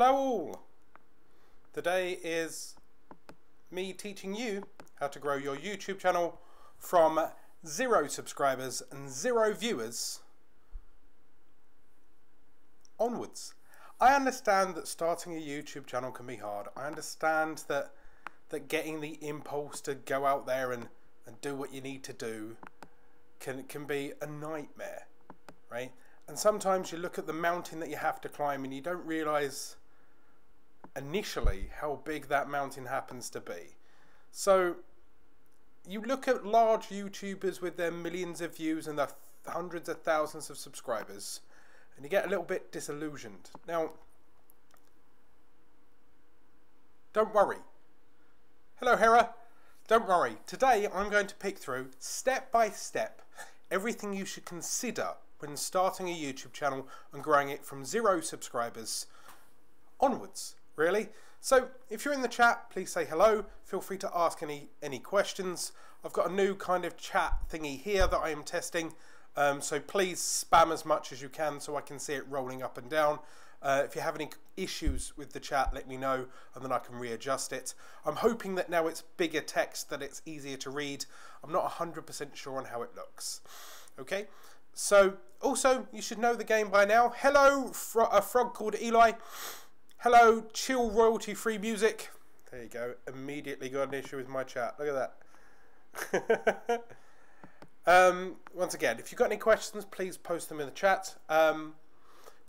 Hello all! Today is me teaching you how to grow your YouTube channel from 0 subscribers and 0 viewers onwards. I understand that starting a YouTube channel can be hard. I understand that getting the impulse to go out there and do what you need to do can be a nightmare, right? And sometimes you look at the mountain that you have to climb and you don't realise initially how big that mountain happens to be. So you look at large YouTubers with their millions of views and their hundreds of thousands of subscribers and you get a little bit disillusioned. Now, don't worry. Hello Hera. Don't worry. Today I'm going to pick through step by step everything you should consider when starting a YouTube channel and growing it from 0 subscribers onwards, really. So if you're in the chat, please say hello. Feel free to ask any questions. I've got a new kind of chat thingy here that I am testing. So please spam as much as you can so I can see it rolling up and down. If you have any issues with the chat, let me know and then I can readjust it. I'm hoping that now it's bigger text, that it's easier to read. I'm not 100% sure on how it looks. Okay, so also you should know the game by now. Hello, a frog called Eli. Hello, chill royalty free music. There you go, immediately got an issue with my chat. Look at that. Once again, if you've got any questions, please post them in the chat.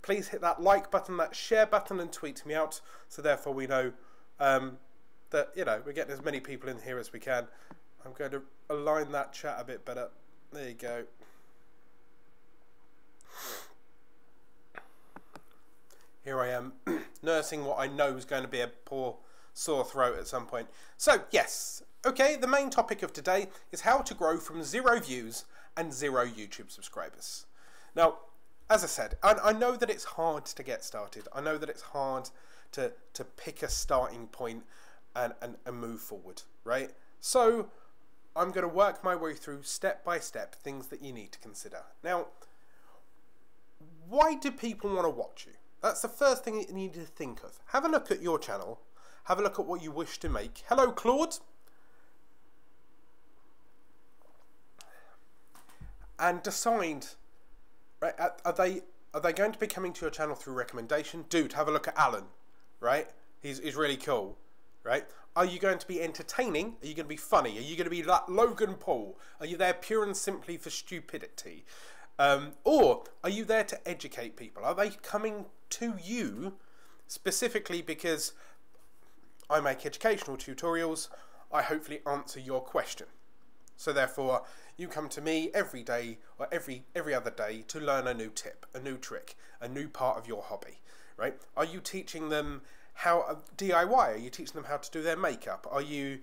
Please hit that like button, that share button, and tweet me out. So therefore we know that, you know, we're getting as many people in here as we can. I'm going to align that chat a bit better. There you go. Here I am, nursing what I know is going to be a poor sore throat at some point. So, yes. Okay, the main topic of today is how to grow from 0 views and 0 YouTube subscribers. Now, as I said, I know that it's hard to get started. I know that it's hard to pick a starting point and move forward, right? So I'm going to work my way through step by step things that you need to consider. Now, why do people want to watch you? That's the first thing you need to think of. Have a look at your channel. Have a look at what you wish to make. Hello, Claude. And decide, right, are they going to be coming to your channel through recommendation? Dude, have a look at Alan, right? He's really cool, right? Are you going to be entertaining? Are you going to be funny? Are you going to be like Logan Paul? Are you there pure and simply for stupidity? Or are you there to educate people? Are they coming to you specifically because I make educational tutorials? I hopefully answer your question. So therefore, you come to me every day or every other day to learn a new tip, a new trick, a new part of your hobby, right? Are you teaching them how DIY? Are you teaching them how to do their makeup? Are you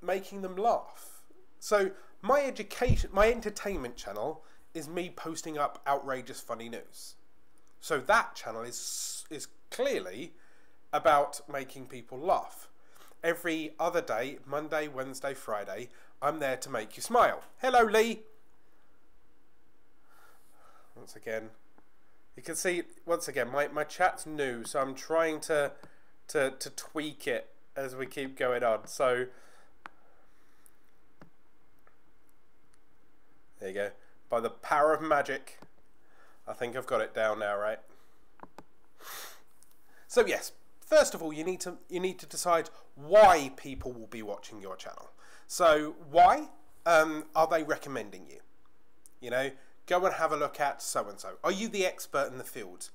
making them laugh? So my entertainment channel is me posting up outrageous funny news. So that channel is clearly about making people laugh. Every other day, Monday, Wednesday, Friday, I'm there to make you smile. Hello, Lee. Once again, you can see, once again, my chat's new, so I'm trying to tweak it as we keep going on. So, there you go. By the power of magic, I think I've got it down now, right? So yes, first of all, you need to decide why people will be watching your channel. So why are they recommending you? You know, go and have a look at so and so. Are you the expert in the field?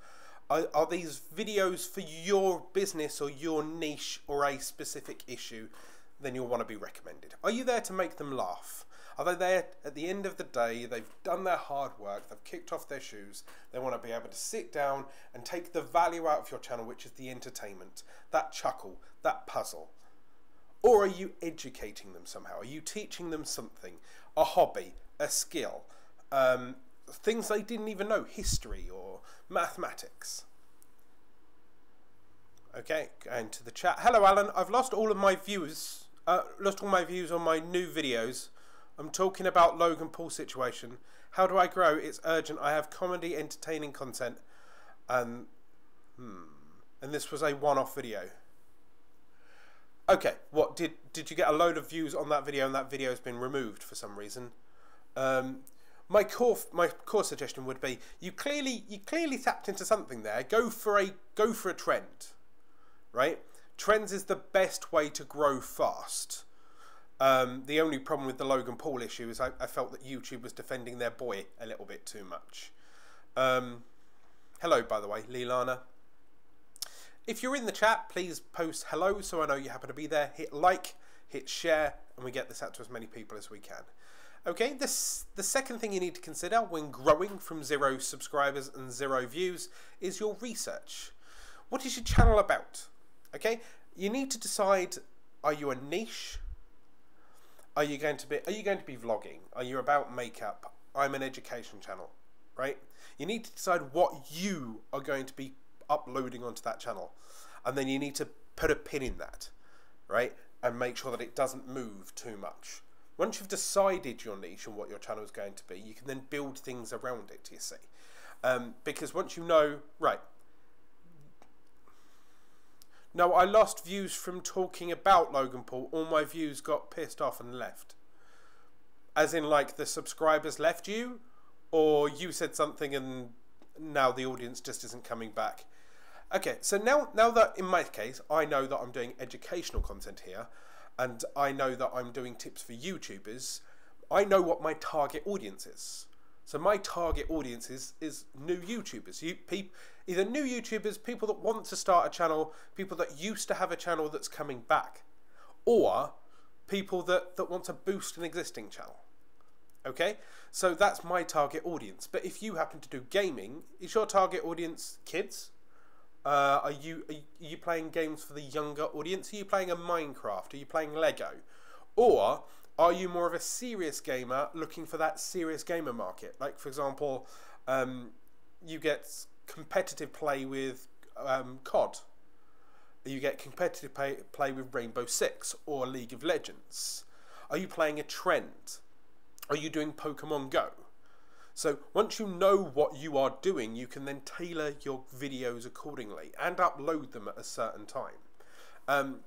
Are these videos for your business or your niche or a specific issue? Then you'll want to be recommended. Are you there to make them laugh? Are they there at the end of the day, they've done their hard work, they've kicked off their shoes, they want to be able to sit down and take the value out of your channel, which is the entertainment, that chuckle, that puzzle? Or are you educating them somehow? Are you teaching them something, a hobby, a skill, things they didn't even know, history or mathematics? Okay, going to the chat. Hello, Alan. I've lost all of my views, lost all my views on my new videos. I'm talking about Logan Paul situation. How do I grow? It's urgent. I have comedy, entertaining content. and this was a one-off video. Okay, what did you get a load of views on that video, and that video has been removed for some reason? My core suggestion would be you clearly tapped into something there. Go for a trend, right? Trends is the best way to grow fast. The only problem with the Logan Paul issue is I felt that YouTube was defending their boy a little bit too much. Hello, by the way, Leilana. If you're in the chat, please post hello so I know you happen to be there. Hit like, hit share, and we get this out to as many people as we can. Okay, the second thing you need to consider when growing from 0 subscribers and 0 views is your research. What is your channel about? Okay, you need to decide, are you a niche? Are you going to be vlogging? Are you about makeup? I'm an education channel, right? You need to decide what you are going to be uploading onto that channel, and then you need to put a pin in that, right? And make sure that it doesn't move too much. Once you've decided your niche and what your channel is going to be, you can then build things around it, you see. Because once you know, right, no, I lost views from talking about Logan Paul. All my views got pissed off and left. As in, like, the subscribers left you? Or you said something and now the audience just isn't coming back? Okay, so now that, in my case, I know that I'm doing educational content here, and I know that I'm doing tips for YouTubers, I know what my target audience is. So my target audience is new YouTubers. Either new YouTubers, people that want to start a channel, people that used to have a channel that's coming back, or people that want to boost an existing channel. Okay? So that's my target audience. But if you happen to do gaming, is your target audience kids? Are you playing games for the younger audience? Are you playing a Minecraft? Are you playing Lego? Or are you more of a serious gamer looking for that serious gamer market? Like, for example, you get competitive play with COD. You get competitive play with Rainbow Six or League of Legends. Are you playing a trend? Are you doing Pokemon Go? So once you know what you are doing, you can then tailor your videos accordingly and upload them at a certain time.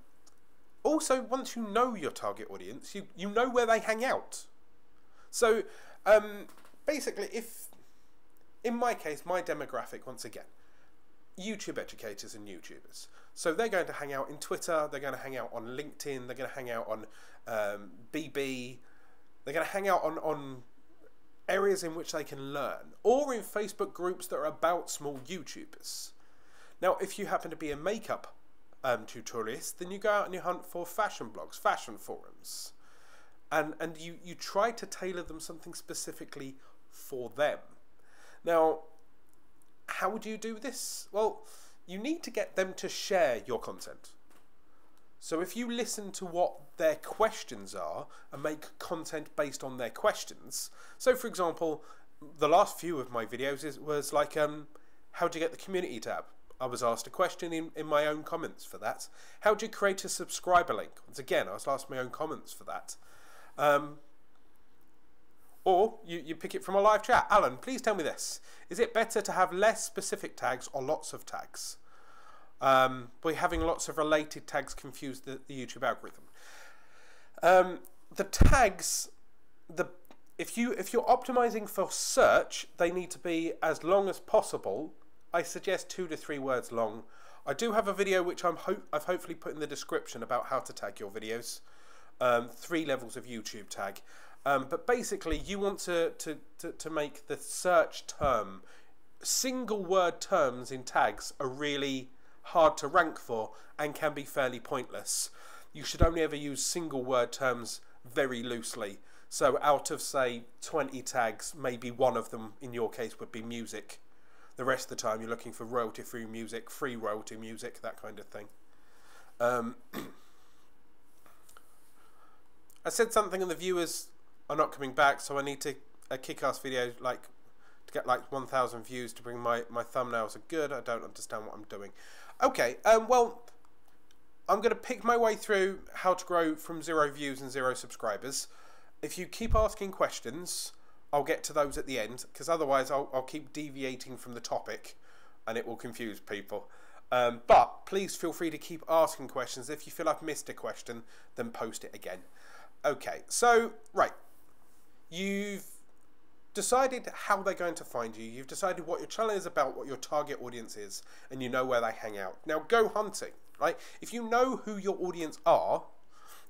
Also, once you know your target audience, you know where they hang out. So basically, in my case, my demographic, once again, YouTube educators and YouTubers. So they're going to hang out in Twitter, they're going to hang out on LinkedIn, they're going to hang out on BB, they're going to hang out on areas in which they can learn, or in Facebook groups that are about small YouTubers. Now, if you happen to be a makeup tutorialist, then you go out and you hunt for fashion blogs, fashion forums, and you try to tailor them something specifically for them. Now, how would you do this? Well, you need to get them to share your content. So if you listen to what their questions are and make content based on their questions, so for example, the last few of my videos was like, how do you get the community tab? I was asked a question in my own comments for that. How do you create a subscriber link? Once again, I was asked my own comments for that. Or you pick it from a live chat. Alan, please tell me this. Is it better to have less specific tags or lots of tags? By having lots of related tags confuse the YouTube algorithm. The tags, if you're optimizing for search, they need to be as long as possible. I suggest 2 to 3 words long. I do have a video which I've hopefully put in the description about how to tag your videos. 3 levels of YouTube tag. But basically, you want to make the search term, single word terms in tags are really hard to rank for and can be fairly pointless. You should only ever use single word terms very loosely. So out of, say, 20 tags, maybe one of them in your case would be music. The rest of the time you're looking for royalty-free music, free royalty music, that kind of thing. I said something and the viewers are not coming back, so I need to a kick-ass video to get like 1,000 views to bring my thumbnails are good. I don't understand what I'm doing. Okay, well, I'm going to pick my way through how to grow from 0 views and 0 subscribers. If you keep asking questions, I'll get to those at the end, because otherwise I'll keep deviating from the topic and it will confuse people. But please feel free to keep asking questions. If you feel I've missed a question, then post it again. Okay, so, right. You've decided how they're going to find you. You've decided what your channel is about, what your target audience is, and you know where they hang out. Now, go hunting, right? If you know who your audience are,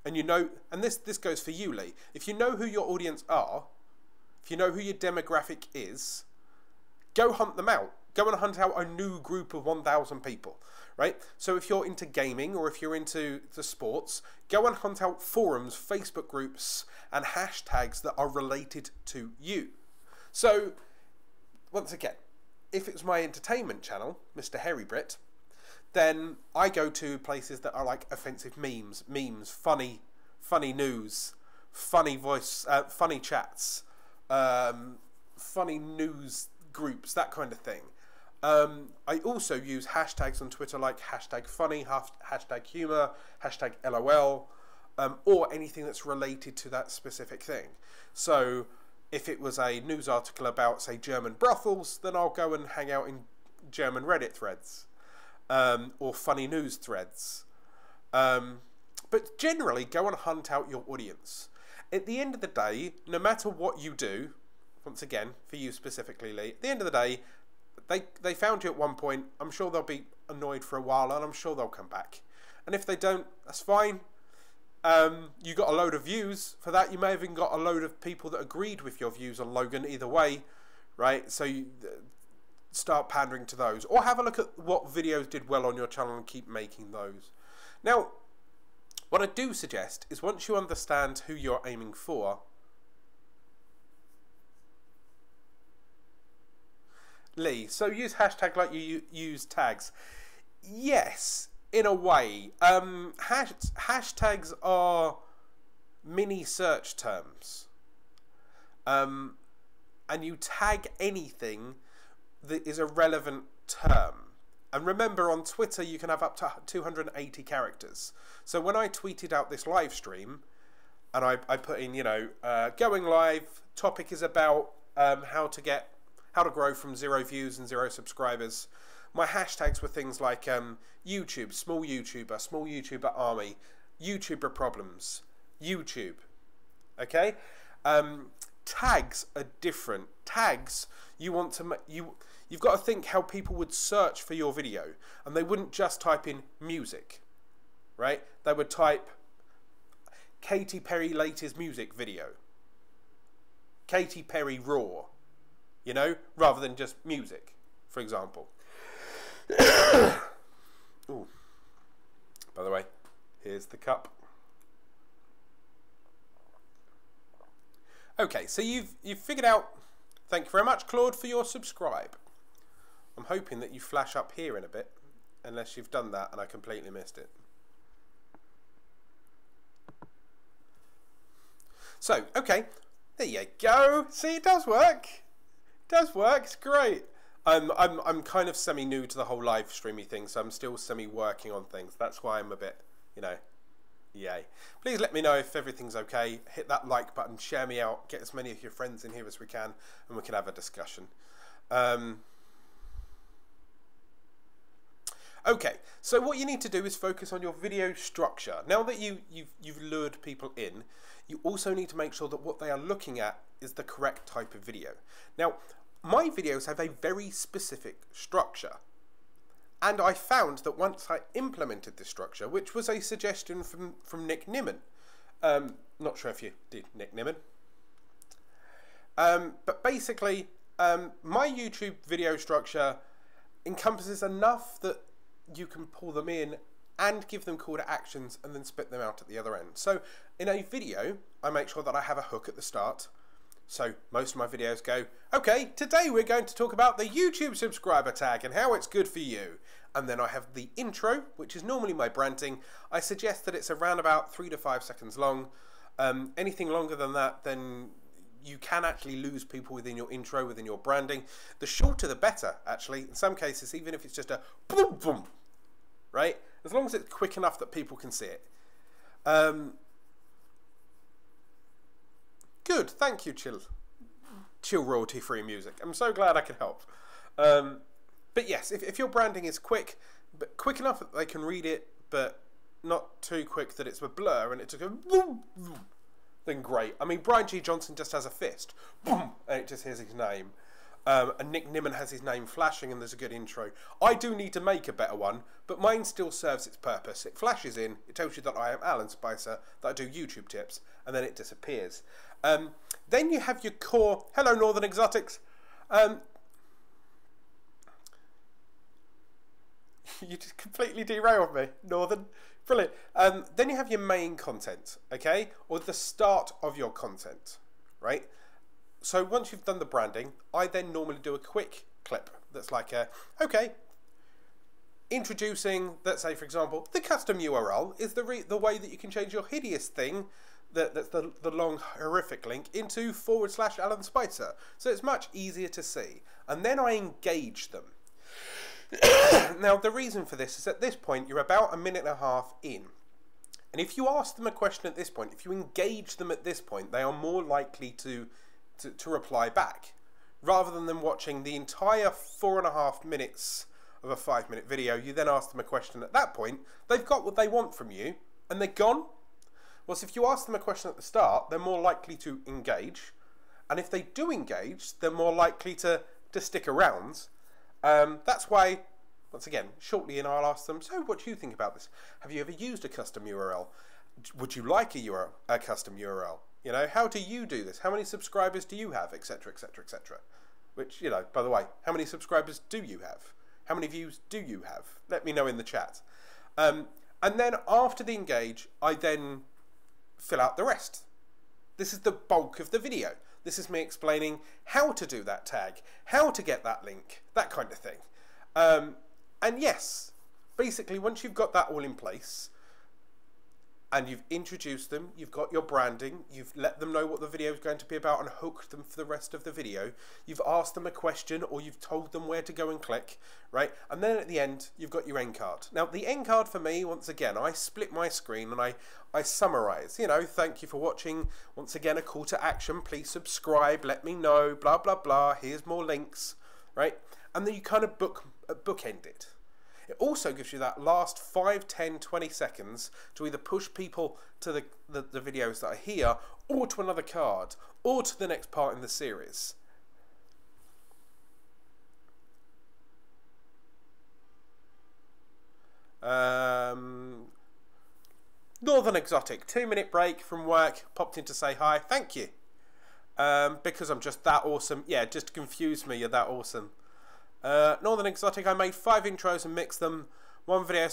and you know, and this goes for you, Lee. If you know who your audience are, if you know who your demographic is, go hunt them out. Go and hunt out a new group of 1,000 people, right? So if you're into gaming or if you're into the sports, go and hunt out forums, Facebook groups, and hashtags that are related to you. So, once again, if it's my entertainment channel, Mr. Hairy Brit, then I go to places that are like offensive memes, funny news, funny voice, funny chats, funny news groups, that kind of thing. I also use hashtags on Twitter like hashtag funny, hashtag humor, hashtag LOL, or anything that's related to that specific thing. So if it was a news article about, say, German brothels, then I'll go and hang out in German Reddit threads, or funny news threads. But generally, go and hunt out your audience. At the end of the day, no matter what you do, once again, for you specifically, Lee, at the end of the day, they found you at one point. I'm sure they'll be annoyed for a while, and I'm sure they'll come back. And if they don't, that's fine. You got a load of views for that. You may have even got a load of people that agreed with your views on Logan either way, right? So you start pandering to those, or have a look at what videos did well on your channel and keep making those. Now, what I do suggest is once you understand who you're aiming for, Lee, so use hashtag like you use tags. Yes, in a way. Hashtags are mini search terms. And you tag anything that is a relevant term. And remember, on Twitter, you can have up to 280 characters. So when I tweeted out this live stream, and I put in, you know, going live, topic is about how to grow from 0 views and 0 subscribers. My hashtags were things like YouTube, small YouTuber army, YouTuber problems, YouTube. Okay? Tags are different. Tags, you've got to think how people would search for your video, and they wouldn't just type in music, right? They would type Katy Perry latest music video, Katy Perry raw, you know, rather than just music, for example. Ooh. By the way, here's the cup. Okay, so you've figured out. Thank you very much, Claude, for your subscribe. I'm hoping that you flash up here in a bit, unless you've done that and I completely missed it. So, okay, there you go. See, it does work. It does work. It's great. I'm kind of semi-new to the whole live streamy thing, so I'm still semi-working on things. That's why I'm a bit, you know, yay. Please let me know if everything's okay. Hit that like button, share me out, get as many of your friends in here as we can, and we can have a discussion. Okay, so what you need to do is focus on your video structure. Now that you've lured people in, you also need to make sure that what they are looking at is the correct type of video. Now, my videos have a very specific structure. And I found that once I implemented this structure, which was a suggestion from Nick Nimmin, not sure if you did Nick Nimmin, but basically my YouTube video structure encompasses enough that you can pull them in and give them call to actions and then spit them out at the other end. So in a video, I make sure that I have a hook at the start. So most of my videos go, okay, today we're going to talk about the YouTube subscriber tag and how it's good for you. And then I have the intro, which is normally my branding. I suggest that it's around about 3 to 5 seconds long. Anything longer than that, then you can actually lose people within your intro, within your branding. The shorter the better, actually. In some cases, even if it's just a boom, boom, right? As long as it's quick enough that people can see it. Good, thank you, Chill royalty-free music. I'm so glad I could help. But yes, if your branding is quick, but quick enough that they can read it, but not too quick that it's a blur and it took a then great. I mean, Brian G. Johnson just has a fist, boom, and it just hears his name. And Nick Nimmin has his name flashing and there's a good intro. I do need to make a better one, but mine still serves its purpose. It flashes in, it tells you that I am Alan Spicer, that I do YouTube tips, and then it disappears. Then you have your core, hello Northern Exotics. You just completely derailed me, Northern. Brilliant. Then you have your main content, okay? Or the start of your content, right? So once you've done the branding, I then normally do a quick clip that's like, okay, introducing, let's say, for example, the custom URL is the way that you can change your hideous thing, that's the long, horrific link, into /Alan Spicer. So it's much easier to see. And then I engage them. Now, the reason for this is at this point, you're about a minute and a half in. And if you ask them a question at this point, if you engage them at this point, they are more likely to reply back, rather than them watching the entire 4.5 minutes of a 5-minute video. You then ask them a question at that point, they've got what they want from you and they're gone. Whereas if you ask them a question at the start, they're more likely to engage, and if they do engage, they're more likely to stick around. That's why, once again, shortly in I'll ask them, so what do you think about this? Have you ever used a custom URL? Would you like a custom URL? You know, how do you do this? How many subscribers do you have, etc., etc., etc.? Which, you know, by the way, how many subscribers do you have? How many views do you have? Let me know in the chat. And then after the engage, I then fill out the rest. This is the bulk of the video. This is me explaining how to do that tag, how to get that link, that kind of thing. And yes, basically, once you've got that all in place, and you've introduced them, you've got your branding, you've let them know what the video is going to be about and hooked them for the rest of the video, you've asked them a question or you've told them where to go and click, right? And then at the end, you've got your end card. Now, the end card for me, once again, I split my screen and I summarize, you know, thank you for watching. Once again, a call to action, please subscribe, let me know, blah, blah, blah, here's more links, right? And then you kind of bookend it. It also gives you that last 5, 10, 20 seconds to either push people to the videos that are here, or to another card, or to the next part in the series. Northern Exotic, 2-minute break from work, popped in to say hi, thank you. Because I'm just that awesome. Yeah, just to confuse me, you're that awesome. Northern Exotic, I made 5 intros and mixed them. One video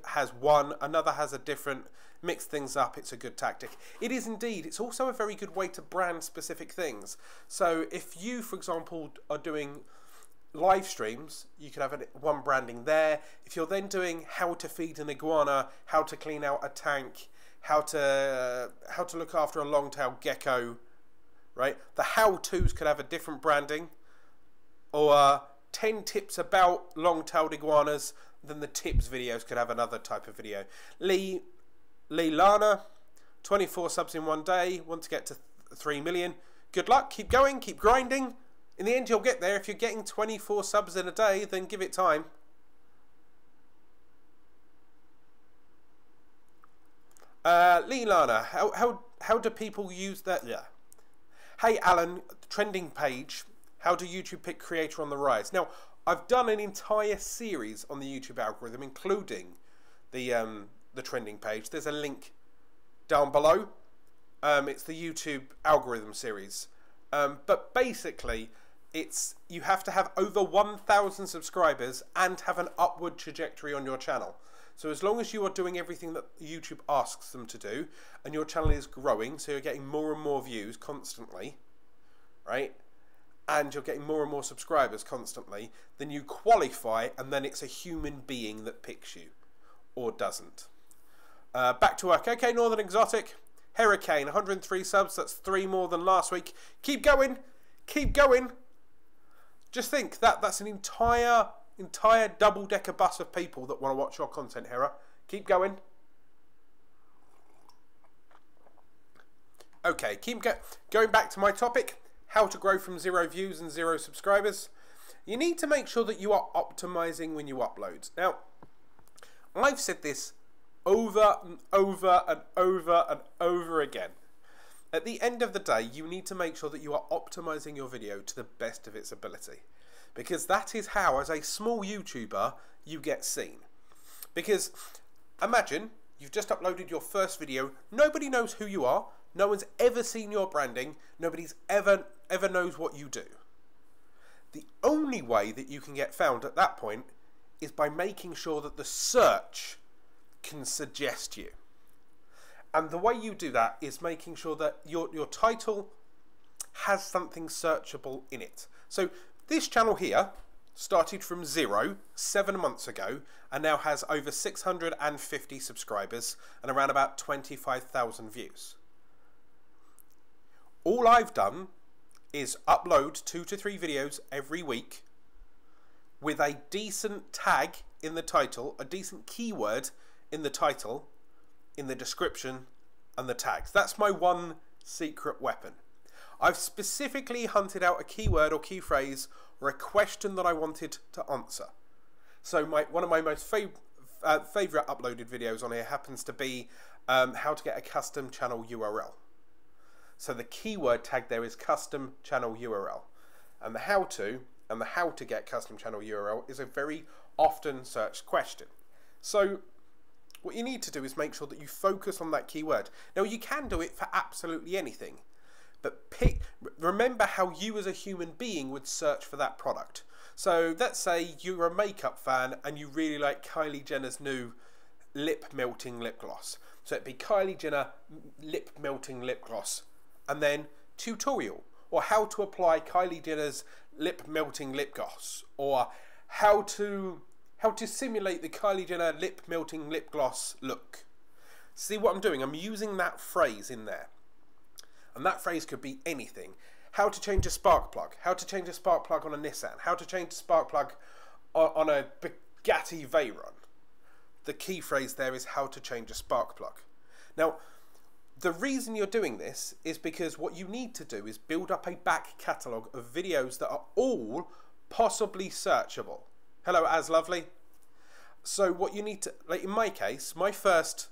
has one, another has a different, mix things up, it's a good tactic. It is indeed, it's also a very good way to brand specific things. So if you, for example, are doing live streams, you can have one branding there. If you're then doing how to feed an iguana, how to clean out a tank, how to look after a long-tailed gecko, right? The how-tos could have a different branding. Or 10 tips about long-tailed iguanas, then the tips videos could have another type of video. Lee Lana, 24 subs in one day, want to get to 3 million. Good luck, keep going, keep grinding. In the end, you'll get there. If you're getting 24 subs in a day, then give it time. Lee Lana, how do people use that? Yeah. Hey Alan, trending page. How do YouTube pick creator on the rise? Now, I've done an entire series on the YouTube algorithm, including the trending page. There's a link down below. It's the YouTube algorithm series. But basically, you have to have over 1,000 subscribers and have an upward trajectory on your channel. So as long as you are doing everything that YouTube asks them to do, and your channel is growing, so you're getting more and more views constantly, right? And you're getting more and more subscribers constantly, then you qualify, and then it's a human being that picks you, or doesn't. Back to work. Okay, Northern Exotic. Hurricane, 103 subs, that's 3 more than last week. Keep going, keep going. Just think, that's an entire double-decker bus of people that want to watch your content, Hera. Keep going. Okay, going back to my topic. How to grow from 0 views and 0 subscribers. You need to make sure that you are optimizing when you upload. Now, I've said this over and over and over and over again. At the end of the day, you need to make sure that you are optimizing your video to the best of its ability. Because that is how, as a small YouTuber, you get seen. Because imagine you've just uploaded your first video, nobody knows who you are, no one's ever seen your branding, nobody's ever knows what you do. The only way that you can get found at that point is by making sure that the search can suggest you. And the way you do that is making sure that your title has something searchable in it. So this channel here started from 0 7 months ago and now has over 650 subscribers and around about 25,000 views. All I've done is upload 2 to 3 videos every week with a decent tag in the title, a decent keyword in the title, in the description and the tags. That's my one secret weapon. I've specifically hunted out a keyword or key phrase or a question that I wanted to answer. So one of my most favourite uploaded videos on here happens to be how to get a custom channel URL. So the keyword tag there is custom channel URL. And the how to get custom channel URL is a very often searched question. So what you need to do is make sure that you focus on that keyword. Now you can do it for absolutely anything, but remember how you as a human being would search for that product. So let's say you're a makeup fan and you really like Kylie Jenner's new lip melting lip gloss. So it'd be Kylie Jenner lip melting lip gloss and then tutorial, or how to apply Kylie Jenner's lip melting lip gloss, or how to simulate the Kylie Jenner lip melting lip gloss look. See what I'm doing? I'm using that phrase in there. And that phrase could be anything. How to change a spark plug. How to change a spark plug on a Nissan. How to change a spark plug on a Bugatti Veyron. The key phrase there is how to change a spark plug. Now, the reason you're doing this is because what you need to do is build up a back catalogue of videos that are all possibly searchable. Hello, As Lovely. So what you need to, like in my case, my first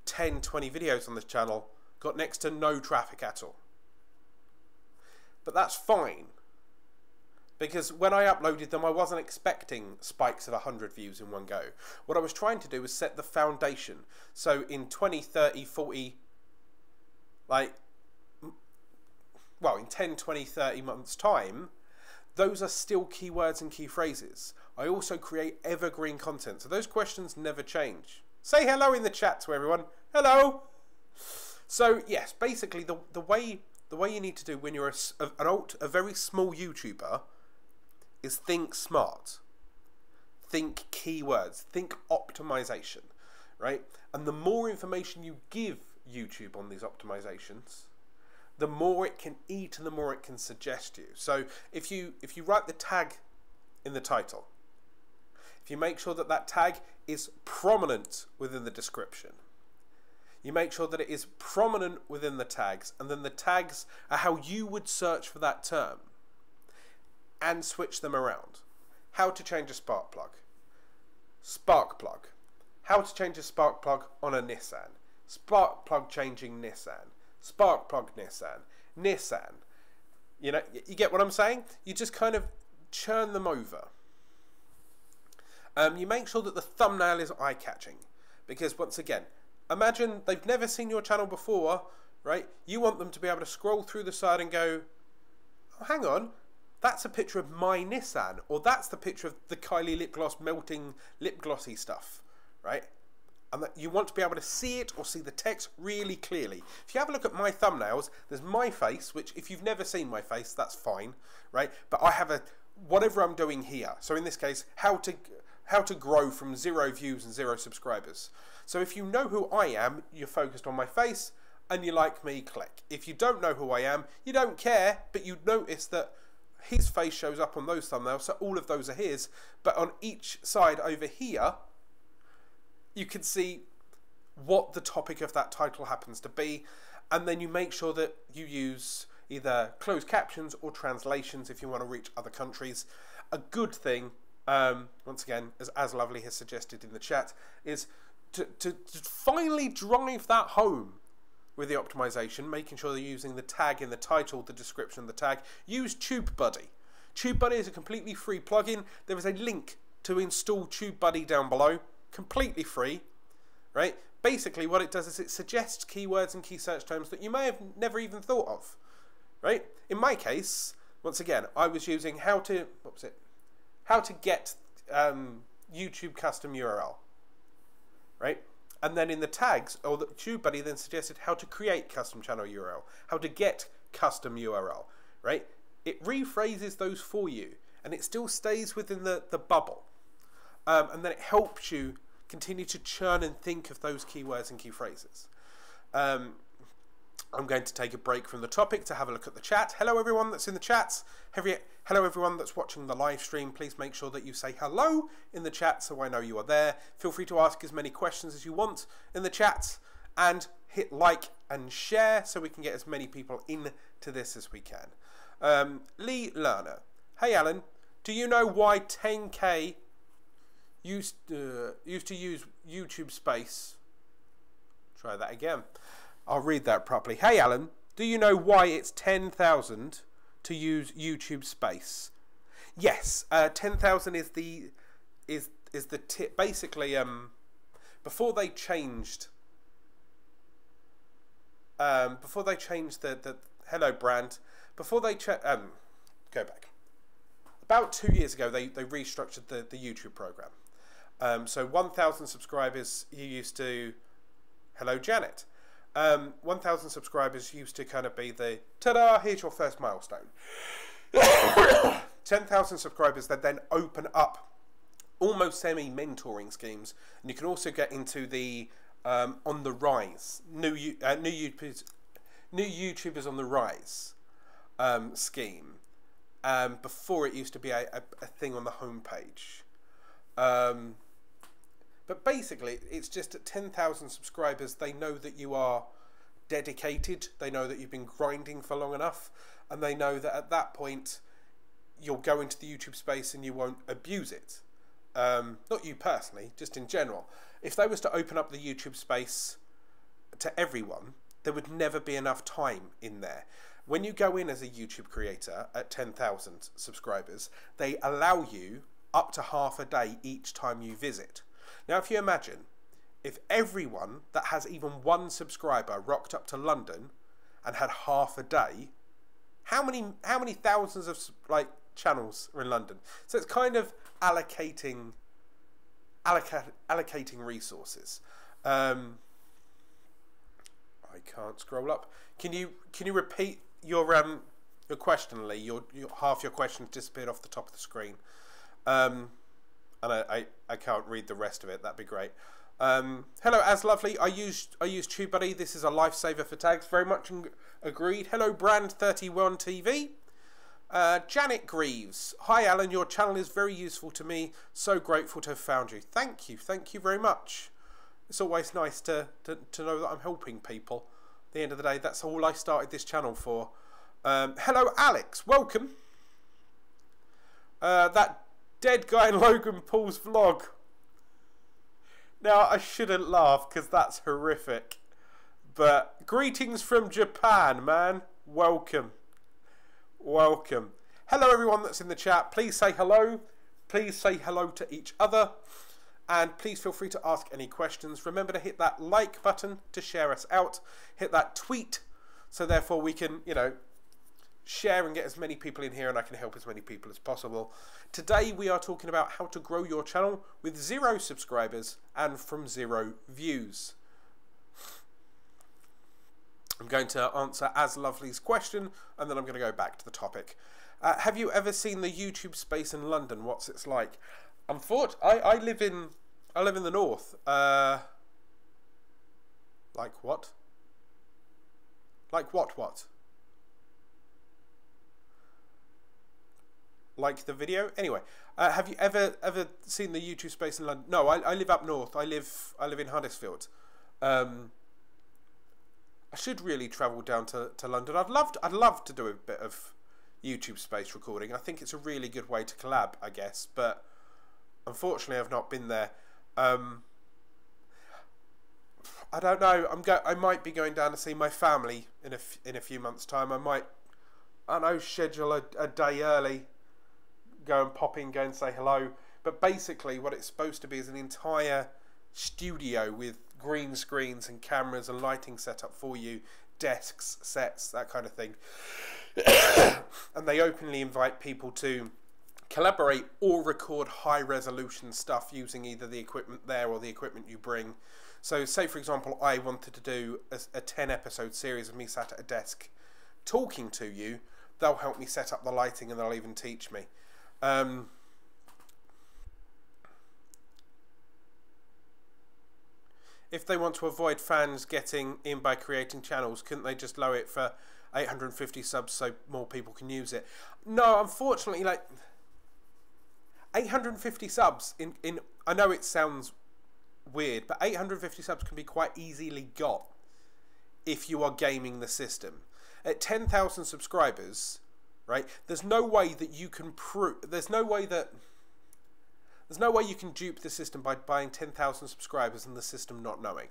10, 20 videos on this channel got next to no traffic at all. But that's fine. Because when I uploaded them, I wasn't expecting spikes of 100 views in one go. What I was trying to do was set the foundation. So in 20, 30, 40, in 10, 20, 30 months time, those are still keywords and key phrases. I also create evergreen content, so those questions never change. Say hello in the chat to everyone. Hello. So yes, basically the way you need to do when you're a very small YouTuber is think smart, think keywords, think optimization, right? And the more information you give YouTube on these optimizations, the more it can eat and the more it can suggest you. So if you write the tag in the title, if you make sure that that tag is prominent within the description, you make sure that it is prominent within the tags, and then the tags are how you would search for that term, and switch them around. How to change a spark plug. Spark plug. How to change a spark plug on a Nissan. Spark plug changing Nissan. Spark plug Nissan. Nissan. You know, you get what I'm saying? You just kind of churn them over. You make sure that the thumbnail is eye-catching. Because once again, imagine they've never seen your channel before, right? You want them to be able to scroll through the side and go, oh, hang on, that's a picture of my Nissan, or that's the picture of the Kylie lip gloss melting lip glossy stuff, right? And that you want to be able to see it or see the text really clearly. If you have a look at my thumbnails, there's my face, which if you've never seen my face, that's fine, right? But I have whatever I'm doing here. So in this case, how to grow from 0 views and 0 subscribers. So if you know who I am, you're focused on my face, and you like me, click. If you don't know who I am, you don't care, but you notice that his face shows up on those thumbnails, so all of those are his. But on each side over here, you can see what the topic of that title happens to be, and then you make sure that you use, either closed captions or translations if you want to reach other countries. A good thing, once again, as Lovely has suggested in the chat, is to finally drive that home with the optimization, making sure they're using the tag in the title, the description of the tag. Use TubeBuddy. TubeBuddy is a completely free plugin. There is a link to install TubeBuddy down below, completely free, right? Basically what it does is it suggests keywords and key search terms that you may have never even thought of, right? In my case, once again, I was using how to get YouTube custom URL, right? And then in the tags, or the TubeBuddy then suggested how to create custom channel URL, how to get custom URL, right? It rephrases those for you, and it still stays within the bubble. And then it helps you continue to churn and think of those keywords and key phrases. I'm going to take a break from the topic to have a look at the chat. Hello everyone that's in the chats. Hello everyone that's watching the live stream. Please make sure that you say hello in the chat so I know you are there. Feel free to ask as many questions as you want in the chat, and hit like and share so we can get as many people into this as we can. Lee Lerner. Hey Alan, do you know why 10K used to use YouTube Space? Try that again. I'll read that properly. Hey Alan, do you know why it's 10,000 to use YouTube Space? Yes, 10,000 is the tip. Basically, before they changed the hello brand, before they go back about 2 years ago, they restructured the YouTube program. So 1,000 subscribers, you used to, hello Janet. 1,000 subscribers used to kind of be the, ta-da, here's your first milestone. 10,000 subscribers that then open up almost semi-mentoring schemes, and you can also get into the on the rise, new YouTubers on the rise scheme. Before it used to be a thing on the homepage. But basically, it's just at 10,000 subscribers, they know that you are dedicated, they know that you've been grinding for long enough, and they know that at that point, you'll go into the YouTube space and you won't abuse it. Not you personally, just in general. If they was to open up the YouTube space to everyone, there would never be enough time in there. When you go in as a YouTube creator at 10,000 subscribers, they allow you up to half a day each time you visit. Now, if you imagine, if everyone that has even one subscriber rocked up to London and had half a day, how many thousands of channels are in London? So it's kind of allocating resources. I can't scroll up. Can you repeat your question, Lee? Your half your questions disappeared off the top of the screen. And I can't read the rest of it. That'd be great. Hello, As Lovely. I use TubeBuddy. This is a lifesaver for tags. Very much agreed. Hello, Brand31 TV. Janet Greaves. Hi, Alan. Your channel is very useful to me. So grateful to have found you. Thank you. Thank you very much. It's always nice to know that I'm helping people. At the end of the day, that's all I started this channel for. Hello, Alex. Welcome. That dead guy in Logan Paul's vlog. Now, I shouldn't laugh because that's horrific. But greetings from Japan, man. Welcome. Welcome. Hello, everyone that's in the chat. Please say hello. Please say hello to each other. And please feel free to ask any questions. Remember to hit that like button to share us out. Hit that tweet so therefore we can, share and get as many people in here, and I can help as many people as possible. Today we are talking about how to grow your channel with 0 subscribers and from 0 views. I'm going to answer As Lovely's question, and then I'm going to go back to the topic. Have you ever seen the YouTube space in London? What's it like? Unfortunately, I live in the north. Like what? Like what? Like the video? Anyway, have you ever seen the YouTube space in London? No, I live up north. I live in Huddersfield. I should really travel down to London. I'd love to do a bit of YouTube space recording. I think it's a really good way to collab, I guess, but unfortunately I've not been there. I don't know. I might be going down to see my family in a few months' time. I might, I don't know, schedule a day early, go and pop in, go and say hello. But basically, what it's supposed to be is an entire studio with green screens and cameras and lighting set up for you, desks, sets, that kind of thing. And they openly invite people to collaborate or record high resolution stuff using either the equipment there or the equipment you bring. So say for example I wanted to do a 10 episode series of me sat at a desk talking to you, they'll help me set up the lighting and they'll even teach me. If they want to avoid fans getting in by creating channels, couldn't they just lower it for 850 subs so more people can use it? No, unfortunately, like 850 subs in I know it sounds weird, but 850 subs can be quite easily got if you are gaming the system. At 10,000 subscribers, right? There's no way that you can there's no way you can dupe the system by buying 10,000 subscribers and the system not knowing.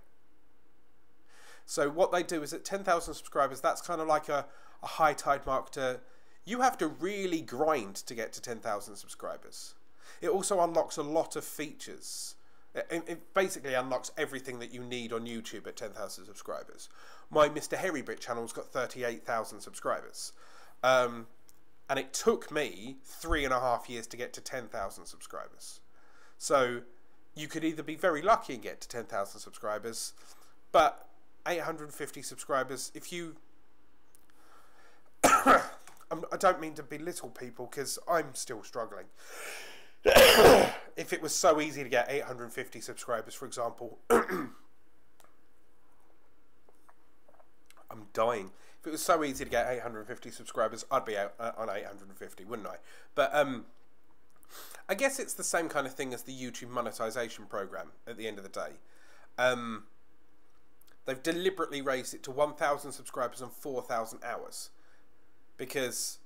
So what they do is at 10,000 subscribers, that's kind of like a high tide mark to, you have to really grind to get to 10,000 subscribers. It also unlocks a lot of features. It basically unlocks everything that you need on YouTube at 10,000 subscribers. My Mr. Herrybrit channel's got 38,000 subscribers. And it took me 3.5 years to get to 10,000 subscribers. So you could either be very lucky and get to 10,000 subscribers, but 850 subscribers, if you... I don't mean to belittle people because I'm still struggling. If it was so easy to get 850 subscribers, for example, I'm dying. If it was so easy to get 850 subscribers, I'd be out on 850, wouldn't I? But I guess it's the same kind of thing as the YouTube monetization program at the end of the day. They've deliberately raised it to 1,000 subscribers and 4,000 hours. Because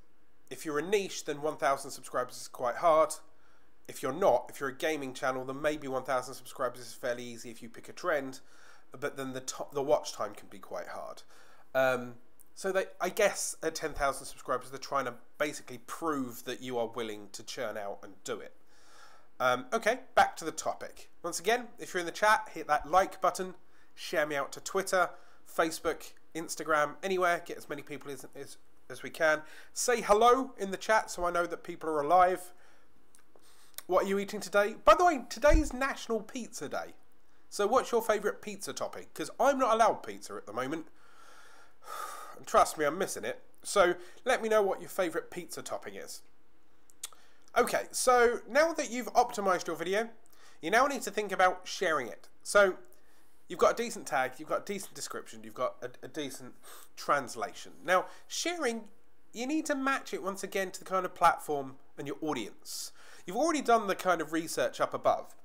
if you're a niche, then 1,000 subscribers is quite hard. If you're not, if you're a gaming channel, then maybe 1,000 subscribers is fairly easy if you pick a trend, but then the watch time can be quite hard. So I guess at 10,000 subscribers, they're trying to basically prove that you are willing to churn out and do it. Okay, back to the topic. Once again, if you're in the chat, hit that like button, share me out to Twitter, Facebook, Instagram, anywhere, get as many people as we can. Say hello in the chat so I know that people are alive. What are you eating today? By the way, today's National Pizza Day. So what's your favourite pizza topping? Because I'm not allowed pizza at the moment. And trust me, I'm missing it. So let me know what your favourite pizza topping is. Okay, so now that you've optimised your video, you now need to think about sharing it. So you've got a decent tag, you've got a decent description, you've got a decent translation. Now, sharing, you need to match it once again to the kind of platform and your audience. You've already done the kind of research up above,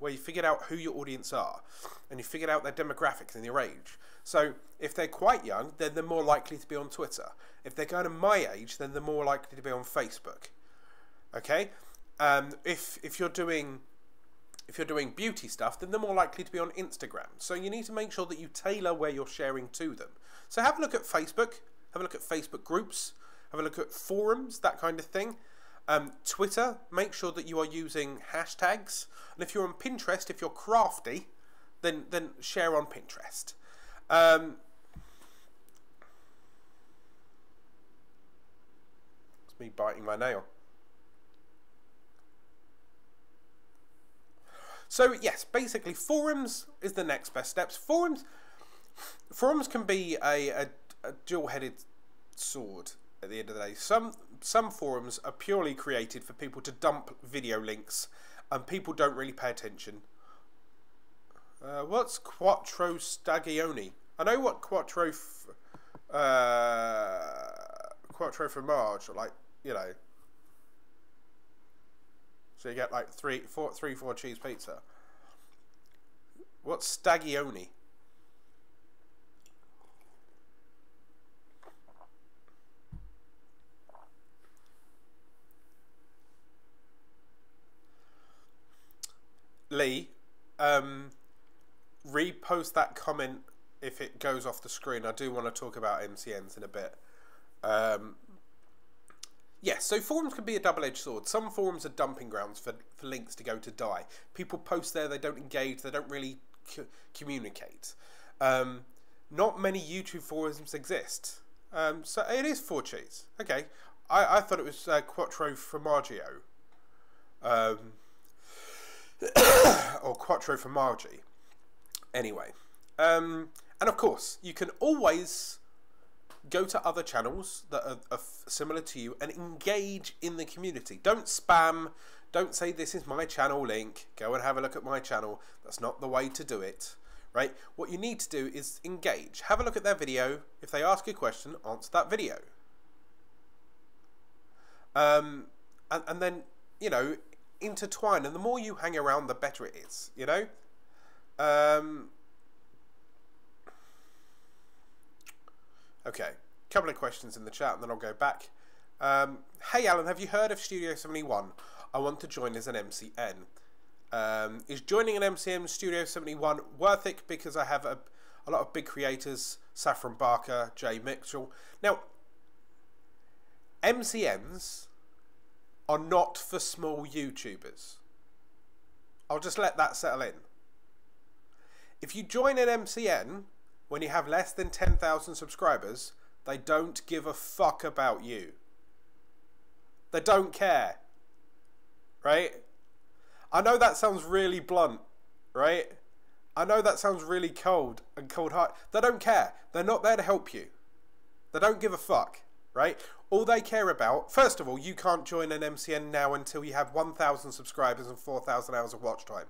where you figured out who your audience are, and you figured out their demographics and their age. So if they're quite young, then they're more likely to be on Twitter. If they're kind of my age, then they're more likely to be on Facebook. Okay? If you're doing beauty stuff, then they're more likely to be on Instagram. So you need to make sure that you tailor where you're sharing to them. So have a look at Facebook, have a look at Facebook groups, have a look at forums, that kind of thing. Twitter, make sure that you are using hashtags. And if you're on Pinterest, if you're crafty, then share on Pinterest. It's me biting my nail. So yes, basically forums is the next best steps. Forums can be a dual-headed sword at the end of the day. Some forums are purely created for people to dump video links, and people don't really pay attention. What's Quattro Stagioni? I know what Quattro Fromage, like, you know. So you get like four cheese pizza. What's Stagioni? Lee, repost that comment if it goes off the screen. I do want to talk about MCNs in a bit. Yeah, so forums can be a double-edged sword. Some forums are dumping grounds for links to go to die. People post there, they don't engage, they don't really communicate. Not many YouTube forums exist. So it is 4Cheese. Okay, I thought it was Quattro Formaggio. Or Quattro Formaggi. Anyway. And of course, you can always go to other channels that are similar to you and engage in the community. Don't spam. Don't say this is my channel link. Go and have a look at my channel. That's not the way to do it. Right? What you need to do is engage. Have a look at their video. If they ask a question, answer that video. And then, you know, intertwine. And the more you hang around, the better it is. You know? Okay, couple of questions in the chat and then I'll go back. Hey Alan, have you heard of Studio 71? I want to join as an MCN. Is joining an MCN Studio 71 worth it? Because I have a lot of big creators, Saffron Barker, Jay Mitchell. Now, MCNs are not for small YouTubers. I'll just let that settle in. If you join an MCN, when you have less than 10,000 subscribers, they don't give a fuck about you. They don't care. Right? I know that sounds really blunt. Right? I know that sounds really cold and cold-hearted. They don't care. They're not there to help you. They don't give a fuck. Right? All they care about, first of all, you can't join an MCN now until you have 1,000 subscribers and 4,000 hours of watch time.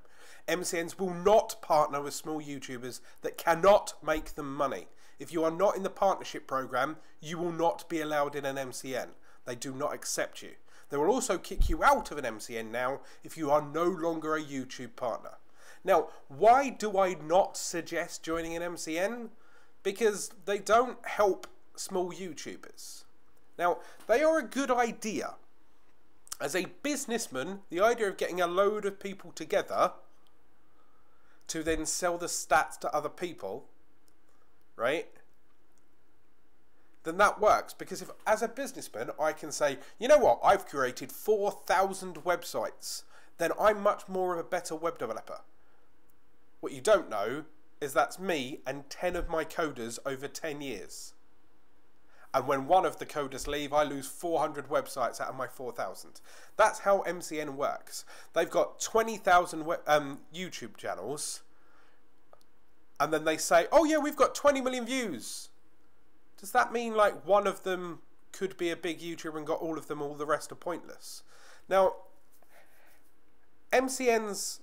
MCNs will not partner with small YouTubers that cannot make them money. If you are not in the partnership program, you will not be allowed in an MCN. They do not accept you. They will also kick you out of an MCN now if you are no longer a YouTube partner. Now, why do I not suggest joining an MCN? Because they don't help small YouTubers. Now, they are a good idea. As a businessman, the idea of getting a load of people together to then sell the stats to other people, right? Then that works, because if, as a businessman, I can say, you know what, I've created 4,000 websites, then I'm much more of a better web developer. What you don't know is that's me and 10 of my coders over 10 years. And when one of the coders leave, I lose 400 websites out of my 4,000. That's how MCN works. They've got 20,000 YouTube channels. And then they say, oh yeah, we've got 20 million views. Does that mean like one of them could be a big YouTuber and got all of them, all the rest are pointless? Now, MCNs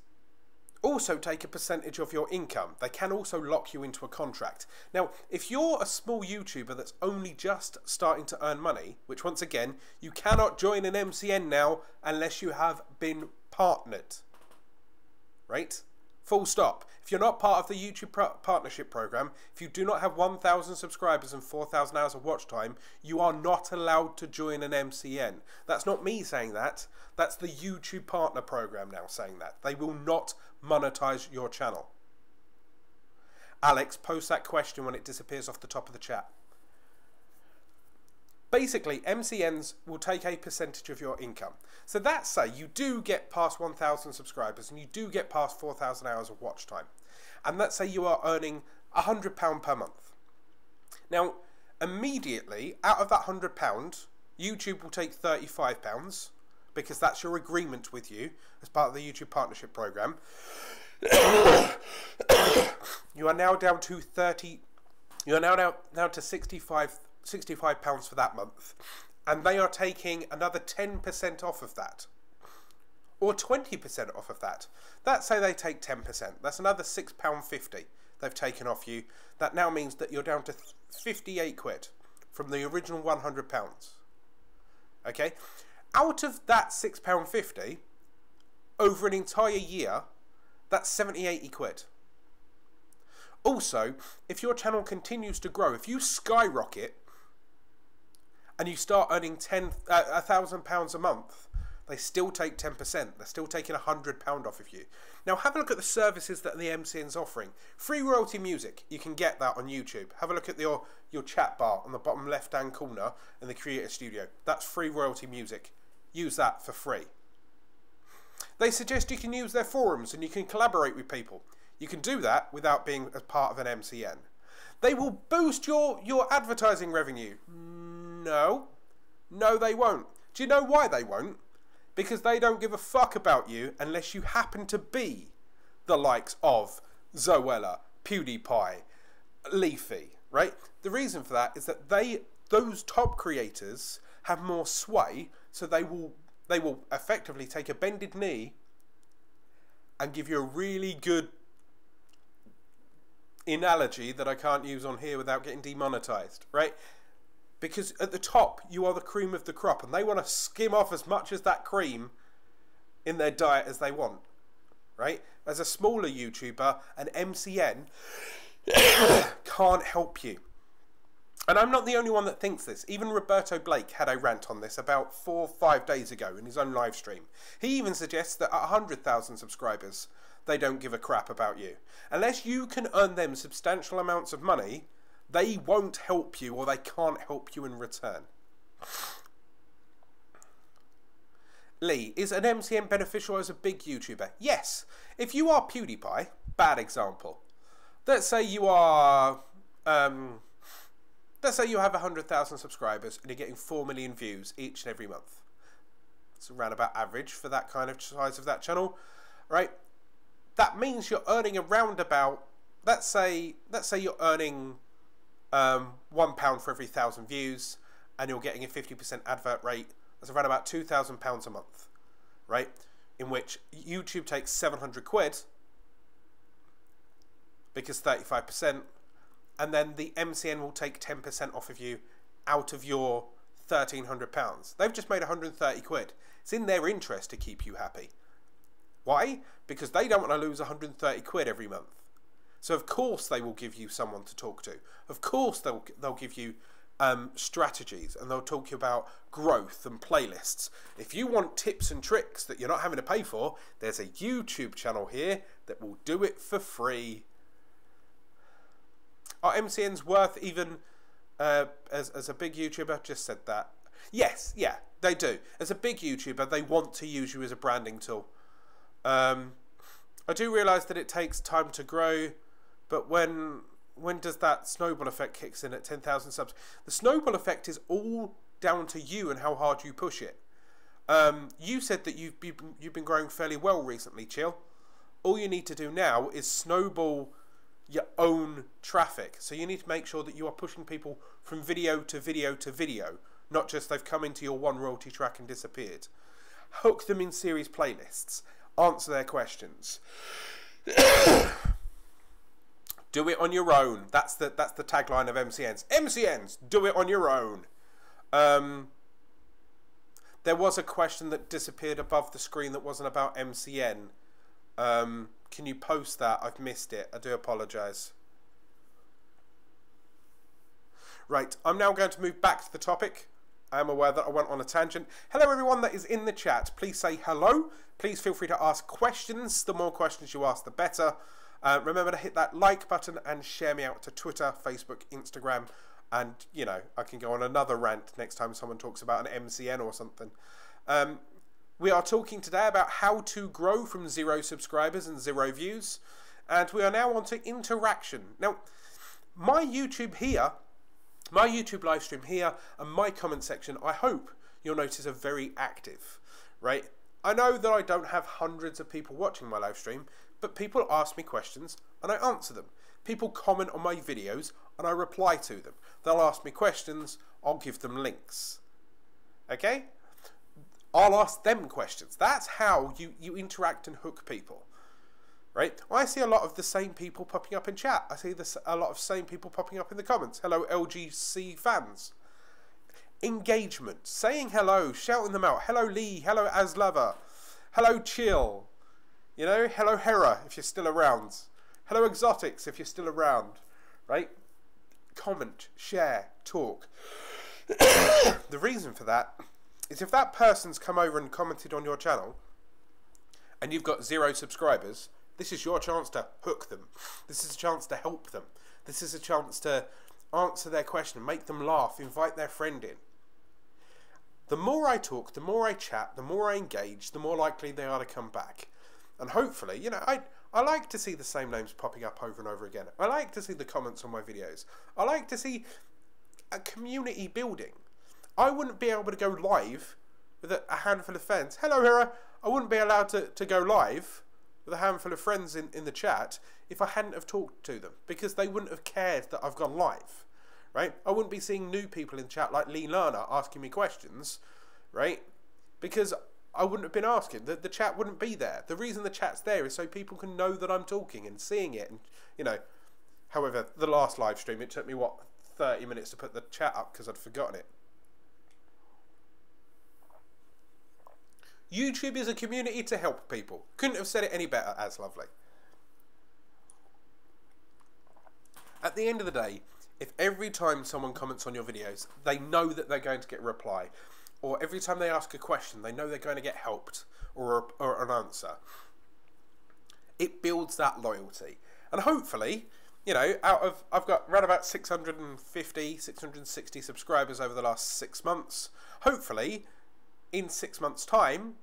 also take a percentage of your income. They can also lock you into a contract. Now, if you're a small YouTuber that's only just starting to earn money, which once again, you cannot join an MCN now unless you have been partnered. Right? Full stop. If you're not part of the YouTube partnership program, if you do not have 1,000 subscribers and 4,000 hours of watch time, you are not allowed to join an MCN. That's not me saying that. That's the YouTube partner program now saying that. They will not monetize your channel. Alex, post that question when it disappears off the top of the chat. Basically, MCNs will take a percentage of your income. So that's say you do get past 1,000 subscribers and you do get past 4,000 hours of watch time. And let's say you are earning £100 per month. Now, immediately, out of that £100, YouTube will take £35 because that's your agreement with you as part of the YouTube partnership program. You are now down to you are now down to £65 for that month, and they are taking another 10% off of that, or 20% off of that. Let's say they take 10%. That's another £6.50 they've taken off you. That now means that you're down to 58 quid from the original £100. Okay, out of that £6.50 over an entire year, that's 70-80 quid. Also, if your channel continues to grow, if you skyrocket and you start earning £1,000 a month, They still take 10%. They're still taking £100 off of you. Now have a look at the services that the MCN's offering. Free royalty music, you can get that on YouTube. Have a look at your chat bar on the bottom left hand corner in the Creator Studio. That's free royalty music. Use that for free. They suggest you can use their forums and you can collaborate with people. You can do that without being a part of an MCN. They will boost your advertising revenue. No. No, they won't. Do you know why they won't? Because they don't give a fuck about you unless you happen to be the likes of Zoella, PewDiePie, Leafy, right? The reason for that is that those top creators have more sway, so they will effectively take a bended knee and give you a really good analogy that I can't use on here without getting demonetized, right? Because at the top, you are the cream of the crop, and they want to skim off as much as that cream in their diet as they want, right? As a smaller YouTuber, an MCN can't help you. And I'm not the only one that thinks this. Even Roberto Blake had a rant on this about 4 or 5 days ago in his own live stream. He even suggests that at 100,000 subscribers, they don't give a crap about you. Unless you can earn them substantial amounts of money, they won't help you, or they can't help you in return. Lee, is an MCN beneficial as a big YouTuber? Yes. If you are PewDiePie, bad example. Let's say you are... let's say you have 100,000 subscribers and you're getting 4 million views each and every month. It's around about average for that kind of size of that channel, right? That means you're earning around about, let's say you're earning £1 for every 1,000 views, and you're getting a 50% advert rate. That's around about £2,000 a month, right? In which YouTube takes 700 quid, because 35%, and then the MCN will take 10% off of you out of your £1,300. They've just made 130 quid. It's in their interest to keep you happy. Why? Because they don't want to lose 130 quid every month. So of course they will give you someone to talk to. Of course they'll give you strategies, and they'll talk to you about growth and playlists. If you want tips and tricks that you're not having to pay for, there's a YouTube channel here that will do it for free. Are MCNs worth even as a big YouTuber? Just said that. Yes, yeah, they do. As a big YouTuber, they want to use you as a branding tool. I do realise that it takes time to grow, but when does that snowball effect kicks in at 10,000 subs? The snowball effect is all down to you and how hard you push it. You said that you've been growing fairly well recently, Chill. All you need to do now is snowball your own traffic. So you need to make sure that you are pushing people from video to video to video, not just they've come into your one royalty track and disappeared. Hook them in series playlists. Answer their questions. Do it on your own. That's the tagline of MCNs. MCNs, do it on your own. There was a question that disappeared above the screen that wasn't about MCN. Can you post that? I've missed it. I do apologise. Right, I'm now going to move back to the topic. I am aware that I went on a tangent. Hello everyone that is in the chat. Please say hello. Please feel free to ask questions. The more questions you ask, the better. Remember to hit that like button and share me out to Twitter, Facebook, Instagram. And, you know, I can go on another rant next time someone talks about an MCN or something. We are talking today about how to grow from 0 subscribers and 0 views. And we are now on to interaction. Now, my YouTube here, my YouTube live stream here, and my comment section, I hope you'll notice, are very active, right? I know that I don't have hundreds of people watching my live stream, but people ask me questions and I answer them. People comment on my videos and I reply to them. They'll ask me questions, I'll give them links. Okay? I'll ask them questions. That's how you interact and hook people. Right? I see a lot of the same people popping up in chat. I see a lot of same people popping up in the comments. Hello, LGC fans. Engagement. Saying hello. Shouting them out. Hello, Lee. Hello, Aslover. Hello, Chill. You know, hello, Hera, if you're still around. Hello, Exotics, if you're still around. Right? Comment, share, talk. The reason for that is if that person's come over and commented on your channel and you've got 0 subscribers, this is your chance to hook them. This is a chance to help them. This is a chance to answer their question, make them laugh, invite their friend in. The more I talk, the more I chat, the more I engage, the more likely they are to come back. And hopefully, you know, I like to see the same names popping up over and over again. I like to see the comments on my videos. I like to see a community building. I wouldn't be able to go live with a handful of friends. Hello, Hera. I wouldn't be allowed to go live with a handful of friends in the chat if I hadn't have talked to them, because they wouldn't have cared that I've gone live, right? I wouldn't be seeing new people in chat like Lee Lerner asking me questions, right? Because I wouldn't have been asking. The chat wouldn't be there. The reason the chat's there is so people can know that I'm talking and seeing it. And, you know, however, the last live stream, it took me, what, 30 minutes to put the chat up because I'd forgotten it. YouTube is a community to help people. Couldn't have said it any better, as lovely. At the end of the day, if every time someone comments on your videos, they know that they're going to get a reply, or every time they ask a question, they know they're going to get helped or an answer, it builds that loyalty. And hopefully, you know, I've got around about 650, 660 subscribers over the last 6 months. Hopefully, in 6 months' time,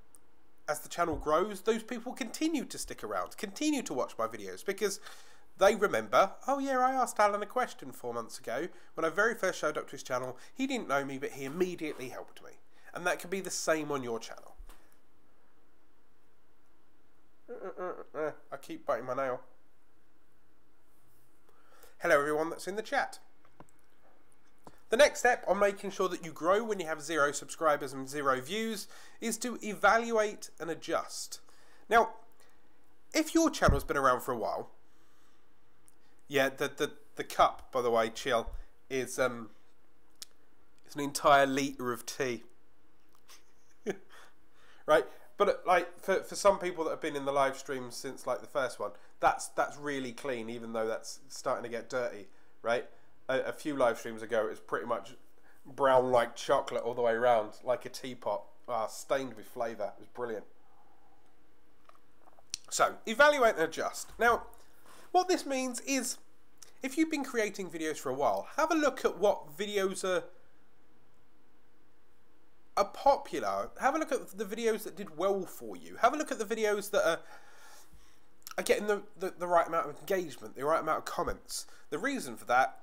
as the channel grows, those people continue to stick around, continue to watch my videos, because they remember, oh yeah, I asked Alan a question 4 months ago when I very first showed up to his channel. He didn't know me, but he immediately helped me. And that can be the same on your channel. I keep biting my nail. Hello everyone that's in the chat. The next step on making sure that you grow when you have 0 subscribers and 0 views is to evaluate and adjust. Now, if your channel's been around for a while, yeah, the cup, by the way, chill, is it's an entire litre of tea. Right? But like for some people that have been in the live streams since like the first one, that's really clean, even though that's starting to get dirty, right? A few live streams ago, it was pretty much brown like chocolate all the way around, like a teapot, stained with flavour. It was brilliant. So, evaluate and adjust. Now, what this means is, if you've been creating videos for a while, have a look at what videos are popular. Have a look at the videos that did well for you. Have a look at the videos that are getting the right amount of engagement, the right amount of comments. The reason for that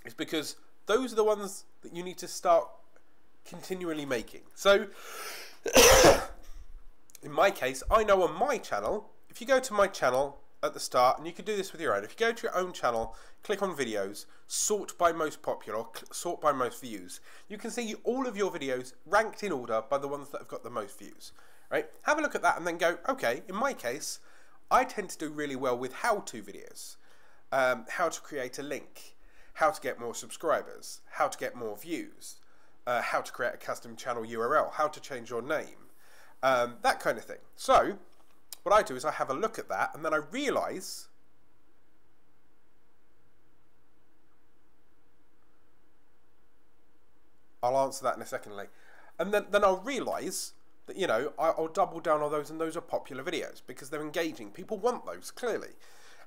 is because those are the ones that you need to start continually making. So, in my case, I know on my channel, if you go to my channel at the start, and you can do this with your own, if you go to your own channel, click on videos, sort by most popular, sort by most views, you can see all of your videos ranked in order by the ones that have got the most views, right? Have a look at that and then go, okay, in my case, I tend to do really well with how-to videos, how to create a link, how to get more subscribers, how to get more views, how to create a custom channel URL, how to change your name, that kind of thing. So, what I do is I have a look at that, and then I realise I'll answer that in a second, Lee. And then I'll realise that, you know, I'll double down on those, and those are popular videos because they're engaging. People want those, clearly.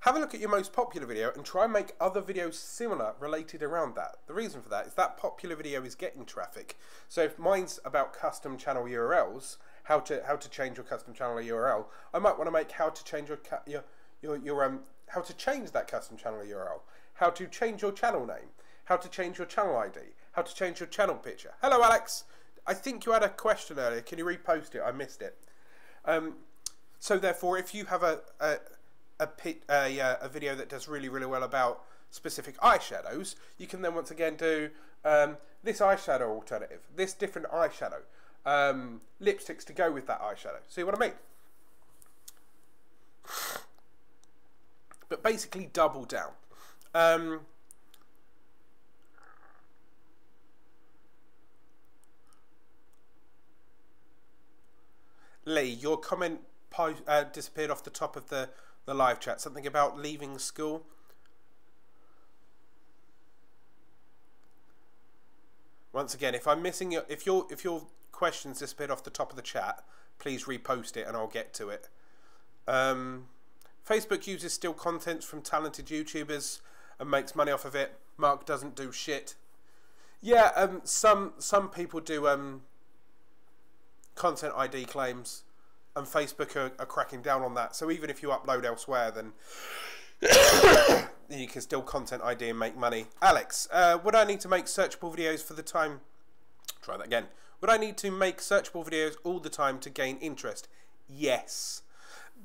Have a look at your most popular video and try and make other videos similar, related around that. The reason for that is that popular video is getting traffic. So if mine's about custom channel URLs, how to change your custom channel URL, I might want to make how to change how to change that custom channel URL, how to change your channel name, how to change your channel ID, how to change your channel picture. Hello, Alex. I think you had a question earlier. Can you repost it? I missed it. So therefore, if you have a video that does really well about specific eyeshadows, you can then once again do this eyeshadow alternative, this different eyeshadow, lipsticks to go with that eyeshadow. See what I mean? But basically double down. Lee, your comment disappeared off the top of the live chat. Something about leaving school. Once again, if I'm missing your, if your questions disappeared off the top of the chat, please repost it and I'll get to it. Facebook uses still content from talented YouTubers and makes money off of it. Mark doesn't do shit. Yeah, some people do content ID claims, and Facebook are cracking down on that. So even if you upload elsewhere, then you can still content ID and make money. Alex, would I need to make searchable videos for the time? Try that again. Would I need to make searchable videos all the time to gain interest? Yes.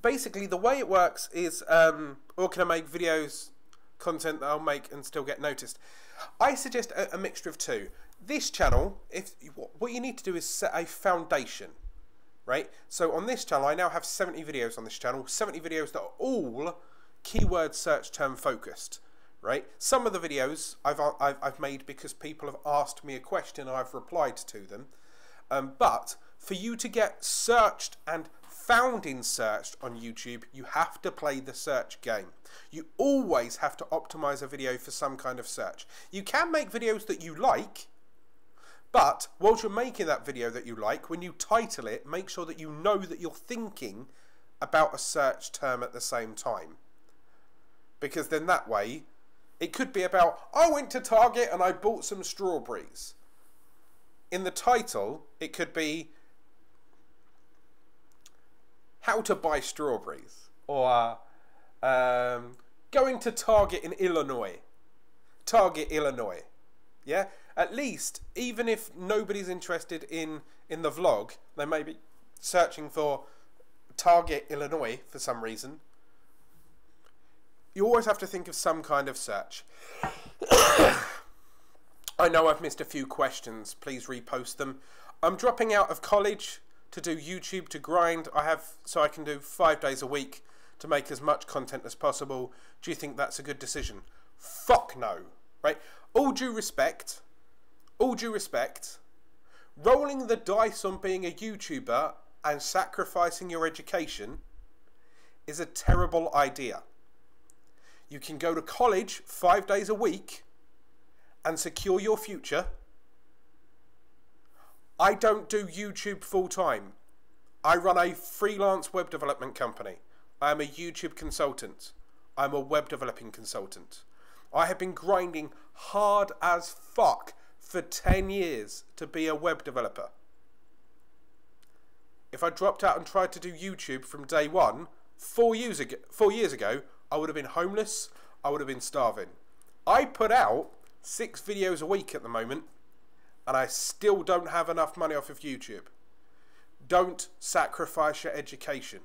Basically, the way it works is, or can I make videos, content that I'll make and still get noticed? I suggest a mixture of two. This channel, what you need to do is set a foundation, right? So on this channel, I now have 70 videos on this channel, 70 videos that are all keyword search term focused, right? Some of the videos I've made because people have asked me a question and I've replied to them. But for you to get searched and found in searched on YouTube, you have to play the search game. You always have to optimize a video for some kind of search. You can make videos that you like, but whilst you're making that video that you like, when you title it, make sure that you know that you're thinking about a search term at the same time. Because then that way, it could be about, I went to Target and I bought some strawberries. In the title, it could be, how to buy strawberries, or going to Target in Illinois. Target, Illinois. Yeah? At least, even if nobody's interested in the vlog, they may be searching for Target, Illinois for some reason. You always have to think of some kind of search. I know I've missed a few questions. Please repost them. I'm dropping out of college to do YouTube to grind. So I can do 5 days a week to make as much content as possible. Do you think that's a good decision? Fuck no, right? All due respect, rolling the dice on being a YouTuber and sacrificing your education is a terrible idea. You can go to college 5 days a week and secure your future. I don't do YouTube full time. I run a freelance web development company. I am a YouTube consultant. I'm a web developing consultant. I have been grinding hard as fuck for 10 years to be a web developer. If I dropped out and tried to do YouTube from day one, 4 years ago, I would have been homeless. I would have been starving. I put out 6 videos a week at the moment, and I still don't have enough money off of YouTube. Don't sacrifice your education.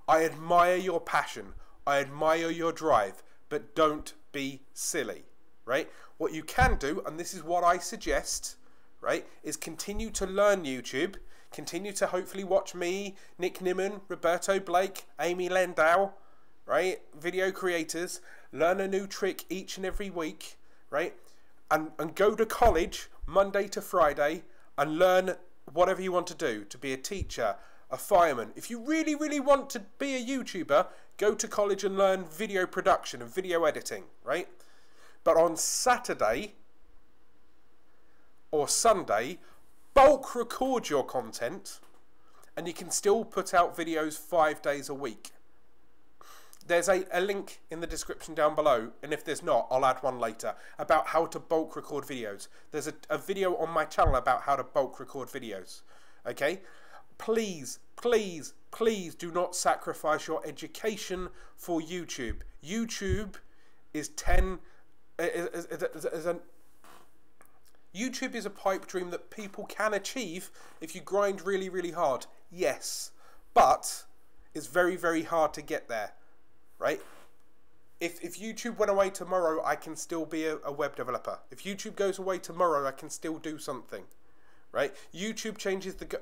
I admire your passion. I admire your drive, but don't be silly, right? What you can do, and this is what I suggest, right, is continue to learn YouTube. Continue to hopefully watch me, Nick Nimmin, Roberto Blake, Amy Landau, right? Video creators. Learn a new trick each and every week, right? And go to college Monday to Friday and learn whatever you want to do, to be a teacher, a fireman. If you really, really want to be a YouTuber, go to college and learn video production and video editing, right? But on Saturday or Sunday, bulk record your content and you can still put out videos 5 days a week. There's a link in the description down below, and if there's not, I'll add one later, about how to bulk record videos. There's a video on my channel about how to bulk record videos, okay? Please, please, please do not sacrifice your education for YouTube. YouTube is YouTube is a pipe dream that people can achieve if you grind really, really hard. Yes, but it's very, very hard to get there. Right? If YouTube went away tomorrow, I can still be a web developer. If YouTube goes away tomorrow, I can still do something. Right? YouTube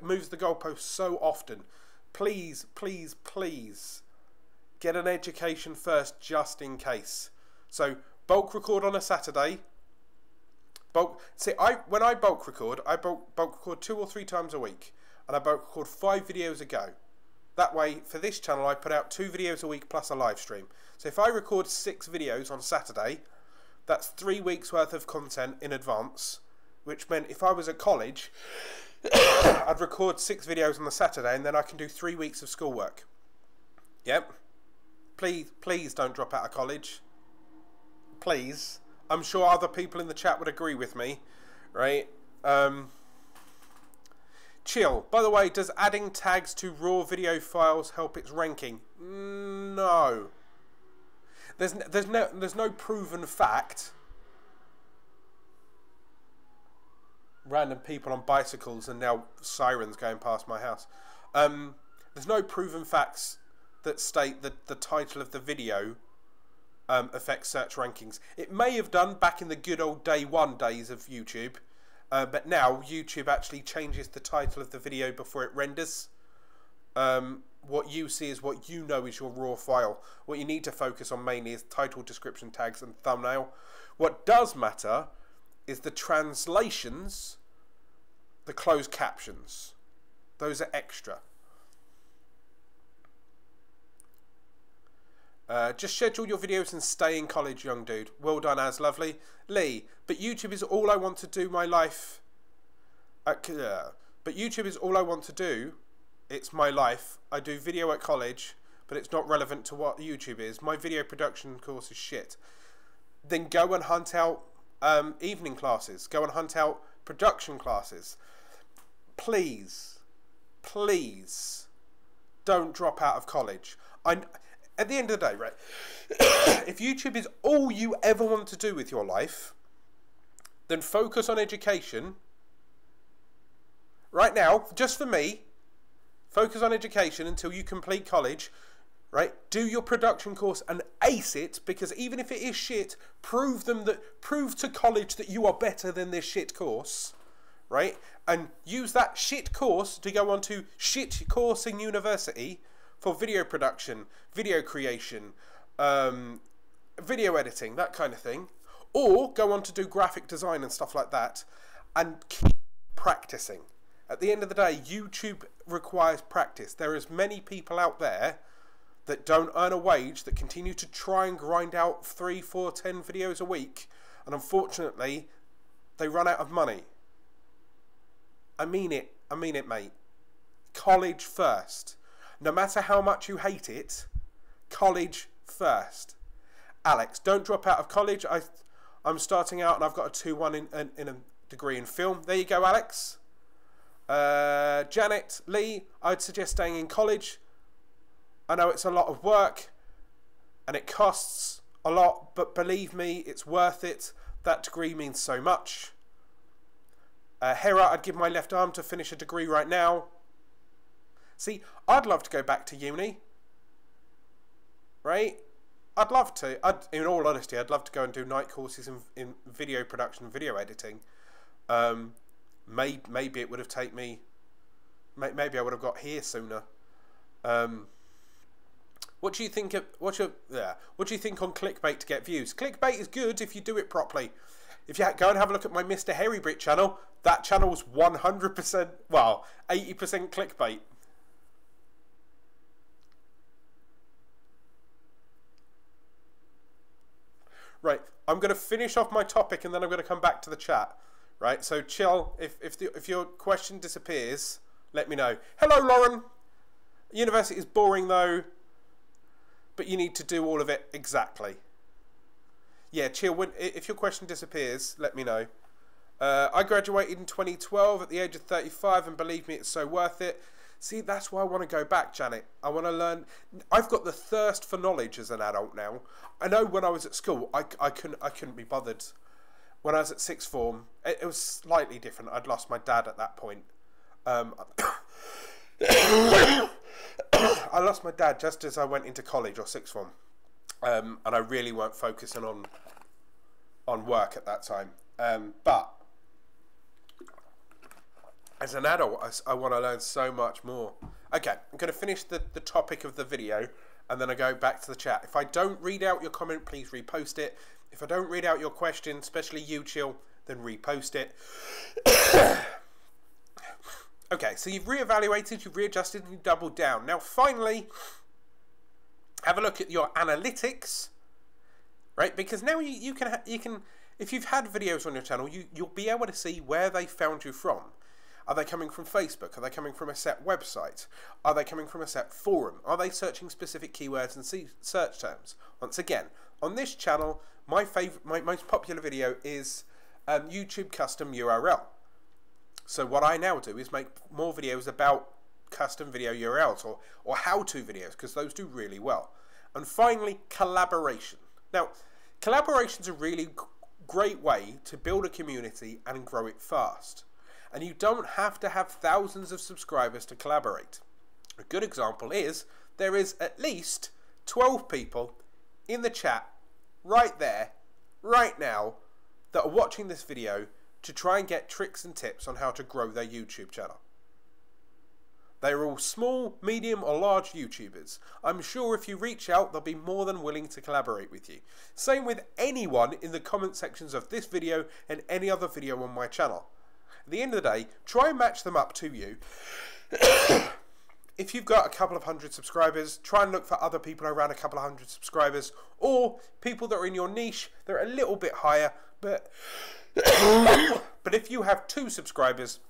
moves the goalposts so often. Please, please, please get an education first, just in case. So bulk record on a Saturday. When I bulk record, I bulk record 2 or 3 times a week, and I bulk record 5 videos a go. That way, for this channel, I put out 2 videos a week plus a live stream. So if I record 6 videos on Saturday, that's 3 weeks worth of content in advance, which meant if I was at college, I'd record 6 videos on the Saturday and then I can do 3 weeks of schoolwork. Yep. Please don't drop out of college. Please. I'm sure other people in the chat would agree with me, right? Chill. By the way, does adding tags to raw video files help its ranking? No. There's no proven fact. Random people on bicycles and now sirens going past my house. There's no proven facts that state that the title of the video affects search rankings. It may have done back in the good old day one days of YouTube, but now YouTube actually changes the title of the video before it renders. What you see is what you know is your raw file. What you need to focus on mainly is title, description, tags and thumbnail. What does matter is the translations, the closed captions. Those are extra. Just schedule your videos and stay in college, young dude. Well done, as lovely. Lee, but YouTube is all I want to do my life. But YouTube is all I want to do. It's my life. I do video at college, but it's not relevant to what YouTube is. My video production course is shit. Then go and hunt out evening classes. Go and hunt out production classes. Please, please don't drop out of college. At the end of the day, right, if YouTube is all you ever want to do with your life, then focus on education. Right now, just for me, focus on education until you complete college, right? Do your production course and ace it, because even if it is shit, prove to college that you are better than this shit course, right? And use that shit course to go on to shit course in university for video production, video creation, video editing, that kind of thing. Or go on to do graphic design and stuff like that and keep practicing. At the end of the day, YouTube requires practice. There is many people out there that don't earn a wage that continue to try and grind out 3, 4, 10 videos a week, and unfortunately, they run out of money. I mean it, mate. College first. No matter how much you hate it, college first. Alex, don't drop out of college. I'm starting out and I've got a 2-1 in a degree in film. There you go, Alex. Janet, Lee, I'd suggest staying in college. I know it's a lot of work and it costs a lot, but believe me, it's worth it. That degree means so much. Hera, I'd give my left arm to finish a degree right now. See, I'd love to go back to uni, right? I'd love to. In all honesty, I'd love to go and do night courses in video production, video editing. Maybe it would have taken me. Maybe I would have got here sooner. What do you think? What do you think on clickbait to get views? Clickbait is good if you do it properly. If you go and have a look at my Mr. Hairy Brit channel, that channel's 100%, well, 80% clickbait. Right, I'm going to finish off my topic and then I'm going to come back to the chat. Right, so chill. If your question disappears, let me know. Hello, Lauren. University is boring though, but you need to do all of it exactly. Yeah, chill. If your question disappears, let me know. I graduated in 2012 at the age of 35, and believe me, it's so worth it. See, that's why I want to go back, Janet. I want to learn. I've got the thirst for knowledge as an adult now. I know when I was at school, I couldn't be bothered. When I was at sixth form, it was slightly different. I'd lost my dad at that point. I lost my dad just as I went into college or sixth form, and I really weren't focusing on work at that time. But as an adult, I want to learn so much more. Okay, I'm going to finish the topic of the video, and then I go back to the chat. If I don't read out your comment, please repost it. If I don't read out your question, especially you, Chill, then repost it. Okay, so you've reevaluated, you've readjusted, and you've doubled down. Now, finally, have a look at your analytics, right? Because now you can, if you've had videos on your channel, you'll be able to see where they found you from. Are they coming from Facebook? Are they coming from a set website? Are they coming from a set forum? Are they searching specific keywords and search terms? Once again, on this channel, my most popular video is YouTube custom URL. So what I now do is make more videos about custom video URLs or how-to videos, because those do really well. And finally, collaboration. Now, collaboration is a really great way to build a community and grow it fast. And you don't have to have thousands of subscribers to collaborate. A good example is there is at least 12 people in the chat right there, right now, that are watching this video to try and get tricks and tips on how to grow their YouTube channel. They're all small, medium or large YouTubers. I'm sure if you reach out, they'll be more than willing to collaborate with you. Same with anyone in the comment sections of this video and any other video on my channel. At the end of the day, try and match them up to you. If you've got a couple of hundred subscribers, try and look for other people around a couple of hundred subscribers, or people that are in your niche, they're a little bit higher, but if you have 2 subscribers,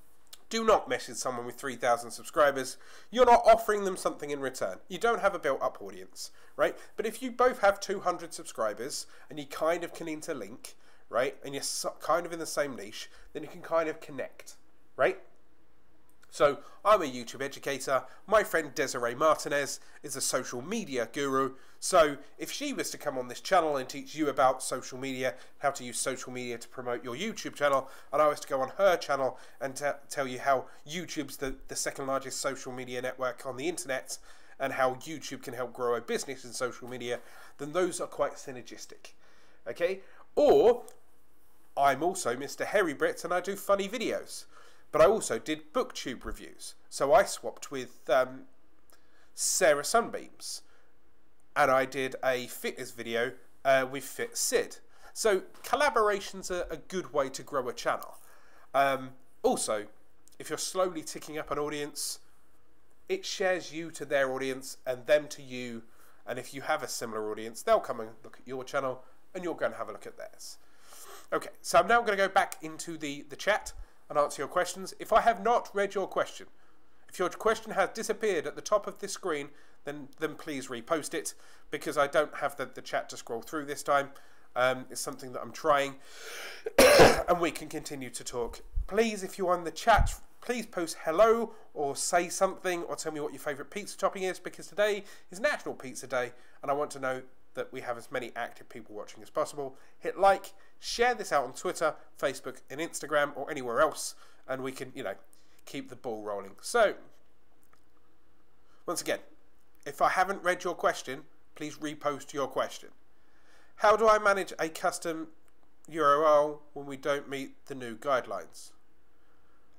do not message someone with 3,000 subscribers. You're not offering them something in return. You don't have a built-up audience, right? But if you both have 200 subscribers and you kind of can interlink, right, and you're kind of in the same niche, then you can kind of connect, right? So I'm a YouTube educator. My friend Desiree Martinez is a social media guru. So if she was to come on this channel and teach you about social media, how to use social media to promote your YouTube channel, and I was to go on her channel and tell you how YouTube's the second largest social media network on the internet and how YouTube can help grow a business in social media, then those are quite synergistic. Okay? Or I'm also Mr. Hairy Brit and I do funny videos. But I also did booktube reviews. So I swapped with Sarah Sunbeams. And I did a fitness video with Fit Sid. So collaborations are a good way to grow a channel. Also, if you're slowly ticking up an audience, it shares you to their audience and them to you. And if you have a similar audience, they'll come and look at your channel and you're going to have a look at theirs. Okay, so I'm now going to go back into the chat and answer your questions. If I have not read your question, if your question has disappeared at the top of this screen, then please repost it, because I don't have the chat to scroll through this time. It's something that I'm trying, and we can continue to talk. Please, if you're on the chat, please post hello or say something or tell me what your favourite pizza topping is, because today is National Pizza Day and I want to know that we have as many active people watching as possible. Hit like, share this out on Twitter, Facebook and Instagram or anywhere else, and we can, keep the ball rolling. So, once again, if I haven't read your question, please repost your question. How do I manage a custom URL when we don't meet the new guidelines?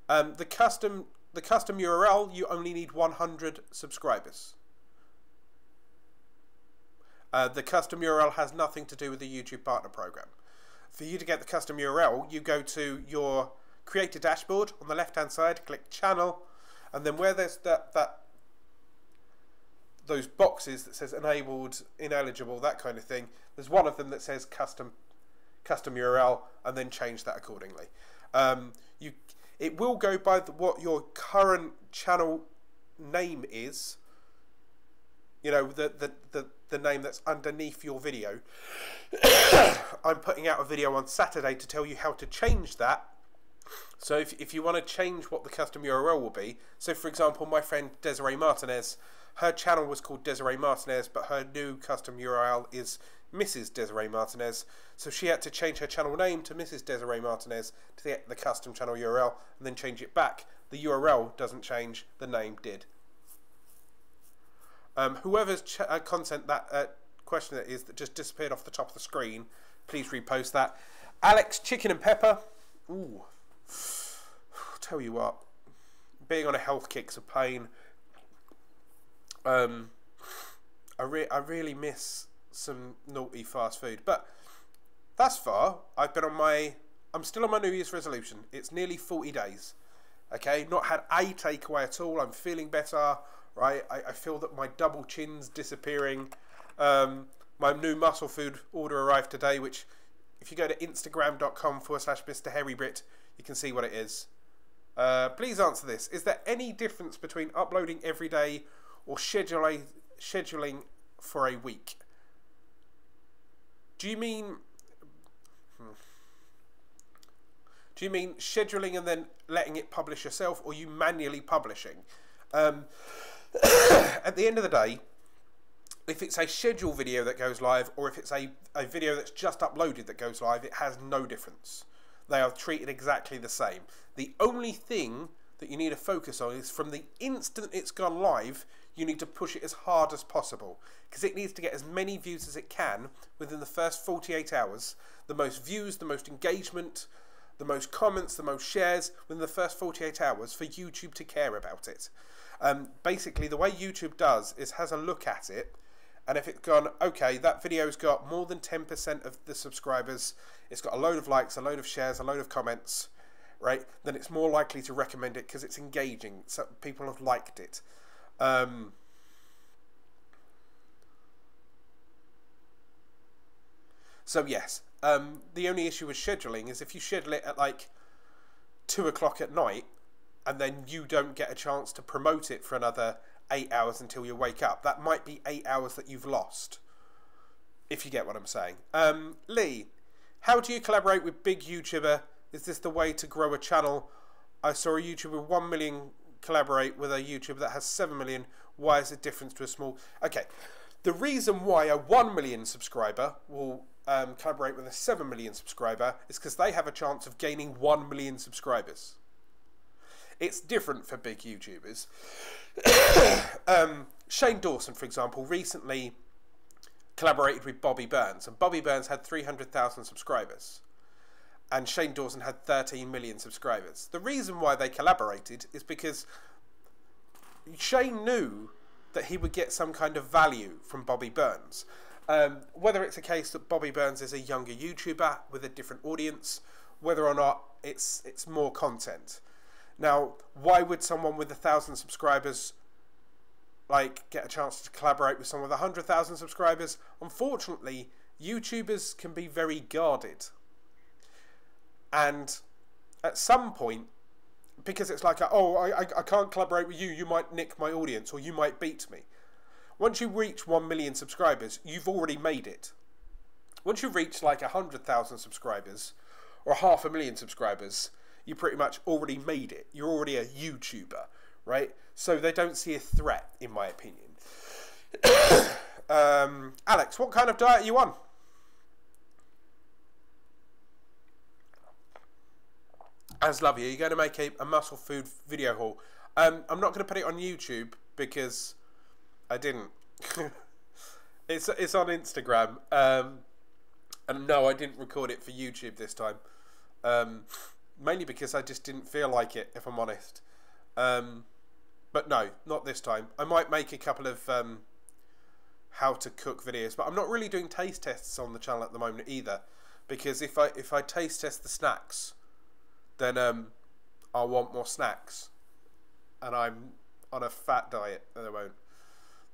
The custom URL, you only need 100 subscribers. The custom URL has nothing to do with the YouTube Partner Program. For you to get the custom URL, you go to your Creator dashboard on the left-hand side, click Channel, and then where there's those boxes that says enabled, ineligible, that kind of thing, there's one of them that says custom URL, and then change that accordingly. It will go by what your current channel name is. The name that's underneath your video. I'm putting out a video on Saturday to tell you how to change that. So if you want to change what the custom URL will be, so for example, my friend Desiree Martinez, her channel was called Desiree Martinez, but her new custom URL is Mrs. Desiree Martinez. So she had to change her channel name to Mrs. Desiree Martinez to get the custom channel URL and then change it back. The URL doesn't change, the name did. Whoever's content that question that is that just disappeared off the top of the screen, please repost that. Alex Chicken and Pepper. Ooh, tell you what, being on a health kick's a pain. I really miss some naughty fast food, but thus far I'm still on my New Year's resolution. It's nearly 40 days. Okay, not had a takeaway at all. I'm feeling better. Right, I feel that my double chin's disappearing. My new muscle food order arrived today, which if you go to instagram.com/Mr. Hairy Brit, you can see what it is. Please answer this. Is there any difference between uploading every day or scheduling for a week? Do you mean scheduling and then letting it publish yourself, or you manually publishing? At the end of the day, if it's a scheduled video that goes live, or if it's a video that's just uploaded that goes live, it has no difference. They are treated exactly the same. The only thing that you need to focus on is from the instant it's gone live, you need to push it as hard as possible, because it needs to get as many views as it can within the first 48 hours. The most views, the most engagement, the most comments, the most shares within the first 48 hours for YouTube to care about it. Basically, the way YouTube does is has a look at it, and if it's gone, okay, that video's got more than 10% of the subscribers, it's got a load of likes, a load of shares, a load of comments, right, then it's more likely to recommend it because it's engaging, so people have liked it. So yes, the only issue with scheduling is if you schedule it at like 2 o'clock at night, and then you don't get a chance to promote it for another 8 hours until you wake up. That might be 8 hours that you've lost, if you get what I'm saying. Lee, how do you collaborate with big YouTuber? Is this the way to grow a channel? I saw a YouTuber with 1 million collaborate with a YouTuber that has 7 million. Why is it different to a small... Okay, the reason why a 1 million subscriber will collaborate with a 7 million subscriber is because they have a chance of gaining 1 million subscribers. It's different for big YouTubers. Shane Dawson, for example, recently collaborated with Bobby Burns, and Bobby Burns had 300,000 subscribers, and Shane Dawson had 13 million subscribers. The reason why they collaborated is because Shane knew that he would get some kind of value from Bobby Burns. Whether it's a case that Bobby Burns is a younger YouTuber with a different audience, whether or not it's more content. Now, why would someone with 1,000 subscribers like get a chance to collaborate with someone with 100,000 subscribers? Unfortunately, YouTubers can be very guarded, and at some point, because it's like, oh, I can't collaborate with you, you might nick my audience, or you might beat me. Once you reach 1 million subscribers, you've already made it. Once you reach like 100,000 subscribers or 500,000 subscribers, you pretty much already made it. You're already a YouTuber, right? So they don't see a threat, in my opinion. Alex, what kind of diet are you on? As Lovey, are you going to make a muscle food video haul? I'm not going to put it on YouTube because I didn't. It's on Instagram. And no, I didn't record it for YouTube this time. Mainly because I just didn't feel like it, if I'm honest. But no, not this time. I might make a couple of how to cook videos, but I'm not really doing taste tests on the channel at the moment either, because if I taste test the snacks, then I'll want more snacks, and I'm on a fat diet, and I won't.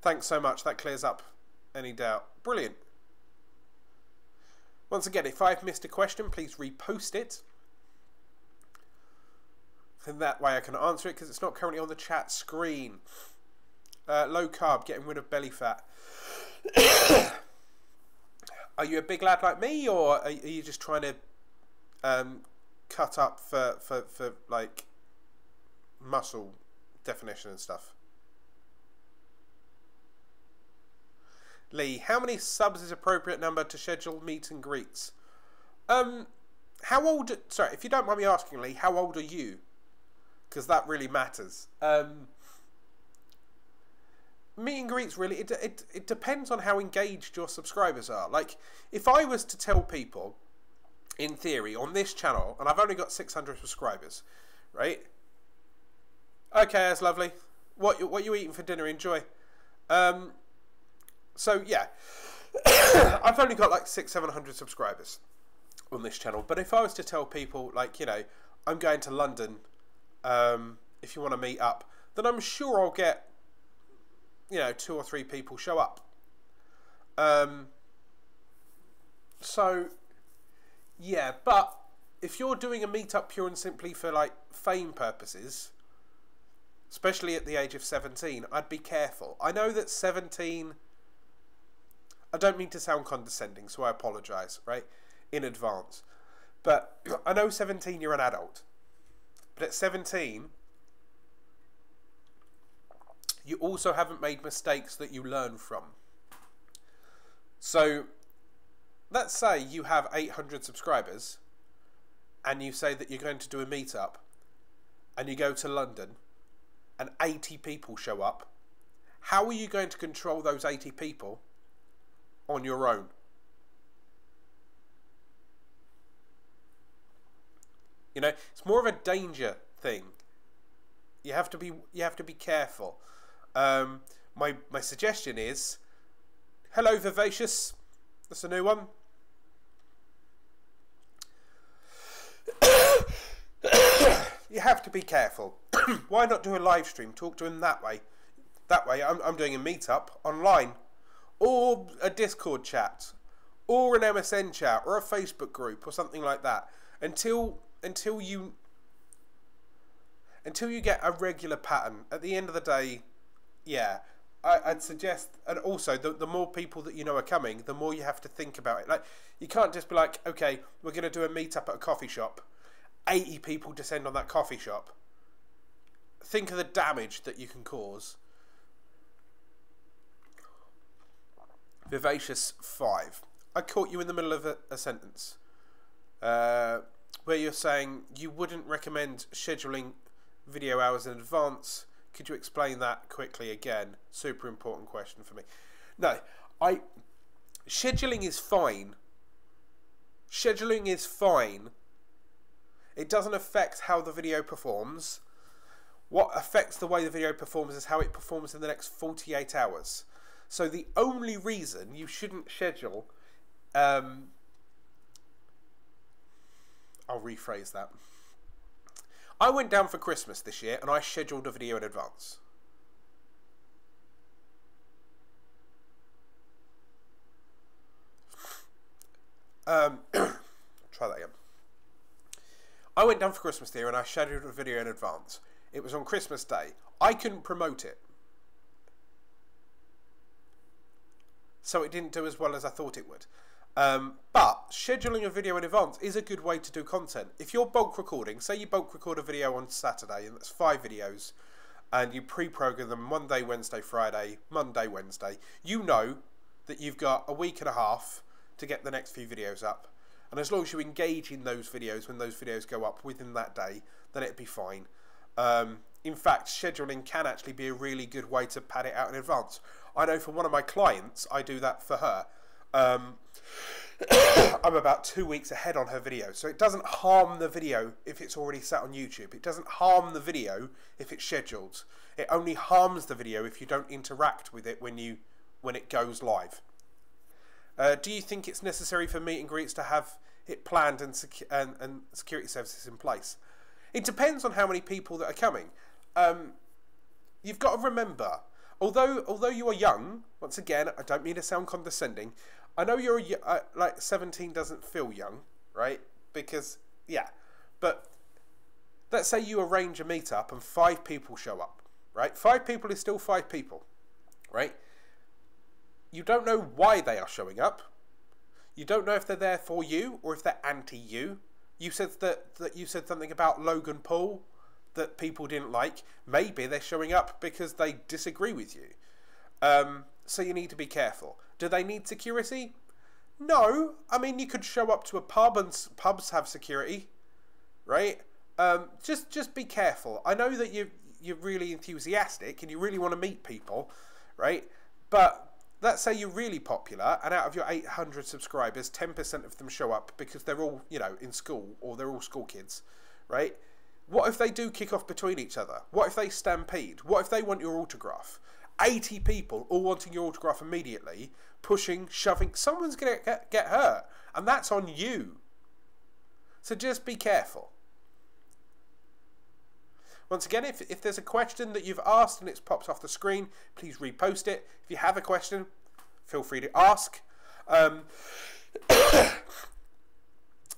Thanks so much. That clears up any doubt. Brilliant. Once again, if I've missed a question, please repost it. And that way I can answer it, because it's not currently on the chat screen. Low carb, getting rid of belly fat. Are you a big lad like me, or are you just trying to cut up for like muscle definition and stuff? Lee, how many subs is appropriate number to schedule meet and greets? How old? Sorry, if you don't mind me asking, Lee, how old are you? Because that really matters. Meet and greets, really, it depends on how engaged your subscribers are. Like, if I was to tell people, in theory, on this channel, and I've only got 600 subscribers, right? Okay, that's lovely. What you eating for dinner? Enjoy. So yeah, I've only got like 600-700 subscribers on this channel. But if I was to tell people, like, you know, I'm going to London, if you want to meet up, then I'm sure I'll get, you know, 2 or 3 people show up. So yeah, but if you're doing a meetup pure and simply for like fame purposes, especially at the age of 17, I'd be careful. I know that 17... I don't mean to sound condescending, so I apologise, right, in advance. But I know 17, you're an adult. But at 17, you also haven't made mistakes that you learn from. So, let's say you have 800 subscribers, and you say that you're going to do a meetup, and you go to London, and 80 people show up. How are you going to control those 80 people on your own? You know, it's more of a danger thing. You have to be careful. My suggestion is, hello Vivacious. That's a new one. You have to be careful. Why not do a live stream? Talk to him that way. That way, I'm doing a meetup online, or a Discord chat, or an MSN chat, or a Facebook group, or something like that. Until you get a regular pattern. At the end of the day, yeah, I'd suggest, and also the more people that you know are coming, the more you have to think about it. Like, you can't just be like, okay, we're going to do a meetup at a coffee shop. 80 people descend on that coffee shop. Think of the damage that you can cause. Vivacious 5. I caught you in the middle of a sentence where you're saying you wouldn't recommend scheduling video hours in advance. Could you explain that quickly again? Super important question for me. No, scheduling is fine. Scheduling is fine. It doesn't affect how the video performs. What affects the way the video performs is how it performs in the next 48 hours. So the only reason you shouldn't schedule... I'll rephrase that. I went down for Christmas this year and I scheduled a video in advance. Try that again. I went down for Christmas this year and I scheduled a video in advance. It was on Christmas Day. I couldn't promote it. So it didn't do as well as I thought it would. But scheduling a video in advance is a good way to do content. If you're bulk recording, say you bulk record a video on Saturday, and that's 5 videos, and you pre-program them Monday, Wednesday, Friday, Monday, Wednesday, you know that you've got a week and a half to get the next few videos up. And as long as you engage in those videos when those videos go up within that day, then it'd be fine. In fact, scheduling can actually be a really good way to pad it out in advance. I know for one of my clients, I do that for her. I'm about 2 weeks ahead on her video, so it doesn't harm the video if it's already sat on YouTube. It doesn't harm the video if it's scheduled. It only harms the video if you don't interact with it when it goes live. Do you think it's necessary for meet and greets to have it planned and security services in place? It depends on how many people that are coming. You've got to remember, although you are young, once again, I don't mean to sound condescending. I know you're like 17 doesn't feel young, right? Because yeah, but let's say you arrange a meetup and 5 people show up, right? 5 people is still 5 people, right? You don't know why they are showing up. You don't know if they're there for you or if they're anti-you. You said that you said something about Logan Paul that people didn't like. Maybe they're showing up because they disagree with you. So you need to be careful. Do they need security? No. I mean, you could show up to a pub and pubs have security, right? Just be careful. I know that you're really enthusiastic and you really want to meet people, right? But let's say you're really popular and out of your 800 subscribers, 10% of them show up because they're all, you know, in school or they're all school kids, right? What if they do kick off between each other? What if they stampede? What if they want your autograph? 80 people all wanting your autograph immediately, pushing, shoving. Someone's going to get hurt, and that's on you. So just be careful. Once again, if there's a question that you've asked and it's popped off the screen, please repost it. If you have a question, feel free to ask.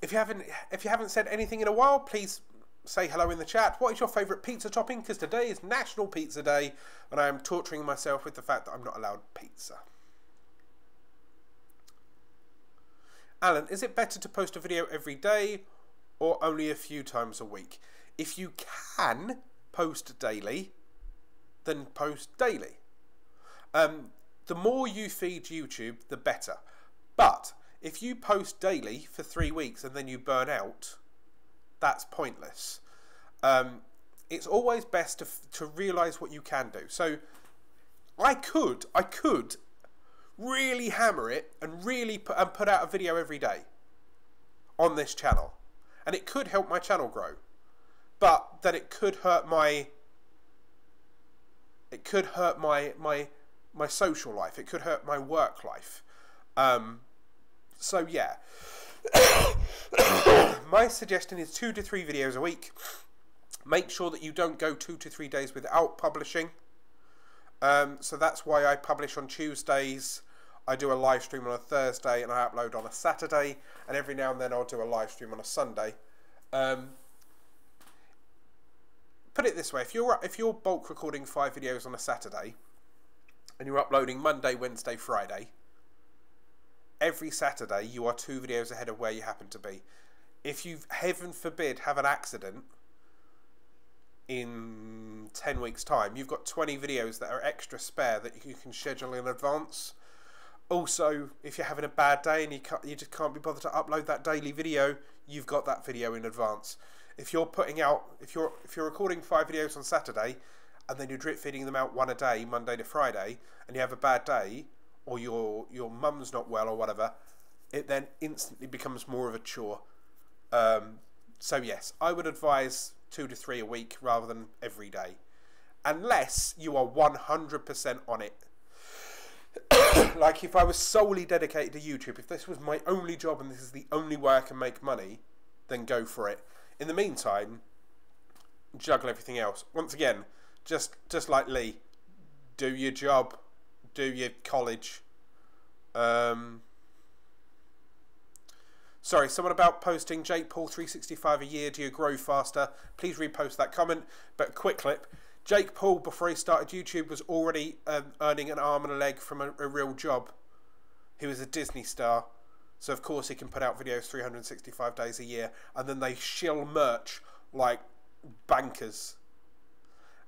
If you haven't said anything in a while, please say hello in the chat. What is your favourite pizza topping? Because today is National Pizza Day and I am torturing myself with the fact that I'm not allowed pizza. Alan, is it better to post a video every day or only a few times a week? If you can post daily, then post daily. The more you feed YouTube, the better. But if you post daily for 3 weeks and then you burn out, that's pointless. It's always best to realise what you can do. So I could really hammer it and really put out a video every day on this channel, and it could help my channel grow, but then it could hurt my social life, it could hurt my work life. So yeah, my suggestion is 2 to 3 videos a week. Make sure that you don't go 2 to 3 days without publishing. So that's why I publish on Tuesdays. I do a live stream on a Thursday and I upload on a Saturday, and every now and then I'll do a live stream on a Sunday. Put it this way, if you're bulk recording 5 videos on a Saturday and you're uploading Monday, Wednesday, Friday, every Saturday you are 2 videos ahead of where you happen to be. If you, heaven forbid, have an accident in 10 weeks time, you've got 20 videos that are extra spare that you can schedule in advance. Also, if you're having a bad day and you just can't be bothered to upload that daily video, you've got that video in advance. If you're putting out, if you're recording 5 videos on Saturday and then you're drip feeding them out 1 a day, Monday to Friday, and you have a bad day, or your mum's not well or whatever, it then instantly becomes more of a chore. So yes, I would advise 2 to 3 a week rather than every day, unless you are 100% on it. Like if I was solely dedicated to YouTube, if this was my only job and this is the only way I can make money, then go for it. In the meantime, juggle everything else. Once again, just like Lee, do your job, do your college. Sorry, someone about posting Jake Paul 365 a year, do you grow faster? Please repost that comment. But quick clip, Jake Paul, before he started YouTube, was already earning an arm and a leg from a real job. He was a Disney star, so of course he can put out videos 365 days a year, and then they shill merch like bankers.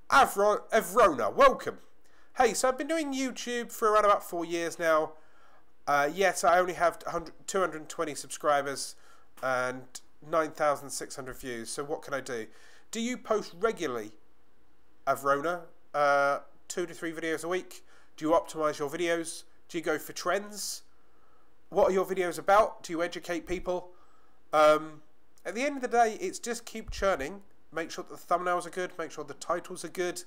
Avrona, welcome. Hey, so I've been doing YouTube for around about 4 years now. Yes, I only have 220 subscribers and 9,600 views, so what can I do? Do you post regularly, Avrona? 2 to 3 videos a week? Do you optimize your videos? Do you go for trends? What are your videos about? Do you educate people? At the end of the day, it's just keep churning. Make sure that the thumbnails are good. Make sure the titles are good.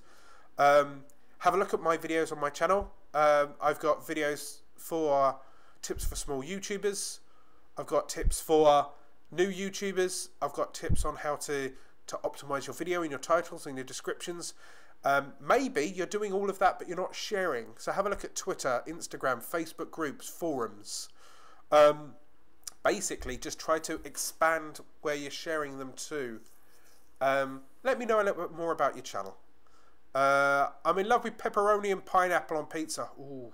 Have a look at my videos on my channel. I've got videos for tips for small YouTubers. I've got tips for new YouTubers. I've got tips on how to optimize your video and your titles and your descriptions. Maybe you're doing all of that but you're not sharing. So have a look at Twitter, Instagram, Facebook groups, forums. Basically just try to expand where you're sharing them to. Let me know a little bit more about your channel. I'm in love with pepperoni and pineapple on pizza. Ooh.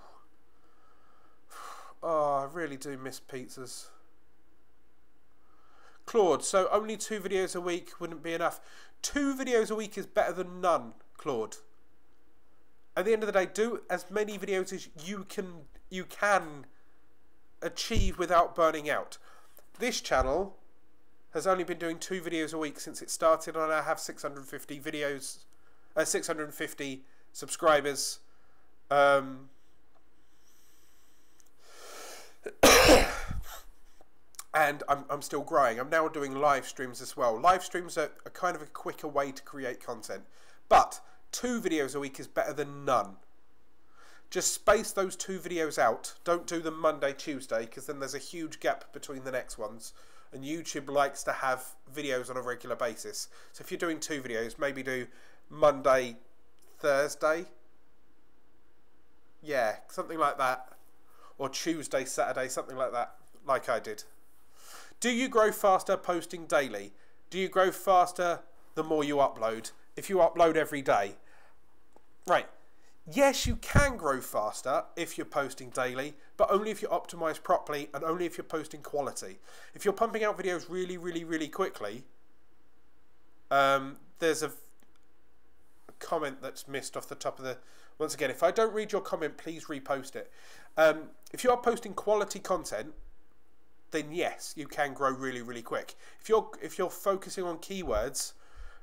Oh, I really do miss pizzas. Claude, so only 2 videos a week wouldn't be enough. 2 videos a week is better than none, Claude. At the end of the day, do as many videos as you can achieve without burning out. This channel has only been doing 2 videos a week since it started, and I have 650 videos, 650 subscribers. And I'm still growing. I'm now doing live streams as well. Live streams are kind of a quicker way to create content. But 2 videos a week is better than none. Just space those 2 videos out. Don't do them Monday, Tuesday, because then there's a huge gap between the next ones. And YouTube likes to have videos on a regular basis. So if you're doing 2 videos, maybe do Monday, Thursday. Yeah, something like that. Or Tuesday, Saturday, something like that, like I did. Do you grow faster posting daily? Do you grow faster the more you upload. If you upload every day, right? Yes, you can grow faster if you're posting daily, but only if you optimize properly and only if you're posting quality. If you're pumping out videos really, really, really quickly, there's a comment that's missed off the top of the... Once again, if I don't read your comment, please repost it. If you are posting quality content, then yes, you can grow really, really quick. If you're focusing on keywords,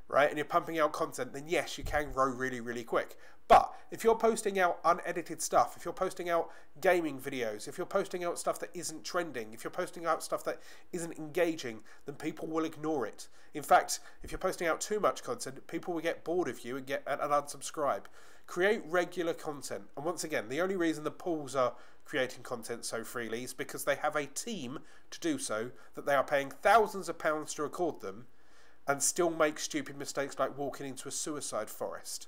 right, and you're pumping out content, then yes, you can grow really, really quick. But if you're posting out unedited stuff, if you're posting out gaming videos, if you're posting out stuff that isn't trending, if you're posting out stuff that isn't engaging, then people will ignore it. In fact, if you're posting out too much content, people will get bored of you and unsubscribe. Create regular content. And once again, the only reason the pools are creating content so freely is because they have a team to do so, that they are paying thousands of pounds to record them and still make stupid mistakes like walking into a suicide forest.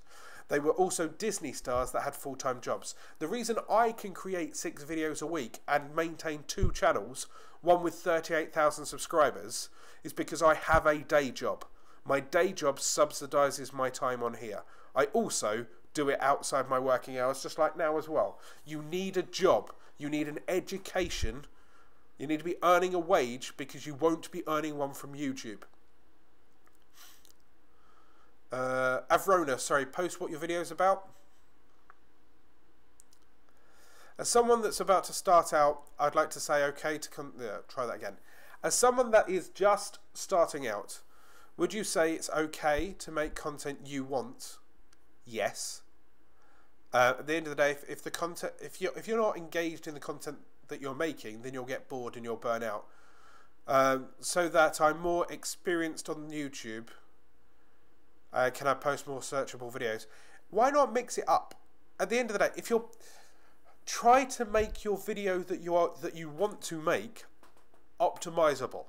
They were also Disney stars that had full-time jobs. The reason I can create 6 videos a week and maintain 2 channels, one with 38,000 subscribers, is because I have a day job. My day job subsidises my time on here. I also do it outside my working hours, just like now as well. You need a job. You need an education. You need to be earning a wage, because you won't be earning one from YouTube. Avrona, sorry, post what your video is about. As someone that's about to start out, I'd like to say okay to try that again. As someone that is just starting out, would you say it's okay to make content you want? Yes. At the end of the day, if the content, if you're not engaged in the content that you're making, then you'll get bored and you'll burn out. So that I'm more experienced on YouTube. Can I post more searchable videos? Why not mix it up? At the end of the day, if you're try to make your video that you want to make optimizable,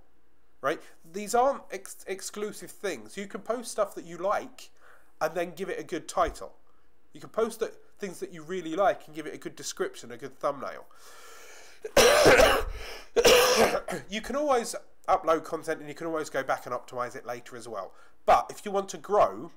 right? These aren't exclusive things. You can post stuff that you like and then give it a good title. You can post things that you really like and give it a good description, a good thumbnail. You can always upload content and you can always go back and optimize it later as well. But if you want to grow,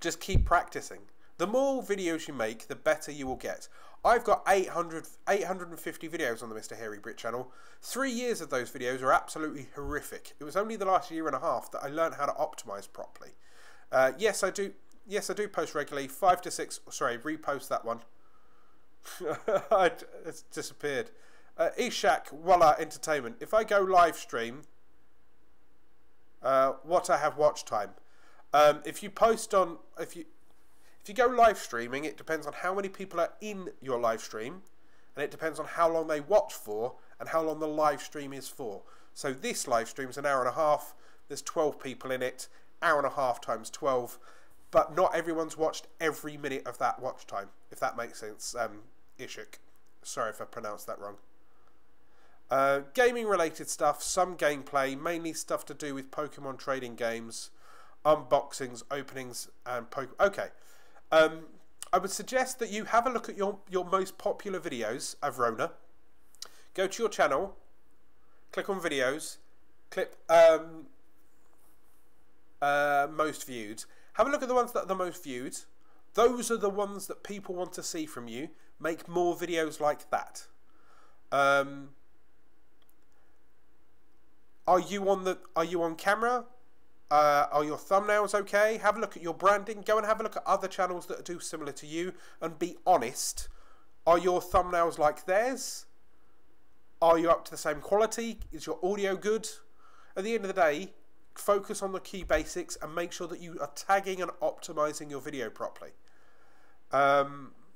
just keep practicing. The more videos you make, the better you will get. I've got 850 videos on the Mr. Hairy Brit channel. 3 years of those videos are absolutely horrific. It was only the last year and a half that I learned how to optimize properly. Yes, I do post regularly. 5 to 6. Sorry, repost that one. It's disappeared. Ishak Walla Entertainment. If I go live stream, what I have watch time. If you post on, if you go live streaming, it depends on how many people are in your live stream, and it depends on how long they watch for and how long the live stream is for. So this live stream is an hour and a half. There's 12 people in it. Hour and a half times 12. But not everyone's watched every minute of that watch time, if that makes sense. Ishak. Sorry if I pronounced that wrong. Gaming related stuff, some gameplay, mainly stuff to do with Pokemon trading games, unboxings, openings, and okay. I would suggest that you have a look at your most popular videos, Avrona. Go to your channel, click on videos, click most viewed. Have a look at the ones that are the most viewed. Those are the ones that people want to see from you. Make more videos like that. Are you on camera? Are your thumbnails okay? Have a look at your branding. Go and have a look at other channels that do similar to you and be honest. Are your thumbnails like theirs? Are you up to the same quality? Is your audio good? At the end of the day, focus on the key basics and make sure that you are tagging and optimizing your video properly.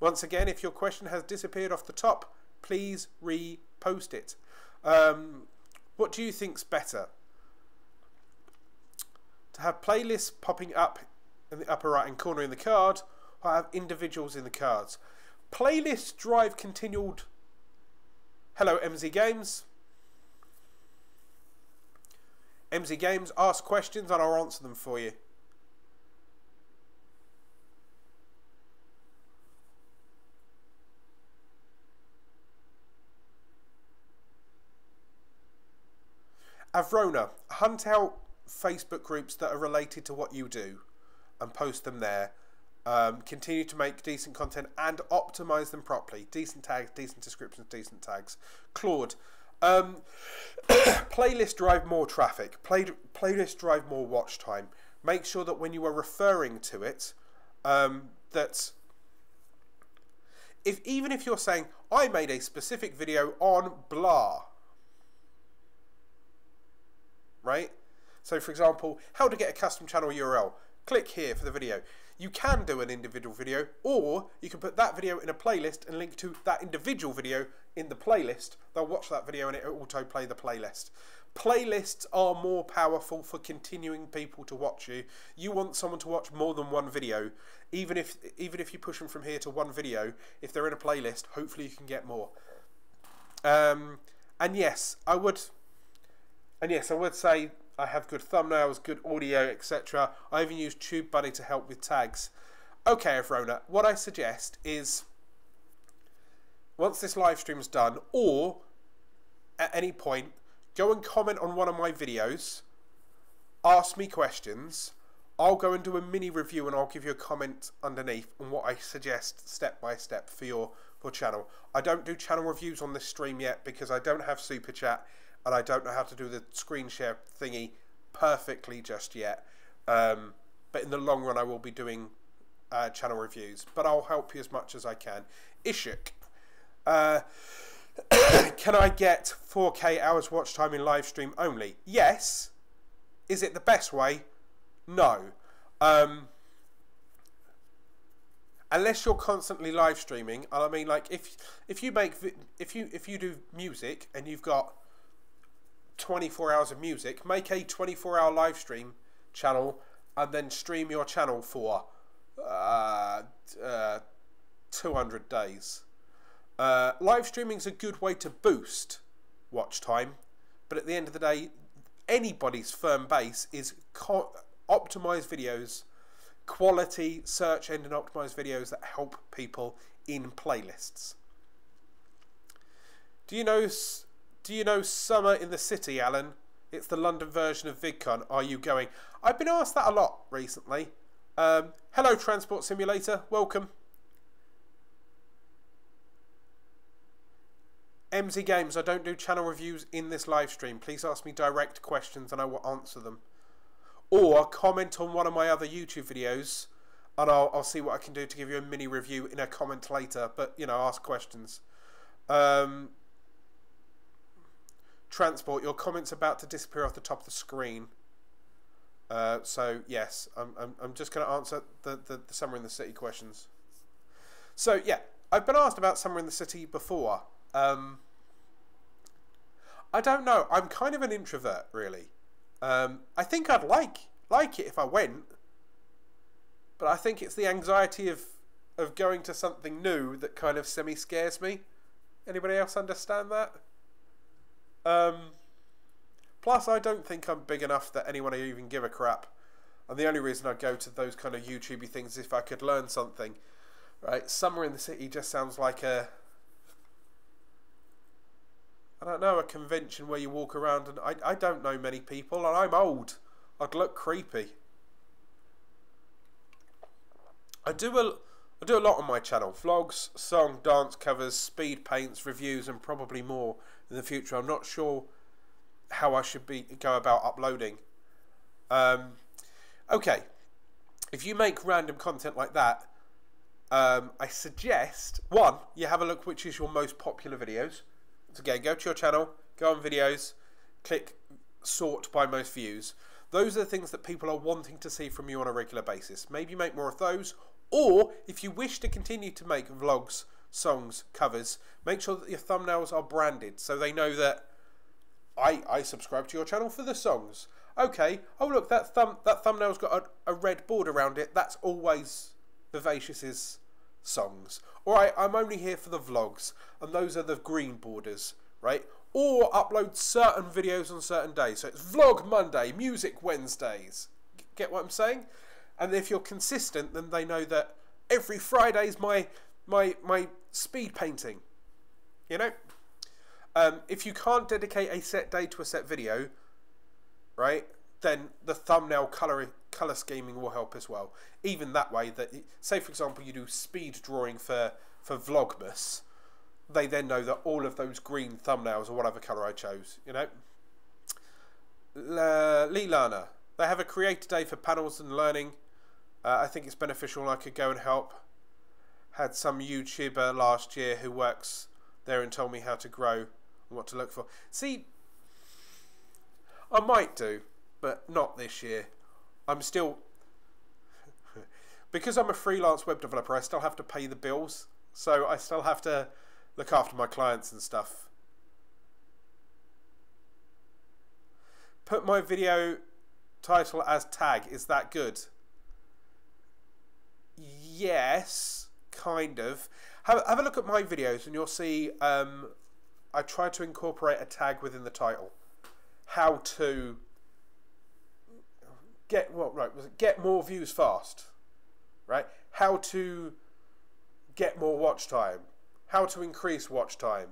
Once again, if your question has disappeared off the top, please repost it. What do you think's better? To have playlists popping up in the upper right hand corner in the card, or have individuals in the cards? Playlists drive continued... Hello, MZ Games. MZ Games, ask questions and I'll answer them for you. Avrona, hunt out Facebook groups that are related to what you do and post them there. Continue to make decent content and optimize them properly. Decent tags, decent descriptions, decent tags. Claude, playlist drive more traffic. Playlist drive more watch time. Make sure that when you are referring to it, that even if you're saying, I made a specific video on blah, right? So for example, how to get a custom channel URL. Click here for the video. You can do an individual video, or you can put that video in a playlist and link to that individual video in the playlist. They'll watch that video and it will autoplay the playlist. Playlists are more powerful for continuing people to watch you. You want someone to watch more than one video, even if you push them from here to one video. If they're in a playlist, hopefully you can get more. And yes, I would say I have good thumbnails, good audio, etc. I even use TubeBuddy to help with tags. Okay, Avrona, what I suggest is, once this live stream's done, or at any point, go and comment on one of my videos, ask me questions, I'll go and do a mini review and I'll give you a comment underneath on what I suggest step by step for your channel. I don't do channel reviews on this stream yet because I don't have Super Chat and I don't know how to do the screen share thingy perfectly just yet. But in the long run I will be doing channel reviews. But I'll help you as much as I can. Ishuk, can I get 4K hours watch time in live stream only? Yes. Is it the best way? No. Unless you're constantly live streaming. I mean, like if you do music and you've got 24 hours of music, make a 24-hour live stream channel and then stream your channel for 200 days. Live streaming is a good way to boost watch time, but at the end of the day, anybody's firm base is optimized videos, quality search engine optimized videos that help people in playlists. Do you know Summer in the City, Alan? It's the London version of VidCon. Are you going? I've been asked that a lot recently. Hello, Transport Simulator. Welcome. MZ Games, I don't do channel reviews in this live stream. Please ask me direct questions and I will answer them. Or comment on one of my other YouTube videos and I'll see what I can do to give you a mini review in a comment later. But, you know, ask questions. Transport, your comment's about to disappear off the top of the screen. So, yes, I'm just going to answer the Summer in the City questions. So, yeah, I've been asked about Summer in the City before. I don't know. I'm kind of an introvert, really. I think I'd like it if I went, but I think it's the anxiety of going to something new that kind of semi-scares me. Anybody else understand that? Plus, I don't think I'm big enough that anyone would even give a crap. And the only reason I go to those kind of YouTubey things is if I could learn something. Right? Summer in the City just sounds like a... I don't know, a convention where you walk around and I don't know many people and I'm old. I'd look creepy. I do a lot on my channel. Vlogs, song, dance covers, speed paints, reviews and probably more in the future. I'm not sure how I should go about uploading. Okay. If you make random content like that, I suggest, one, you have a look which is your most popular videos. So again, go to your channel, go on videos, click sort by most views. Those are the things that people are wanting to see from you on a regular basis. Maybe make more of those, or if you wish to continue to make vlogs, songs, covers, make sure that your thumbnails are branded so they know that I subscribe to your channel for the songs. Okay, oh look, that thumbnail's got a red border around it. That's always Vivacious's songs. Or I'm only here for the vlogs, and those are the green borders, right? Or upload certain videos on certain days. So it's Vlog Monday, Music Wednesdays. Get what I'm saying? And if you're consistent, then they know that every Friday's my speed painting. You know? If you can't dedicate a set day to a set video, right? then the thumbnail colour scheming will help as well. Even that way, that say for example you do speed drawing for Vlogmas, they then know that all of those green thumbnails or whatever colour I chose, you know. Lee Lerner, they have a creator day for panels and learning. I think it's beneficial and I could go and help. Had some YouTuber last year who works there and told me how to grow and what to look for. See, I might do, but not this year. I'm still, because I'm a freelance web developer, I still have to pay the bills. So I still have to look after my clients and stuff. Put my video title as tag. Is that good? Yes, kind of. Have a look at my videos and you'll see I try to incorporate a tag within the title. How to get get more views fast, right? How to get more watch time, how to increase watch time,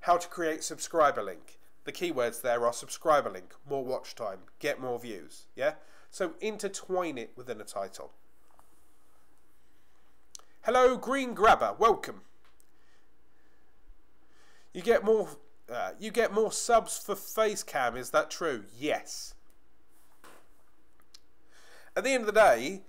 how to create subscriber link. The keywords there are subscriber link, more watch time, get more views. Yeah, so intertwine it within a title. Hello, Green Grabber, welcome. You get more subs for Facecam. Is that true? Yes. At the end of the day,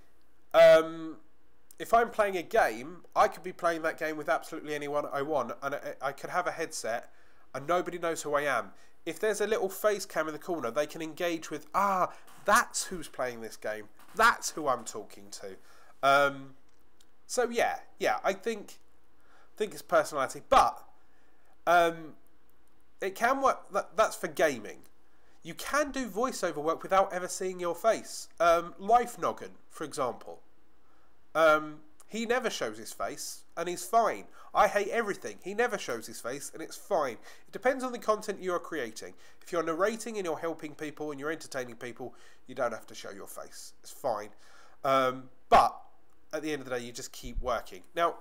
if I'm playing a game, I could be playing that game with absolutely anyone I want, and I could have a headset, and nobody knows who I am. If there's a little face cam in the corner, they can engage with, that's who's playing this game. That's who I'm talking to. So yeah, I think it's personality, but it can work. That's for gaming. You can do voiceover work without ever seeing your face. Life Noggin, for example. He never shows his face, and he's fine. I hate everything. He never shows his face, and it's fine. It depends on the content you're creating. If you're narrating and you're helping people and you're entertaining people, you don't have to show your face. It's fine. But at the end of the day, you just keep working. Now,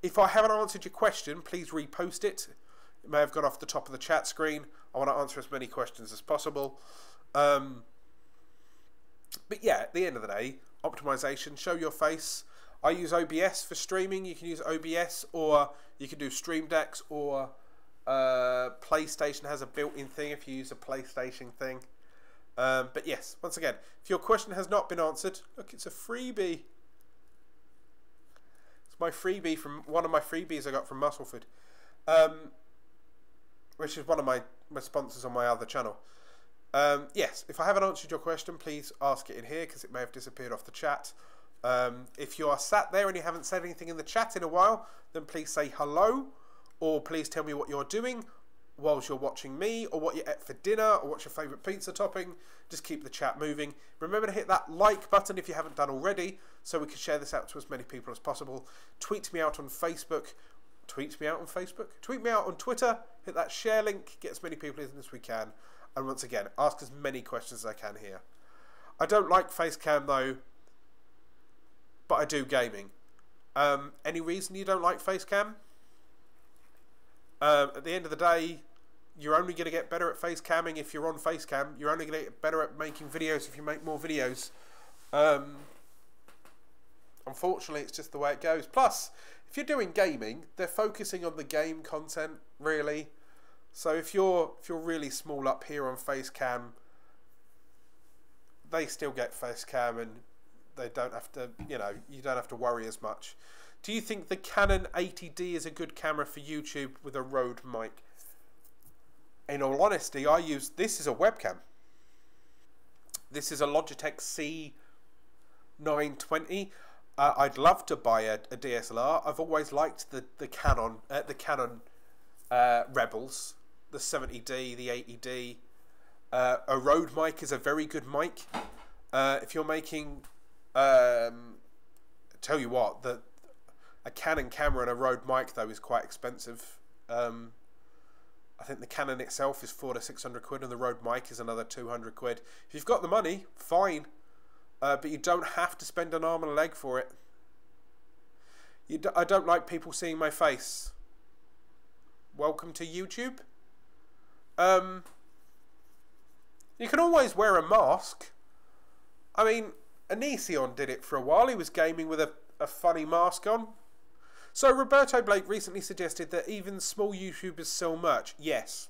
if I haven't answered your question, please repost it. It may have gone off the top of the chat screen. I want to answer as many questions as possible. But yeah, at the end of the day, optimization, show your face. I use OBS for streaming. You can use OBS, or you can do Stream Decks, or PlayStation has a built-in thing if you use a PlayStation thing. But yes, once again, if your question has not been answered, look, it's a freebie. It's my freebie from one of my freebies I got from Musclefood, which is one of my sponsors on my other channel. Yes, if I haven't answered your question, please ask it in here because it may have disappeared off the chat. If you are sat there and you haven't said anything in the chat in a while, then please say hello, or please tell me what you're doing whilst you're watching me, or what you ate for dinner, or what's your favourite pizza topping. Just keep the chat moving. Remember to hit that like button if you haven't done already, so we can share this out to as many people as possible. Tweet me out on Facebook. Tweet me out on Facebook. Tweet me out on Twitter. Hit that share link. Get as many people in as we can. And once again, ask as many questions as I can here. I don't like Facecam though, but I do gaming. Any reason you don't like Facecam? At the end of the day, you're only going to get better at Facecamming if you're on Facecam. You're only going to get better at making videos if you make more videos. Unfortunately, it's just the way it goes. Plus, if you're doing gaming, they're focusing on the game content, really. So if you're really small up here on Facecam, they still get Facecam, and they don't have to, you don't have to worry as much. Do you think the Canon 80D is a good camera for YouTube with a Rode mic? In all honesty, this is a webcam. This is a Logitech C920. I'd love to buy a DSLR. I've always liked the Canon Rebels, the 70D, the 80D. A Rode mic is a very good mic. If you're making, tell you what, a Canon camera and a Rode mic though is quite expensive. I think the Canon itself is 400 to 600 quid, and the Rode mic is another 200 quid. If you've got the money, fine, but you don't have to spend an arm and a leg for it. I don't like people seeing my face. Welcome to YouTube. You can always wear a mask. I mean, Onision did it for a while. He was gaming with a funny mask on. So Roberto Blake recently suggested that even small YouTubers sell merch. Yes.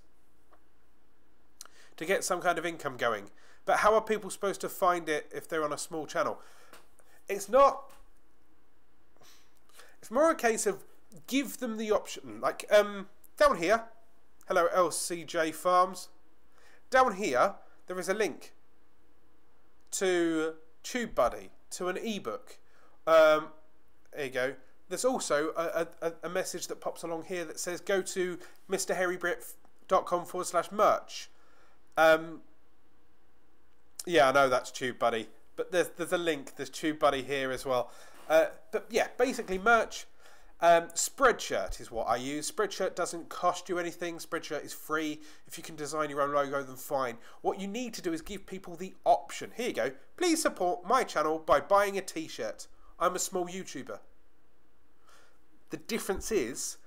To get some kind of income going. But how are people supposed to find it if they're on a small channel? It's not... It's more a case of give them the option. Like, down here. Hello, LCJ Farms. Down here, there is a link to TubeBuddy, to an ebook. There you go. There's also a message that pops along here that says go to mrharrybrit.com/merch. Yeah, I know that's TubeBuddy, but there's a link. There's TubeBuddy here as well. But yeah, basically merch. Spreadshirt is what I use. Spreadshirt doesn't cost you anything. Spreadshirt is free. If you can design your own logo, then fine. What you need to do is give people the option. Here you go. Please support my channel by buying a t-shirt. I'm a small YouTuber. The difference is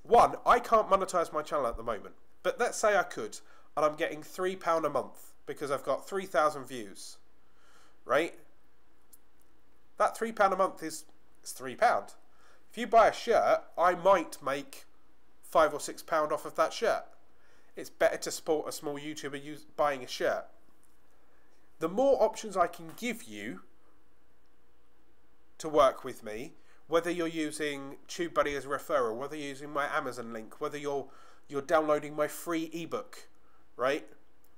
one, I can't monetize my channel at the moment. But let's say I could, and I'm getting £3 a month because I've got 3,000 views. Right? That £3 a month is £3. If you buy a shirt, I might make £5 or £6 off of that shirt. It's better to support a small YouTuber buying a shirt. The more options I can give you to work with me, whether you're using TubeBuddy as a referral, whether you're using my Amazon link, whether you're downloading my free ebook, right?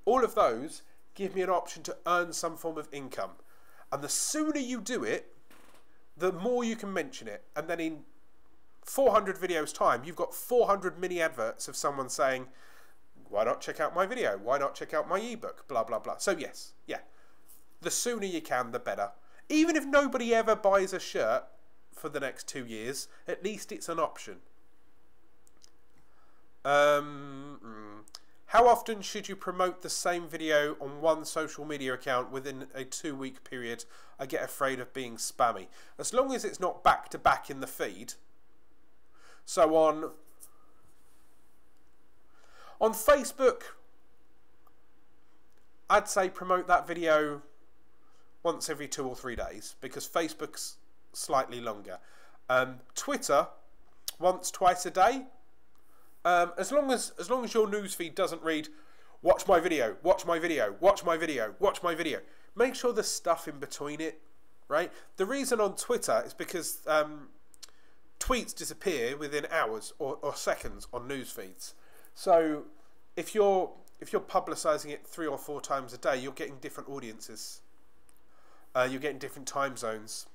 All of those give me an option to earn some form of income. And the sooner you do it, the more you can mention it. And then in 400 videos time, you've got 400 mini adverts of someone saying, why not check out my video? Why not check out my ebook? Blah, blah, blah. So yes, yeah. The sooner you can, the better. Even if nobody ever buys a shirt for the next 2 years, at least it's an option. How often should you promote the same video on one social media account within a 2-week period? I get afraid of being spammy. As long as it's not back to back in the feed. So on Facebook, I'd say promote that video once every 2 or 3 days, because Facebook's slightly longer. Twitter, once, twice a day. As long as your newsfeed doesn't read, watch my video, watch my video, watch my video, watch my video. Make sure there's stuff in between it, right? The reason on Twitter is because tweets disappear within hours or seconds on news feeds. So if you're publicising it 3 or 4 times a day, you're getting different audiences. You're getting different time zones.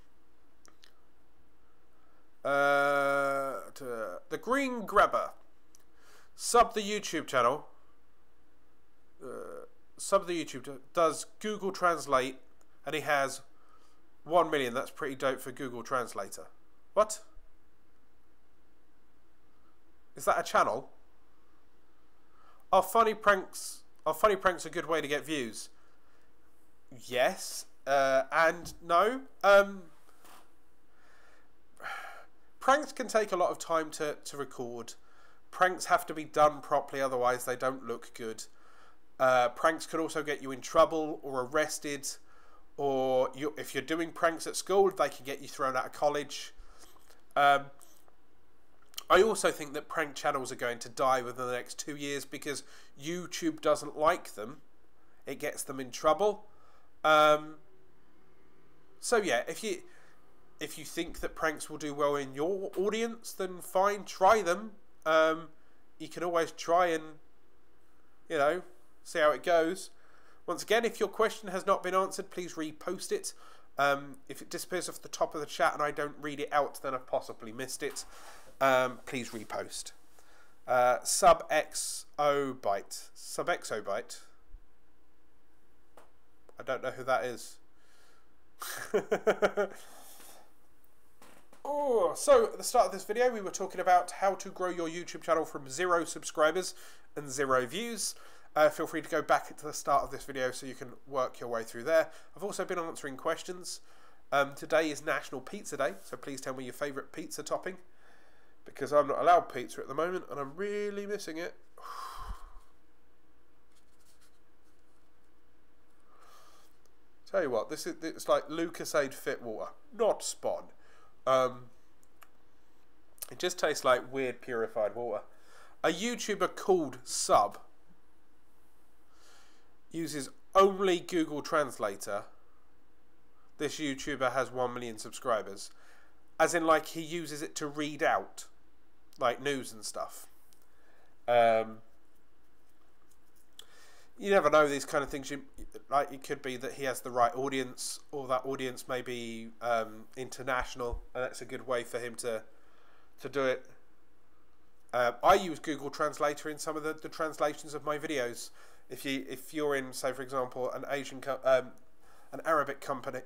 The Green Grabber. Sub the YouTube channel. Does Google Translate, and he has 1 million. That's pretty dope for Google Translator. What? Is that a channel? Are funny pranks a good way to get views? Yes, and no. Pranks can take a lot of time to record. Pranks have to be done properly, otherwise they don't look good. Pranks could also get you in trouble or arrested, or if you're doing pranks at school, they can get you thrown out of college. I also think that prank channels are going to die within the next 2 years because YouTube doesn't like them. It gets them in trouble. So yeah, if you think that pranks will do well in your audience, then fine, try them. You can always try and, see how it goes. Once again, if your question has not been answered, please repost it. If it disappears off the top of the chat and I don't read it out, then I've possibly missed it. Please repost. Subexobyte. Subexobyte. I don't know who that is. So at the start of this video, we were talking about how to grow your YouTube channel from 0 subscribers and 0 views. Feel free to go back to the start of this video so you can work your way through there. I've also been answering questions. Today is National Pizza Day, so please tell me your favourite pizza topping, because I'm not allowed pizza at the moment and I'm really missing it. Tell you what, it's like Lucasade Fit water, not Spawn. It just tastes like weird purified water. A YouTuber called Sub uses only Google Translator. This YouTuber has 1 million subscribers. As in, like, he uses it to read out, like, news and stuff. You never know these kind of things. Like, it could be that he has the right audience, or that audience may be international, and that's a good way for him to do it. I use Google Translator in some of the translations of my videos. If you're in, say, for example, an Arabic an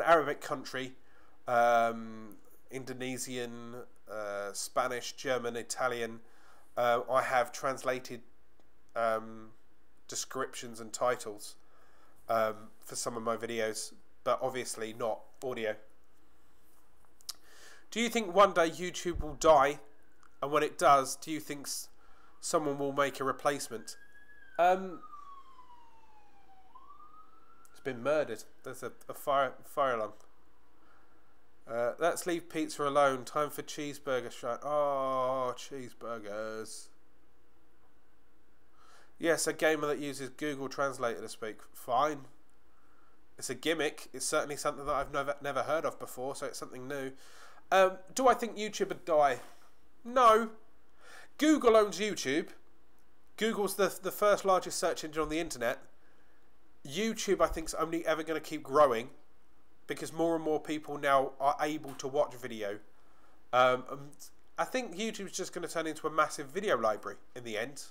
Arabic country, Indonesian, Spanish, German, Italian, I have translated descriptions and titles for some of my videos, but obviously not audio. Do you think one day YouTube will die, and when it does, do you think someone will make a replacement? It's been murdered. There's a fire alarm. Let's leave pizza alone. Time for cheeseburger shot. Oh, cheeseburgers. Yes, a gamer that uses Google Translator to speak. Fine. It's a gimmick. It's certainly something that I've never heard of before, so it's something new. Do I think YouTube would die? No. Google owns YouTube. Google's the first largest search engine on the internet. YouTube, I think, is only ever going to keep growing because more and more people now are able to watch video. I think YouTube's just going to turn into a massive video library in the end.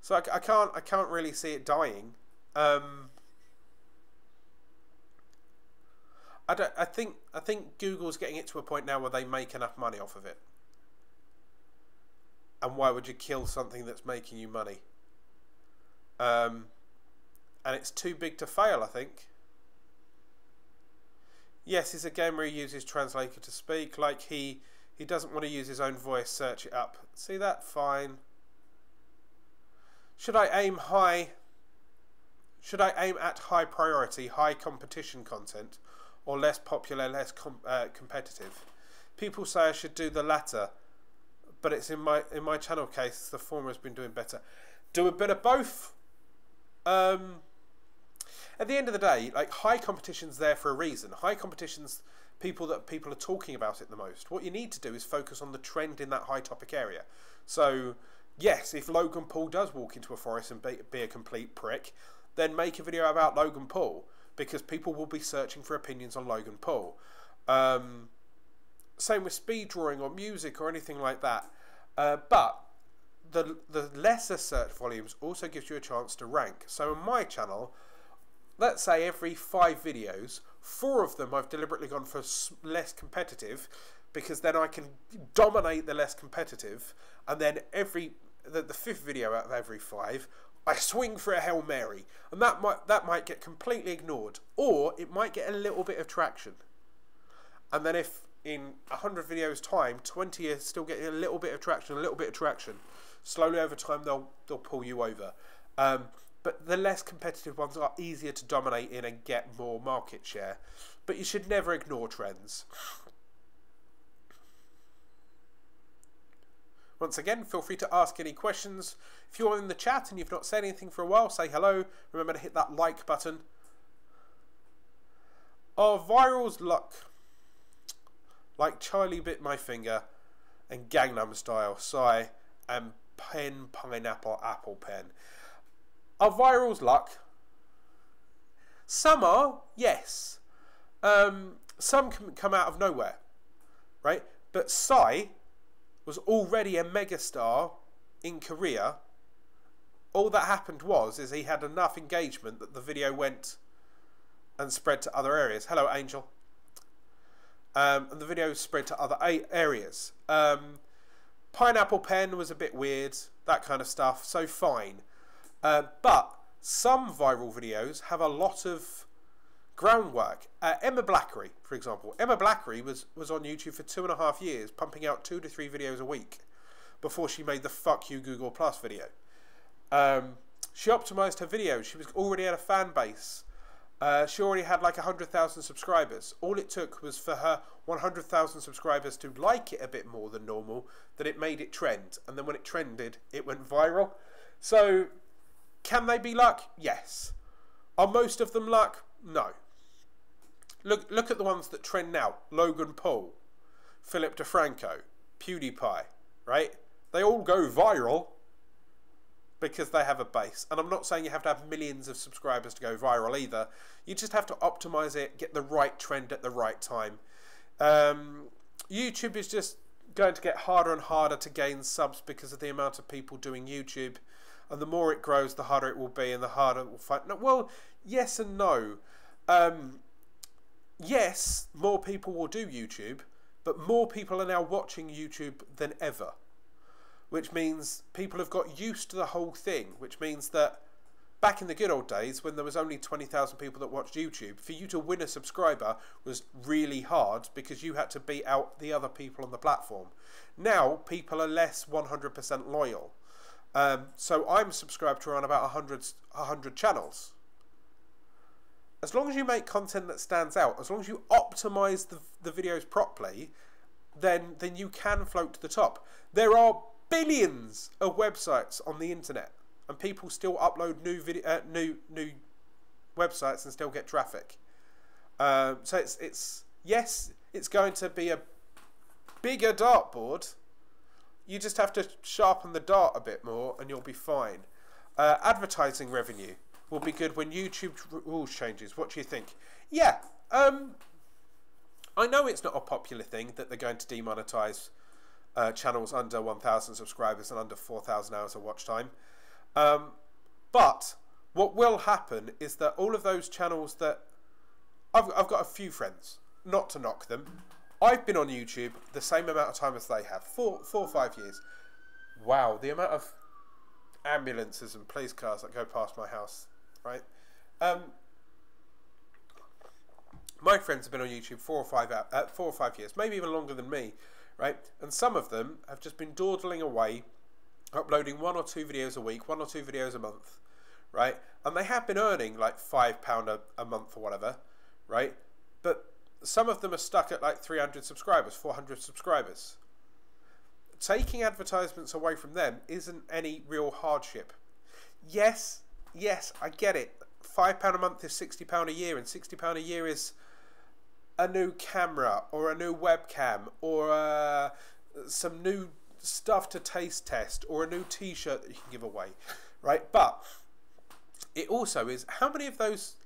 So I can't really see it dying. I think Google's getting it to a point now where they make enough money off of it. And why would you kill something that's making you money? And it's too big to fail, I think. Yes, he's a gamer who uses Translator to speak. Like, he doesn't want to use his own voice, search it up. See that? Fine. Should I aim at high priority, high competition content, or less popular, less competitive? People say I should do the latter, but it's in my channel case, the former has been doing better. Do a bit of both. At the end of the day, like, high competition's there for a reason. High competition's people are talking about it the most. What you need to do is focus on the trend in that high topic area. So, yes, if Logan Paul does walk into a forest and be a complete prick, then make a video about Logan Paul, because people will be searching for opinions on Logan Paul. Same with speed drawing or music or anything like that. But the lesser search volumes also gives you a chance to rank. So on my channel, let's say every 5 videos, 4 of them I've deliberately gone for less competitive, because then I can dominate the less competitive, and then the 5th video out of every 5, I swing for a Hail Mary, and that might get completely ignored, or it might get a little bit of traction. And then if in 100 videos time, 20 are still getting a little bit of traction, slowly over time they'll pull you over. But the less competitive ones are easier to dominate in and get more market share. But you should never ignore trends. Once again, feel free to ask any questions. If you're in the chat and you've not said anything for a while, say hello. Remember to hit that like button. Are virals luck? Like Charlie Bit My Finger and Gangnam Style, Psy, and Pen Pineapple Apple Pen. Are virals luck? Some are, yes. Some can come out of nowhere, right? But Psy was already a megastar in Korea. All that happened is he had enough engagement that the video went and spread to other areas. Hello, Angel. And the video spread to other areas. Pineapple Pen was a bit weird, that kind of stuff, so fine. But some viral videos have a lot of groundwork. Emma Blackery, for example. Emma Blackery was on YouTube for 2.5 years, pumping out 2 to 3 videos a week before she made the Fuck You Google Plus video. She optimized her videos. She was already had a fan base. She already had like 100,000 subscribers. All it took was for her 100,000 subscribers to like it a bit more than normal, that it made it trend. And then when it trended, it went viral. So, can they be luck? Yes. Are most of them luck? No. Look at the ones that trend now. Logan Paul, Philip DeFranco, PewDiePie, right? They all go viral because they have a base. And I'm not saying you have to have millions of subscribers to go viral either. You just have to optimize it, get the right trend at the right time. YouTube is just going to get harder and harder to gain subs because of the amount of people doing YouTube. And the more it grows, the harder it will be, and the harder it will find. No, well, yes and no. Yes, more people will do YouTube, but more people are now watching YouTube than ever. Which means people have got used to the whole thing, which means that back in the good old days when there was only 20,000 people that watched YouTube, for you to win a subscriber was really hard because you had to beat out the other people on the platform. Now, people are less 100% loyal. So I'm subscribed to around about 100 channels. As long as you make content that stands out, as long as you optimize the videos properly, then you can float to the top. There are billions of websites on the internet, and people still upload new websites and still get traffic. So yes, it's going to be a bigger dartboard. You just have to sharpen the dart a bit more, and you'll be fine. Advertising revenue will be good when YouTube rules changes. What do you think? Yeah, I know it's not a popular thing that they're going to demonetize channels under 1,000 subscribers and under 4,000 hours of watch time. But what will happen is that all of those channels that... I've got a few friends, not to knock them. I've been on YouTube the same amount of time as they have, 4 or 5 years. Wow, the amount of ambulances and police cars that go past my house, right? My friends have been on YouTube 4 or 5 years, maybe even longer than me, right? And some of them have just been dawdling away, uploading 1 or 2 videos a week, 1 or 2 videos a month, right? And they have been earning like £5 a month or whatever, right? But some of them are stuck at like 300 subscribers, 400 subscribers. Taking advertisements away from them isn't any real hardship. Yes, I get it. £5 a month is £60 a year, and £60 a year is a new camera or a new webcam or some new stuff to taste test or a new t-shirt that you can give away, right? But it also is, how many of those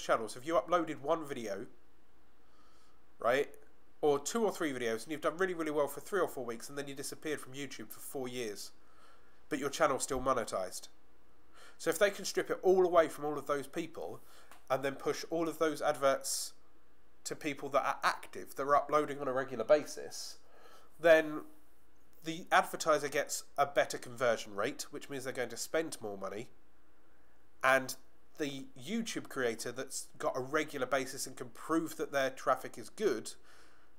channels have you uploaded one video, right, or 2 or 3 videos, and you've done really well for 3 or 4 weeks, and then you disappeared from YouTube for 4 years, but your channel's still monetized? So if they can strip it all away from all of those people and then push all of those adverts to people that are active, that are uploading on a regular basis, then the advertiser gets a better conversion rate, which means they're going to spend more money, and the YouTube creator that's got a regular basis and can prove that their traffic is good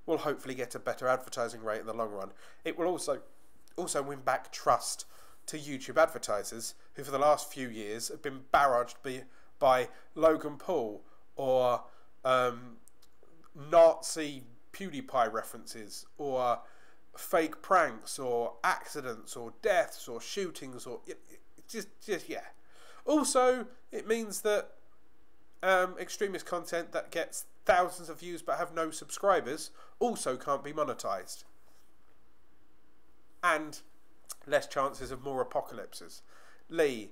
will hopefully get a better advertising rate in the long run. It will also win back trust to YouTube advertisers who for the last few years have been barraged by Logan Paul or Nazi PewDiePie references or fake pranks or accidents or deaths or shootings or just yeah. Also, it means that extremist content that gets thousands of views but have no subscribers also can't be monetized. And less chances of more apocalypses. Lee,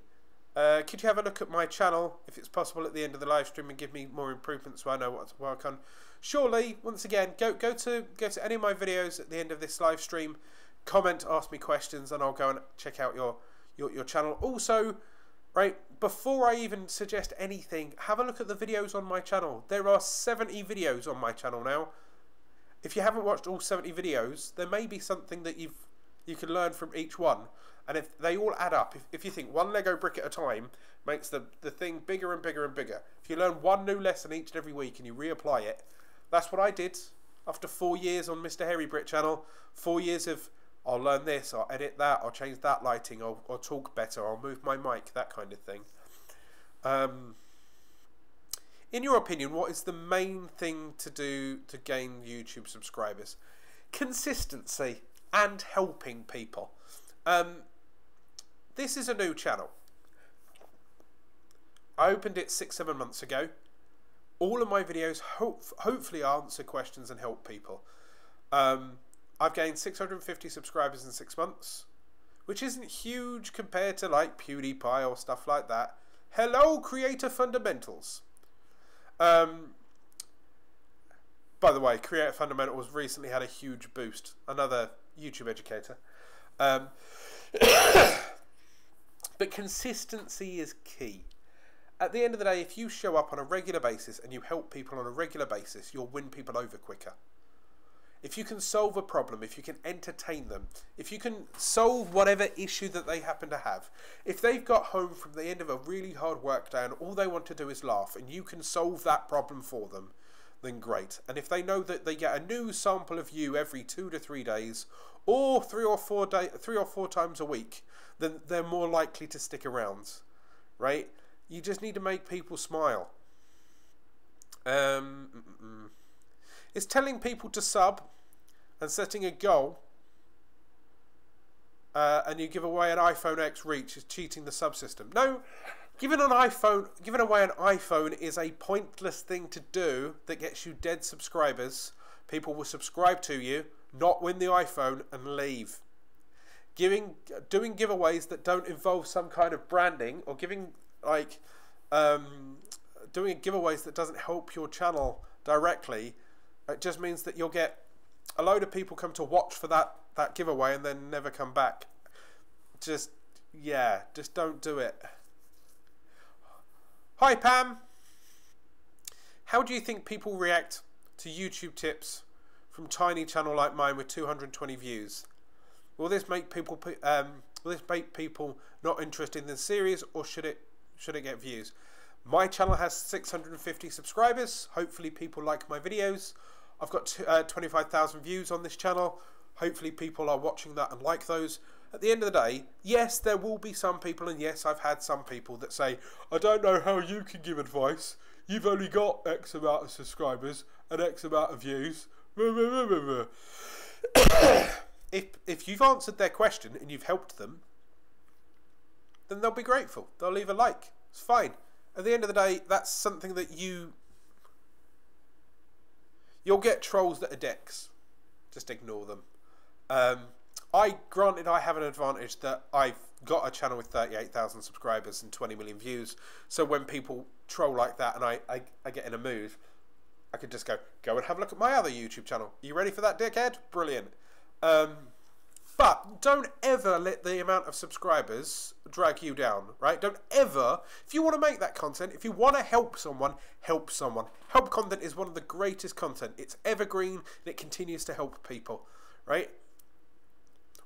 could you have a look at my channel, if it's possible, at the end of the live stream and give me more improvements so I know what to work on? Sure, Lee. Once again, go to any of my videos at the end of this live stream, comment, ask me questions, and I'll go and check out your channel. Also, right, before I even suggest anything, have a look at the videos on my channel. There are 70 videos on my channel now. If you haven't watched all 70 videos, there may be something that you can learn from each one. And if they all add up, if you think one Lego brick at a time makes the thing bigger and bigger and bigger. If you learn one new lesson each and every week and you reapply it, that's what I did after 4 years on Mr. Hairy Brit channel. 4 years of, I'll learn this, I'll edit that, I'll change that lighting, I'll talk better, I'll move my mic, that kind of thing. In your opinion, what is the main thing to do to gain YouTube subscribers? Consistency and helping people. This is a new channel. I opened it 6-7 months ago. All of my videos hopefully answer questions and help people. I've gained 650 subscribers in 6 months, which isn't huge compared to like PewDiePie or stuff like that. Hello, Creator Fundamentals. By the way, Creator Fundamentals recently had a huge boost. Another YouTube educator. But consistency is key. At the end of the day, if you show up on a regular basis and you help people on a regular basis, you'll win people over quicker. If you can solve a problem, if you can entertain them, if you can solve whatever issue that they happen to have, if they've got home from the end of a really hard work day and all they want to do is laugh and you can solve that problem for them, then great. And if they know that they get a new sample of you every 2 to 3 days or 3 or 4 times a week, then they're more likely to stick around, right? You just need to make people smile. Is telling people to sub and setting a goal and you give away an iPhone X Reach is cheating the subsystem. No, giving away an iPhone is a pointless thing to do that gets you dead subscribers. People will subscribe to you, not win the iPhone and leave. Doing giveaways that don't involve some kind of branding or doing giveaways that doesn't help your channel directly, it just means that you'll get a load of people come to watch for that giveaway and then never come back. Just don't do it. Hi Pam. How do you think people react to YouTube tips from tiny channel like mine with 220 views? Will this make people not interested in the series, or should it get views? My channel has 650 subscribers. Hopefully people like my videos. I've got 25,000 views on this channel. Hopefully people are watching that and like those. At the end of the day, yes, there will be some people, and yes, I've had some people that say, I don't know how you can give advice. You've only got X amount of subscribers and X amount of views. If you've answered their question and you've helped them, then they'll be grateful. They'll leave a like. It's fine. At the end of the day, that's something that you'll get trolls that are dicks. Just ignore them. Granted, I have an advantage that I've got a channel with 38,000 subscribers and 20 million views. So when people troll like that and I get in a mood, I could just go and have a look at my other YouTube channel. Are you ready for that, dickhead? Brilliant. But don't ever let the amount of subscribers drag you down, right? Don't ever, if you want to make that content, if you want to help someone, help someone. Help content is one of the greatest content. It's evergreen and it continues to help people, right?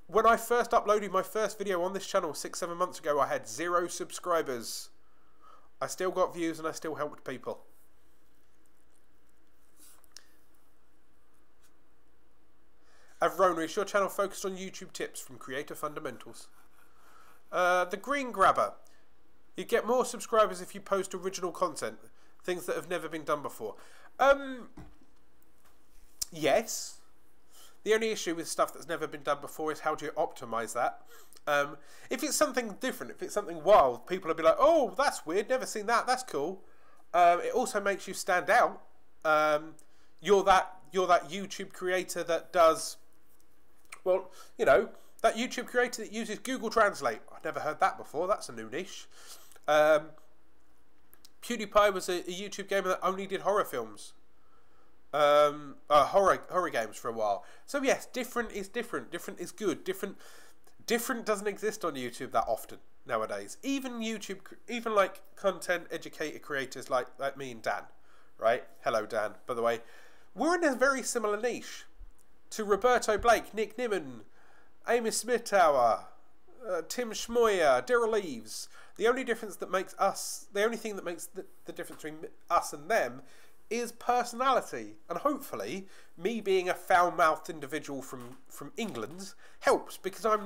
When I first uploaded my first video on this channel 6-7 months ago, I had 0 subscribers. I still got views and I still helped people. Avrona, is your channel focused on YouTube tips from Creator Fundamentals? The Green Grabber. You get more subscribers if you post original content. Things that have never been done before. Yes. The only issue with stuff that's never been done before is how do you optimize that. If it's something different, if it's something wild, people will be like, oh, that's weird, never seen that, that's cool. It also makes you stand out. You're that YouTube creator that does, well, you know, that YouTube creator that uses Google Translate. I've never heard that before. That's a new niche. PewDiePie was a YouTube gamer that only did horror films. Horror games for a while. So yes, different is different. Different is good. Different doesn't exist on YouTube that often nowadays. Even like content educator creators like me and Dan, right? Hello Dan, by the way. We're in a very similar niche to Roberto Blake, Nick Nimmin, Amy Smith-Tower, Tim Schmoyer, Daryl Leaves. The only thing that makes the difference between us and them is personality, and hopefully me being a foul-mouthed individual from England helps, because I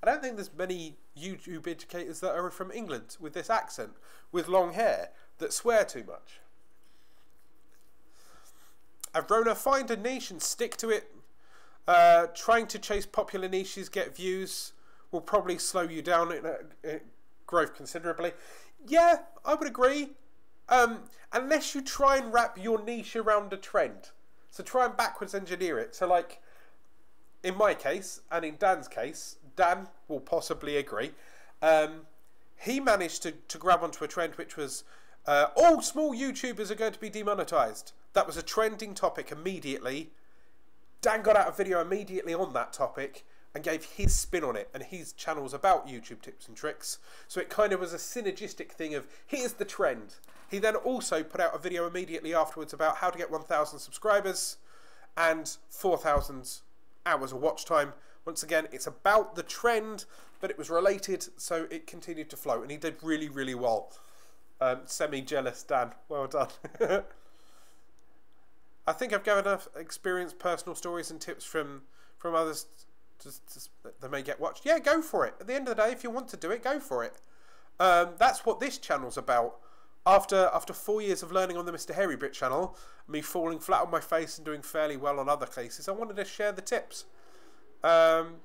don't think there's many YouTube educators that are from England with this accent, with long hair, that swear too much. Avrona, find a niche and stick to it. Trying to chase popular niches, get views, will probably slow you down in growth considerably. Yeah, I would agree. Unless you try and wrap your niche around a trend. So try and backwards engineer it. So like, in my case, and in Dan's case, Dan will possibly agree, he managed to grab onto a trend which was, all small YouTubers are going to be demonetized. That was a trending topic immediately. Dan got out a video immediately on that topic and gave his spin on it, and his channel's about YouTube tips and tricks. So it kind of was a synergistic thing of, here's the trend. He then also put out a video immediately afterwards about how to get 1,000 subscribers and 4,000 hours of watch time. Once again, it's about the trend, but it was related, so it continued to flow, and he did really, really well. Semi-jealous, Dan. Well done. I think I've given enough experience, personal stories and tips from others that may get watched. Yeah, go for it. At the end of the day, if you want to do it, go for it. That's what this channel's about. After 4 years of learning on the Mr. Hairy Brit channel, me falling flat on my face and doing fairly well on other cases, I wanted to share the tips.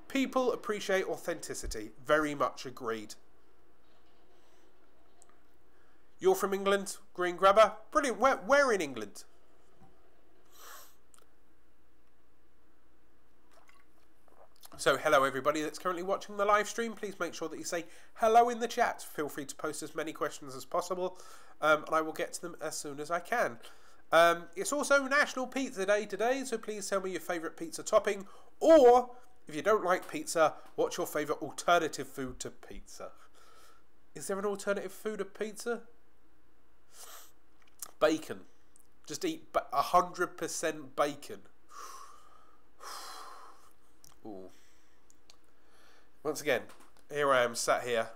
People appreciate authenticity. Very much agreed. You're from England, Green Grabber? Brilliant. Where in England? So hello everybody that's currently watching the live stream. Please make sure that you say hello in the chat. Feel free to post as many questions as possible, and I will get to them as soon as I can. It's also National Pizza Day today, so please tell me your favourite pizza topping, or if you don't like pizza, what's your favourite alternative food to pizza? Is there an alternative food to pizza? Bacon. Just eat 100% bacon. Ooh. Once again, here I am sat here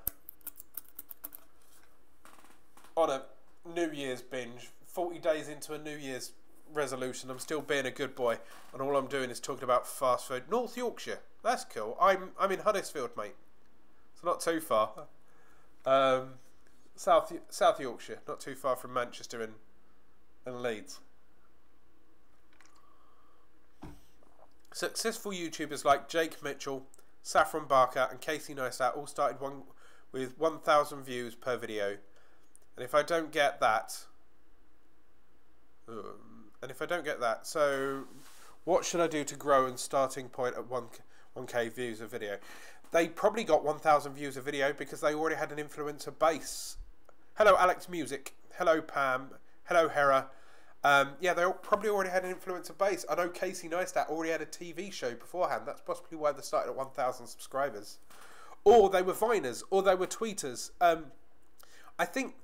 on a New Year's binge, 40 days into a New Year's resolution. I'm still being a good boy, and all I'm doing is talking about fast food. North Yorkshire, that's cool. I'm in Huddersfield, mate. It's not too far. South Yorkshire, not too far from Manchester and Leeds. Successful YouTubers like Jake Mitchell, Saffron Barker and Casey Neistat all started with 1,000 views per video. And if I don't get that, so what should I do to grow and starting point at 1K views a video? They probably got 1,000 views a video because they already had an influencer base. Hello Alex Music, hello Pam, hello Hera. Yeah, they probably already had an influencer base. I know Casey Neistat already had a TV show beforehand. That's possibly why they started at 1,000 subscribers. Or they were Viners, or they were Tweeters. I think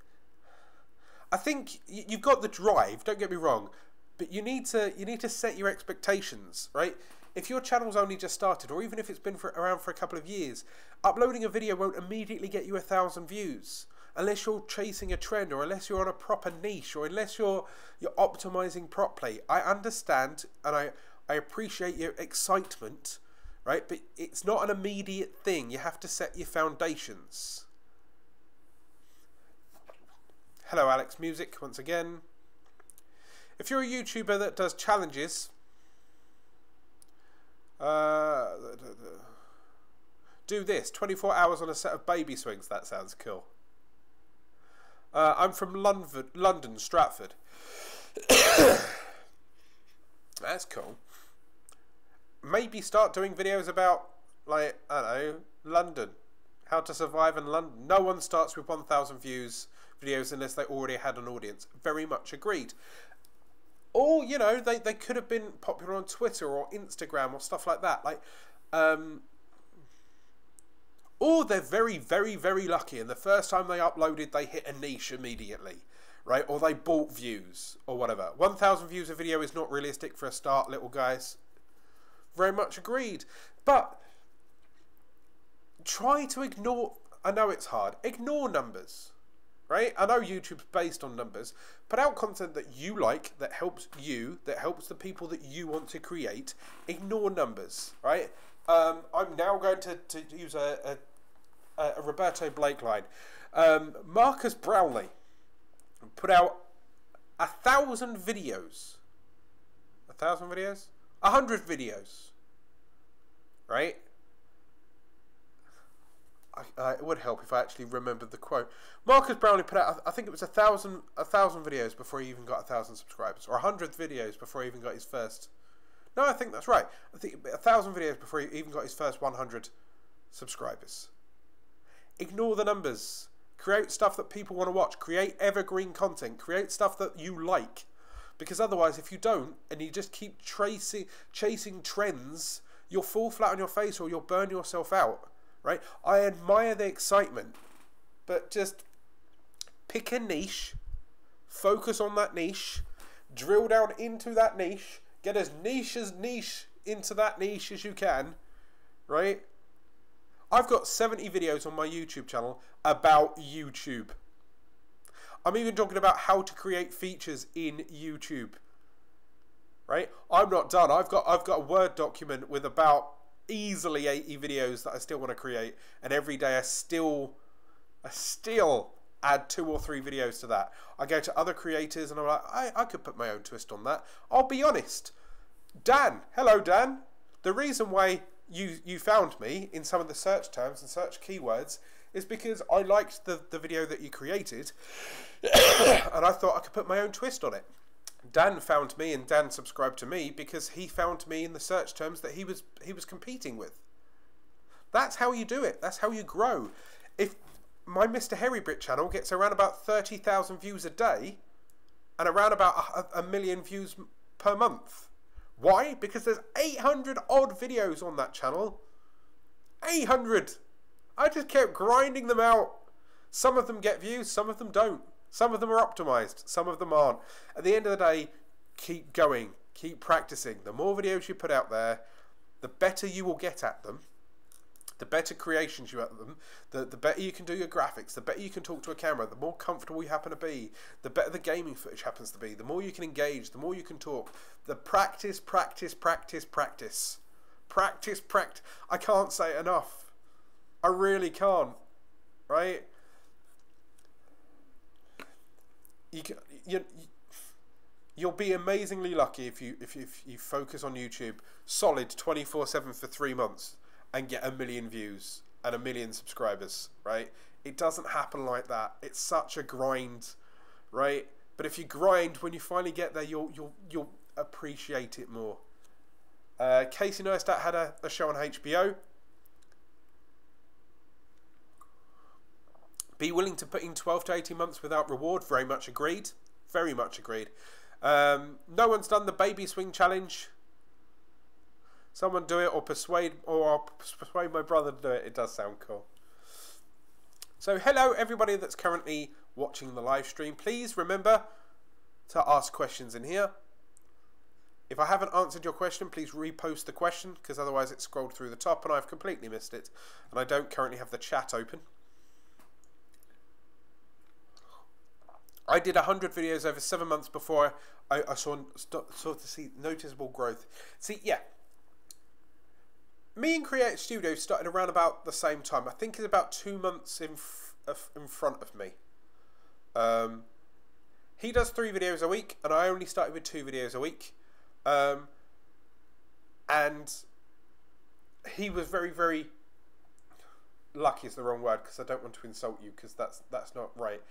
you've got the drive. Don't get me wrong, but you need to set your expectations, right? If your channel's only just started, or even if it's been around for a couple of years, uploading a video won't immediately get you 1,000 views. Unless you're chasing a trend, or unless you're on a proper niche, or unless you're optimizing properly. I understand and I appreciate your excitement, right? But it's not an immediate thing. You have to set your foundations. Hello Alex Music once again. If you're a YouTuber that does challenges, do this, 24 hours on a set of baby swings. That sounds cool. I'm from London, Stratford. That's cool. Maybe start doing videos about, like, I don't know, London. How to survive in London. No one starts with 1,000 views videos unless they already had an audience. Very much agreed. Or, you know, they could have been popular on Twitter or Instagram or stuff like that. Like, or they're very, very, very lucky, and the first time they uploaded, they hit a niche immediately, right? Or they bought views, or whatever. 1,000 views a video is not realistic for a start, little guys. Very much agreed. But try to ignore, I know it's hard, ignore numbers, right? I know YouTube's based on numbers. Put out content that you like, that helps you, that helps the people that you want to create. Ignore numbers, right? I'm now going to use a Roberto Blake line. Marcus Brownlee put out 1,000 videos. 1,000 videos? 100 videos. Right? It would help if I actually remembered the quote. Marcus Brownlee put out, I think it was 1,000 videos before he even got 1,000 subscribers, or 100 videos before he even got his first. No, I think that's right. I think 1,000 videos before he even got his first 100 subscribers. Ignore the numbers. Create stuff that people want to watch. Create evergreen content. Create stuff that you like. Because otherwise, if you don't, and you just keep chasing trends, you'll fall flat on your face or you'll burn yourself out. Right? I admire the excitement, but just pick a niche, focus on that niche, drill down into that niche, get as niche into that niche as you can, right? I've got 70 videos on my YouTube channel about YouTube. I'm even talking about how to create features in YouTube, right? I'm not done. I've got a Word document with about easily 80 videos that I still want to create, and every day I still add 2 or 3 videos to that. I go to other creators and I'm like, I could put my own twist on that. I'll be honest. Dan, hello Dan. The reason why you found me in some of the search terms and search keywords is because I liked the video that you created and I thought I could put my own twist on it. Dan found me, and Dan subscribed to me because he found me in the search terms that he was competing with. That's how you do it. That's how you grow. If my Mr. Hairy Brit channel gets around about 30,000 views a day and around about a million views per month. Why? Because there's 800 odd videos on that channel. 800! I just kept grinding them out. Some of them get views, some of them don't. Some of them are optimized, some of them aren't. At the end of the day, keep going, keep practicing. The more videos you put out there, the better you will get at them. The better creations you have at them, the better you can do your graphics, the better you can talk to a camera, the more comfortable you happen to be, the better the gaming footage happens to be, the more you can engage, the more you can talk. The practice. I can't say it enough. I really can't, right? You'll be amazingly lucky if you focus on YouTube solid 24/7 for 3 months and get 1 million views and 1 million subscribers, right? It doesn't happen like that. It's such a grind, right? But if you grind, when you finally get there, you'll appreciate it more. Casey Neistat had a show on HBO. Be willing to put in 12 to 18 months without reward. Very much agreed. Very much agreed. No one's done the baby swing challenge. Someone do it, or persuade my brother to do it. It does sound cool. So hello everybody that's currently watching the live stream. Please remember to ask questions in here. If I haven't answered your question, please repost the question, because otherwise it's scrolled through the top and I've completely missed it. And I don't currently have the chat open. I did 100 videos over 7 months before I saw to see noticeable growth. See, yeah. Me and Create Studio started around about the same time. I think it's about 2 months in front of me. He does 3 videos a week, and I only started with 2 videos a week. And he was very, very lucky is the wrong word, because I don't want to insult you, because that's not right.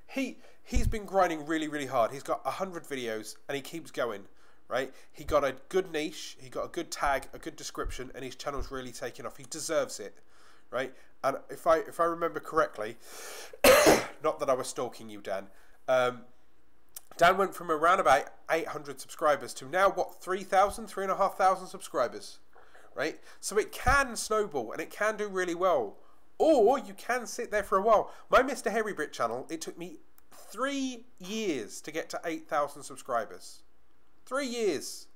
He's been grinding really, really hard. He's got 100 videos, and he keeps going. Right, he got a good niche, he got a good tag, a good description, and his channel's really taken off. He deserves it, right? And if I remember correctly, not that I was stalking you, Dan. Dan went from around about 800 subscribers to now what, 3,000, 3,500 subscribers, right? So it can snowball and it can do really well, or you can sit there for a while. My Mr. Hairy Brit channel, it took me 3 years to get to 8,000 subscribers. 3 years.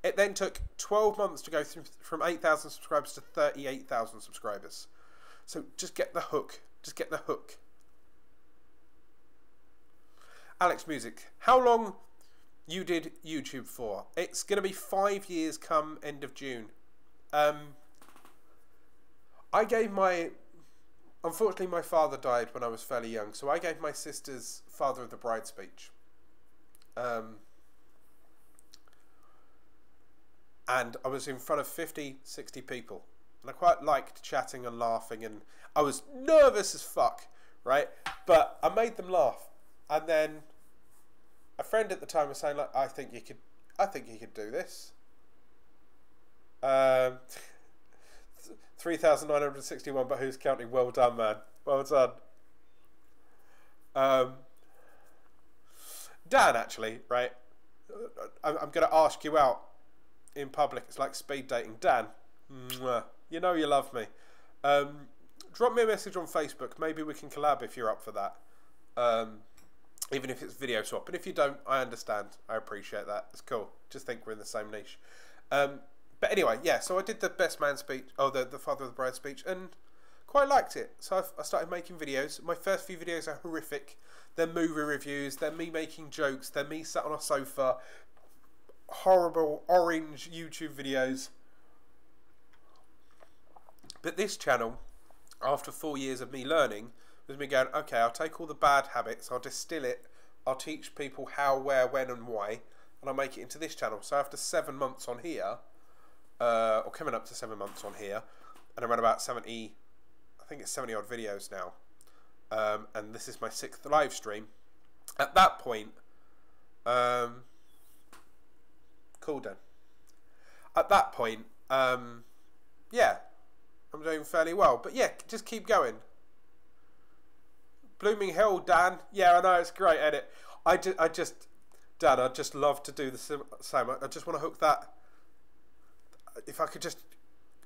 It then took 12 months to go from 8,000 subscribers to 38,000 subscribers. So just get the hook. Just get the hook. Alex Music, how long you did YouTube for? It's going to be 5 years come end of June. I gave unfortunately my father died when I was fairly young, so I gave my sister's Father of the Bride speech. and I was in front of 50, 60 people. And I quite liked chatting and laughing, and I was nervous as fuck, right? But I made them laugh. And then a friend at the time was saying, like, I think you could do this. 3,961, but who's counting? Well done, man. Well done. Dan, actually, right? I'm going to ask you out in public. It's like speed dating. Dan, you know you love me. Drop me a message on Facebook. Maybe we can collab if you're up for that. Even if it's video swap. And if you don't, I understand. I appreciate that. It's cool. Just think we're in the same niche. But anyway, yeah, so I did the best man speech, the father of the bride speech, and quite liked it. So I started making videos. My first few videos are horrific. They're movie reviews, they're me making jokes, they're me sat on a sofa. Horrible orange YouTube videos. But this channel, after 4 years of me learning, was me going, okay, I'll take all the bad habits, I'll distill it, I'll teach people how, where, when and why, and I'll make it into this channel. So after 7 months on here, or coming up to 7 months on here, and around about 70, I think it's 70 odd videos now, and this is my 6th live stream. At that point, cool Dan. At that point, yeah, I'm doing fairly well. But yeah, just keep going. Blooming hell, Dan. Yeah, I know, it's great, edit. Dan, I just love to do the same. I just want to hook that. If I could just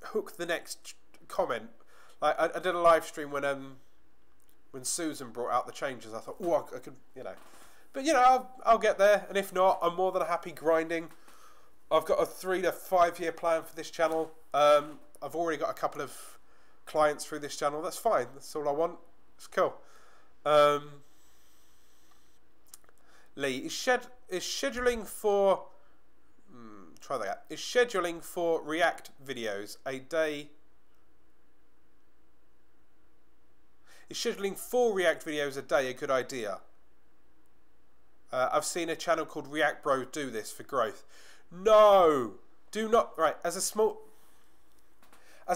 hook the next comment. Like I did a live stream when Susan brought out the changes. I thought, oh, I could, you know. But you know, I'll get there. And if not, I'm more than happy grinding. I've got a 3 to 5 year plan for this channel. I've already got a couple of clients through this channel. That's fine. That's all I want. It's cool. Lee, is scheduling for try that. Is scheduling for React videos a day? Is scheduling 4 React videos a day a good idea? I've seen a channel called React Bro do this for growth. No, do not. Right, as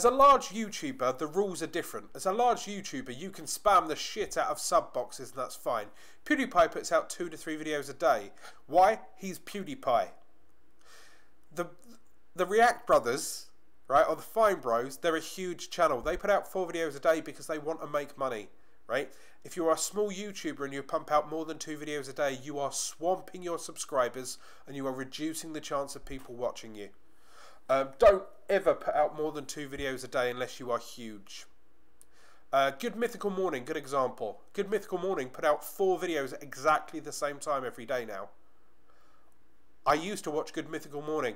a large YouTuber, the rules are different. As a large YouTuber, you can spam the shit out of sub boxes, and that's fine. PewDiePie puts out 2 to 3 videos a day. Why? He's PewDiePie. The React Brothers, right, or the Fine Bros, they're a huge channel. They put out 4 videos a day because they want to make money, right? If you are a small YouTuber and you pump out more than 2 videos a day, you are swamping your subscribers and you are reducing the chance of people watching you. Don't ever put out more than 2 videos a day unless you are huge. Good Mythical Morning, good example. Good Mythical Morning put out 4 videos at exactly the same time every day now. I used to watch Good Mythical Morning.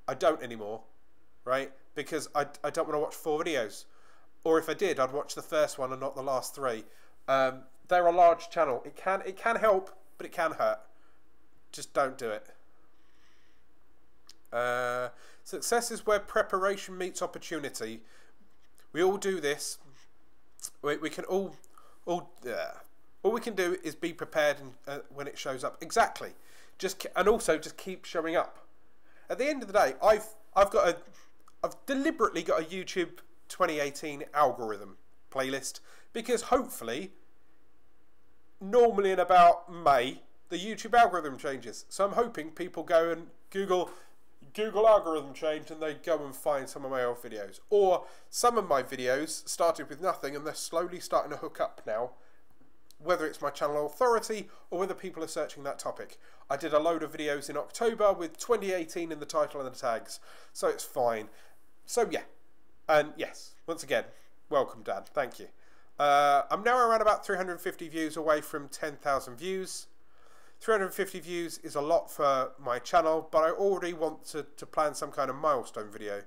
I don't anymore, right? Because I don't want to watch 4 videos. Or if I did, I'd watch the first one and not the last 3. They're a large channel. It can help, but it can hurt. Just don't do it. Success is where preparation meets opportunity. We all do this. We can all we can do is be prepared when it shows up. Exactly. And also just keep showing up. At the end of the day, I've deliberately got a YouTube 2018 algorithm playlist because hopefully, normally in about May, the YouTube algorithm changes. So I'm hoping people go and Google algorithm change and they go and find some of my old videos. Or some of my videos started with nothing and they're slowly starting to hook up now. Whether it's my channel authority or whether people are searching that topic. I did a load of videos in October with 2018 in the title and the tags. So it's fine. So yeah. And yes, once again, welcome Dan. Thank you. I'm now around about 350 views away from 10,000 views. 350 views is a lot for my channel, but I already want to plan some kind of milestone video.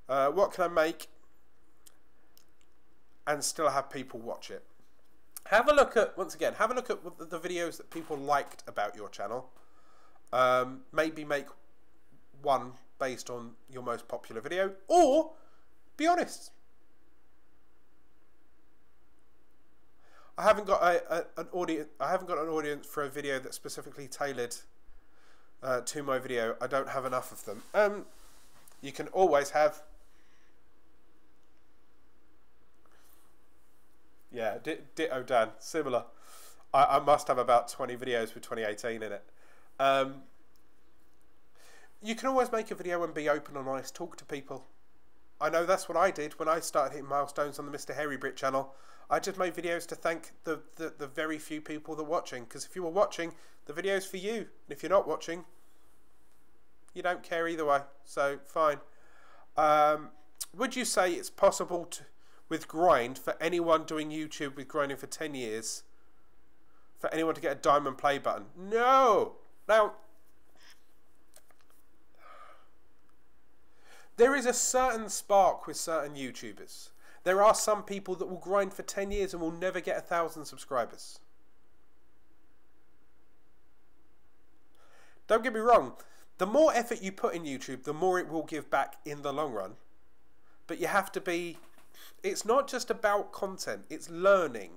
What can I make and still have people watch it? Have a look at, once again, have a look at the videos that people liked about your channel. Maybe make one based on your most popular video, or be honest. I haven't got an audience. I haven't got an audience for a video that's specifically tailored to my video. I don't have enough of them. You can always have... Yeah, ditto Dan, similar. I must have about 20 videos for 2018 in it. You can always make a video and be open and honest, talk to people. I know that's what I did when I started hitting milestones on the Mr. Hairy Brit channel. I just made videos to thank the very few people that are watching. Because if you were watching, the video's for you. And if you're not watching, you don't care either way. So, fine. Would you say it's possible to, with Grind, for anyone doing YouTube with grinding for 10 years, for anyone to get a diamond play button? No! Now, there is a certain spark with certain YouTubers. There are some people that will grind for 10 years and will never get 1,000 subscribers. Don't get me wrong. The more effort you put in YouTube, the more it will give back in the long run. But you have to be... It's not just about content. It's learning.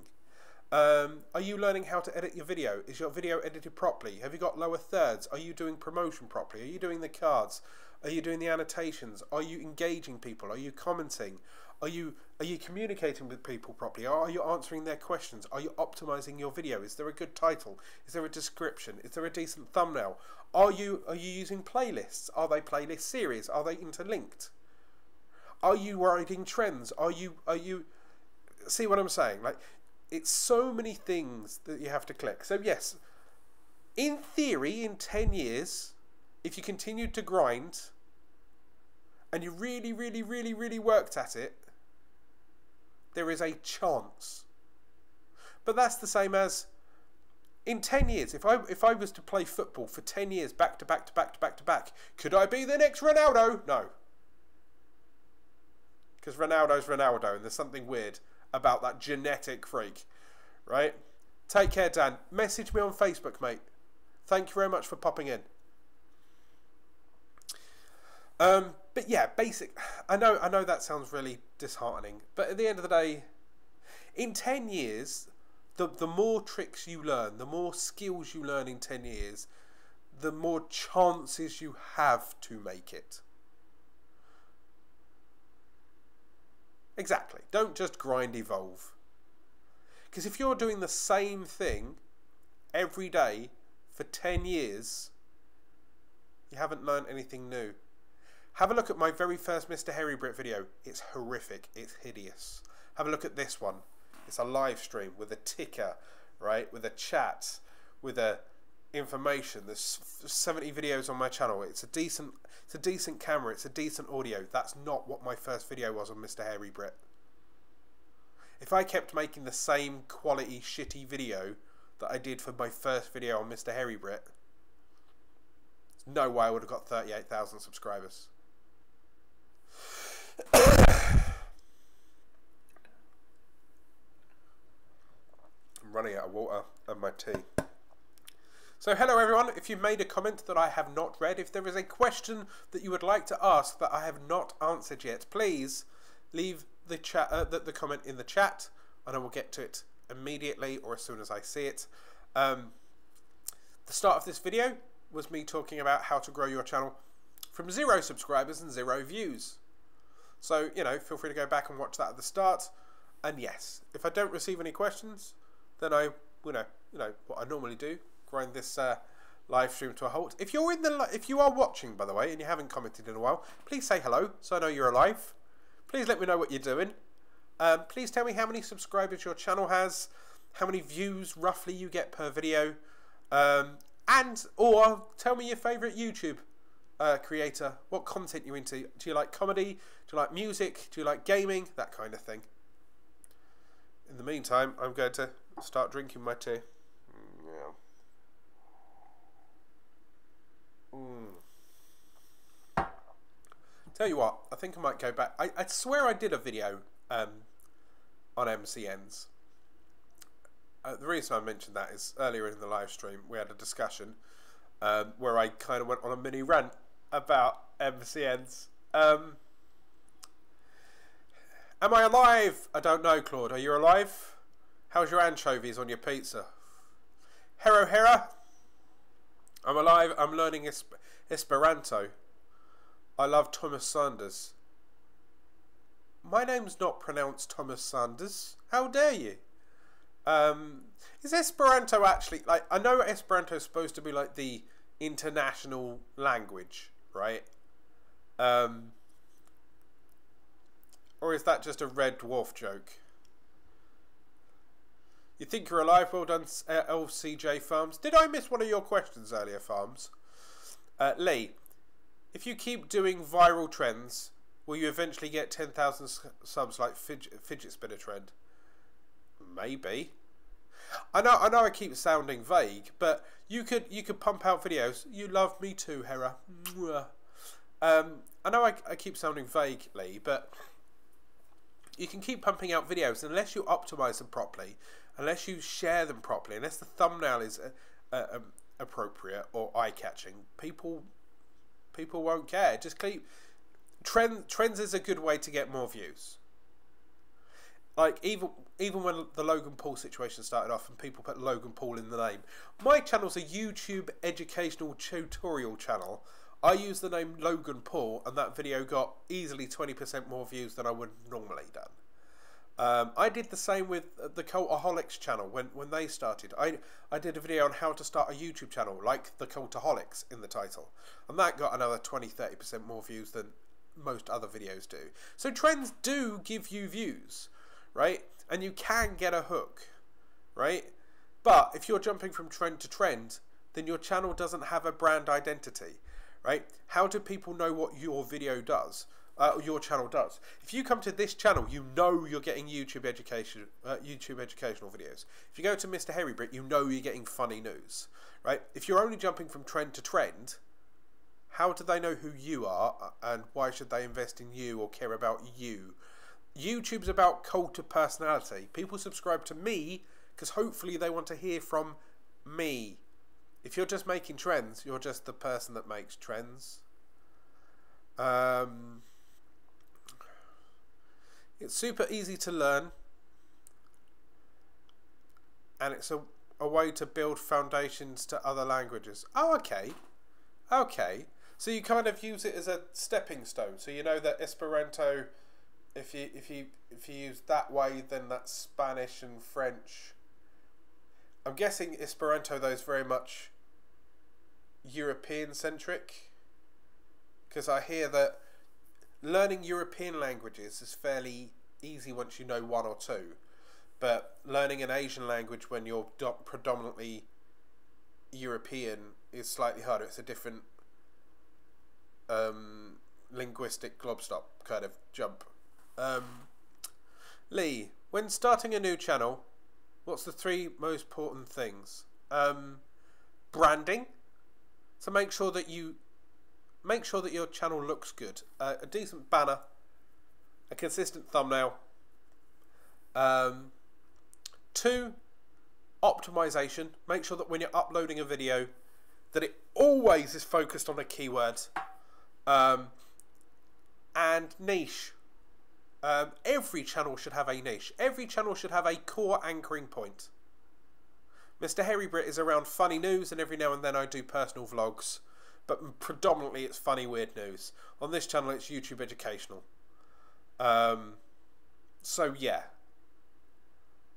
Are you learning how to edit your video? Is your video edited properly? Have you got lower thirds? Are you doing promotion properly? Are you doing the cards? Are you doing the annotations? Are you engaging people? Are you commenting? Are you communicating with people properly? Are you answering their questions? Are you optimizing your video? Is there a good title? Is there a description? Is there a decent thumbnail? Are you using playlists? Are they playlist series? Are they interlinked? Are you writing trends? Are you see what I'm saying? Like, it's so many things that you have to click. So yes, in theory, in 10 years, if you continued to grind and you really, really, really, really worked at it, there is a chance. But that's the same as in 10 years. If I was to play football for 10 years back to back to back to back to back, could I be the next Ronaldo? No. Because Ronaldo's Ronaldo, and there's something weird about that genetic freak, right? Take care, Dan. Message me on Facebook, mate. Thank you very much for popping in. But yeah, basic. I know that sounds really disheartening, but at the end of the day, in 10 years, the more tricks you learn, the more skills you learn in 10 years, the more chances you have to make it. Exactly. Don't just grind evolve. Because if you're doing the same thing every day for 10 years, you haven't learned anything new. Have a look at my very first Mr. Hairy Brit video. It's horrific. It's hideous. Have a look at this one. It's a live stream with a ticker, right? With a chat, with a information. There's 70 videos on my channel. It's a decent camera. It's a decent audio. That's not what my first video was on Mr. Hairy Brit. If I kept making the same quality shitty video that I did for my first video on Mr. Hairy Brit, there's no way I would have got 38,000 subscribers. I'm running out of water and my tea. So hello everyone, if you've made a comment that I have not read, if there is a question that you would like to ask that I have not answered yet, please leave the the comment in the chat and I will get to it immediately or as soon as I see it. The start of this video was me talking about how to grow your channel from 0 subscribers and 0 views. So, you know, feel free to go back and watch that at the start. And yes, if I don't receive any questions, then I, you know what I normally do, grind this live stream to a halt. If you're if you are watching, by the way, and you haven't commented in a while, please say hello so I know you're alive. Please let me know what you're doing. Please tell me how many subscribers your channel has, how many views roughly you get per video, or tell me your favourite YouTube creator, what content you're into. Do you like comedy? Do you like music? Do you like gaming? That kind of thing. In the meantime, I'm going to start drinking my tea. Tell you what, I think I might go back. I swear I did a video on MCNs. The reason I mentioned that is earlier in the live stream we had a discussion where I kind of went on a mini rant about MCNs. Am I alive? I don't know, Claude. Are you alive? How's your anchovies on your pizza? Hera. I'm alive. I'm learning Esperanto. I love Thomas Sanders. My name's not pronounced Thomas Sanders. How dare you? Is Esperanto actually, like, I know Esperanto is supposed to be like the international language, right? Or is that just a Red Dwarf joke? You think you're alive? Well done, LCJ Farms. Did I miss one of your questions earlier, Farms? Lee, if you keep doing viral trends, will you eventually get 10,000 subs like Fidget Spinner Trend? Maybe. I know I keep sounding vague, but you could pump out videos. You love me too, Hera. I know I keep sounding vague, Lee, but you can keep pumping out videos unless you optimize them properly, unless you share them properly, unless the thumbnail is appropriate or eye-catching. People won't care. Just keep trends is a good way to get more views. Like even when the Logan Paul situation started off and people put Logan Paul in the name, my channel's a YouTube educational tutorial channel. I use the name Logan Paul, and that video got easily 20% more views than I would have normally done. I did the same with the Cultaholics channel when they started. I did a video on how to start a YouTube channel, like the Cultaholics in the title, and that got another 20-30% more views than most other videos do. So trends do give you views, right? And you can get a hook, right? But if you're jumping from trend to trend, then your channel doesn't have a brand identity, right? How do people know what your video does? Your channel does. If you come to this channel, you know you're getting YouTube educational videos. If you go to Mr. Hairy Brit, you know you're getting funny news, right? If you're only jumping from trend to trend, how do they know who you are, and why should they invest in you or care about you? YouTube's about cult of personality. People subscribe to me because hopefully they want to hear from me. If you're just making trends, you're just the person that makes trends. It's super easy to learn, and it's a way to build foundations to other languages. Oh, okay. Okay. So you kind of use it as a stepping stone. So you know that Esperanto, if you use that way, then that's Spanish and French. I'm guessing Esperanto though is very much European centric, because I hear that learning European languages is fairly easy once you know one or two, but learning an Asian language when you're predominantly European is slightly harder. It's a different linguistic globstop kind of jump. Lee, when starting a new channel, what's the 3 most important things? Branding. So make sure that your channel looks good. A decent banner, a consistent thumbnail. 2, optimization. Make sure that when you're uploading a video, that it always is focused on a keyword. And niche. Every channel should have a niche. Every channel should have a core anchoring point. Mr. Hairy Brit is around funny news, and every now and then I do personal vlogs, but predominantly it's funny, weird news. On this channel it's YouTube educational. So yeah.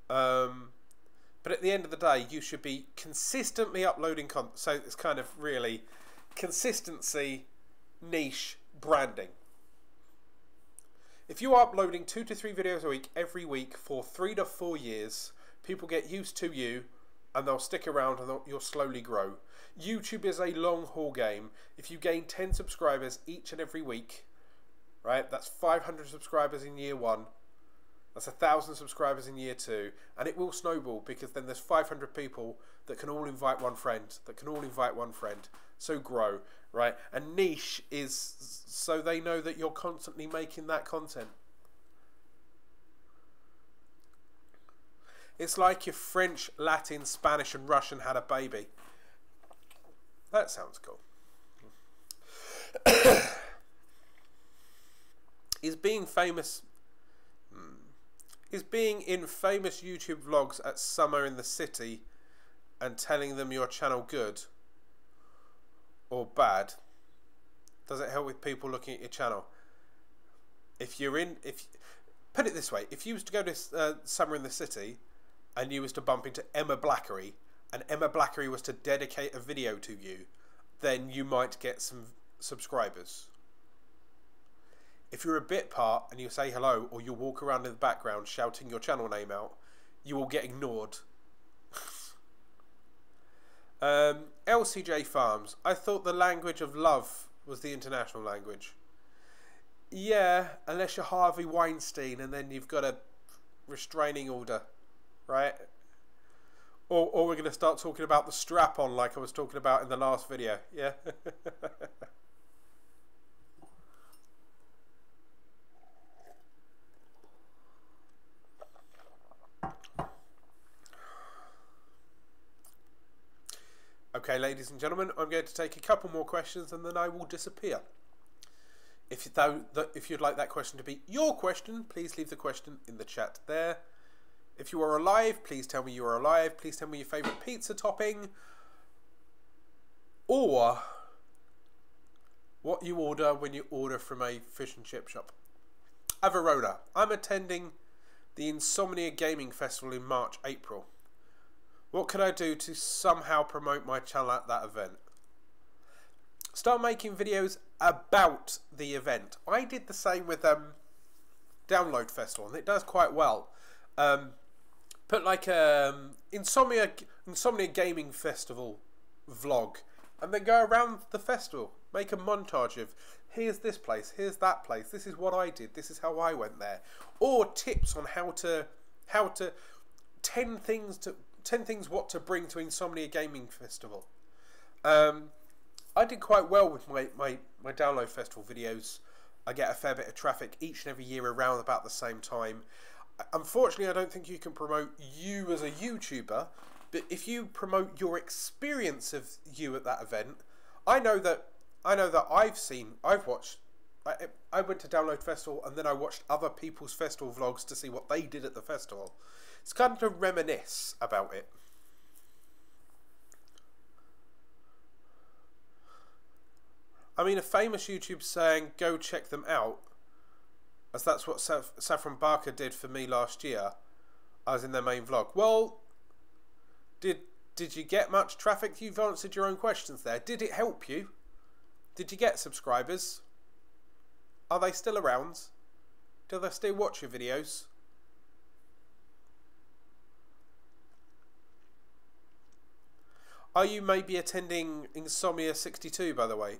But at the end of the day, you should be consistently uploading content. So it's kind of really consistency, niche, branding. If you are uploading 2 to 3 videos a week every week for 3 to 4 years, people get used to you and they'll stick around and you'll slowly grow. YouTube is a long haul game. If you gain 10 subscribers each and every week, right, that's 500 subscribers in year 1. That's 1,000 subscribers in year 2, and it will snowball because then there's 500 people that can all invite one friend, so grow, right? And niche is so they know that you're constantly making that content. It's like if French, Latin, Spanish and Russian had a baby. That sounds cool. Is being famous... Is being in famous YouTube vlogs at Summer in the City and telling them your channel good or bad? Does it help with people looking at your channel? If you're in, put it this way, if you was to go to Summer in the City and you was to bump into Emma Blackery and Emma Blackery was to dedicate a video to you, then you might get some subscribers. If you're a bit part and you say hello or you walk around in the background shouting your channel name out, you will get ignored. LCJ Farms. I thought the language of love was the international language. Yeah, unless you're Harvey Weinstein and then you've got a restraining order, right? Or we're going to start talking about the strap-on like I was talking about in the last video, yeah? Okay, ladies and gentlemen, I'm going to take a couple more questions and then I will disappear. If you'd like that question to be your question, please leave the question in the chat there. If you are alive, please tell me you are alive. Please tell me your favourite pizza topping. Or what you order when you order from a fish and chip shop. Averona. I'm attending the Insomnia Gaming Festival in March, April. What can I do to somehow promote my channel at that event? Start making videos about the event. I did the same with Download Festival, and it does quite well. Put like Insomnia Gaming Festival vlog, and then go around the festival. Make a montage of here's this place, here's that place. This is what I did. This is how I went there. Or tips on how to 10 things what to bring to Insomnia Gaming Festival. I did quite well with my Download Festival videos. I get a fair bit of traffic each and every year around about the same time. Unfortunately, I don't think you can promote you as a YouTuber, but if you promote your experience of you at that event, I know that I've watched. I went to Download Festival and then I watched other people's festival vlogs to see what they did at the festival. It's kind of to reminisce about it. I mean, a famous YouTuber saying, go check them out, as that's what Saffron Barker did for me last year. I was in their main vlog. Well, did you get much traffic? You've answered your own questions there. Did it help you? Did you get subscribers? Are they still around? Do they still watch your videos? Are you maybe attending Insomnia 62, by the way?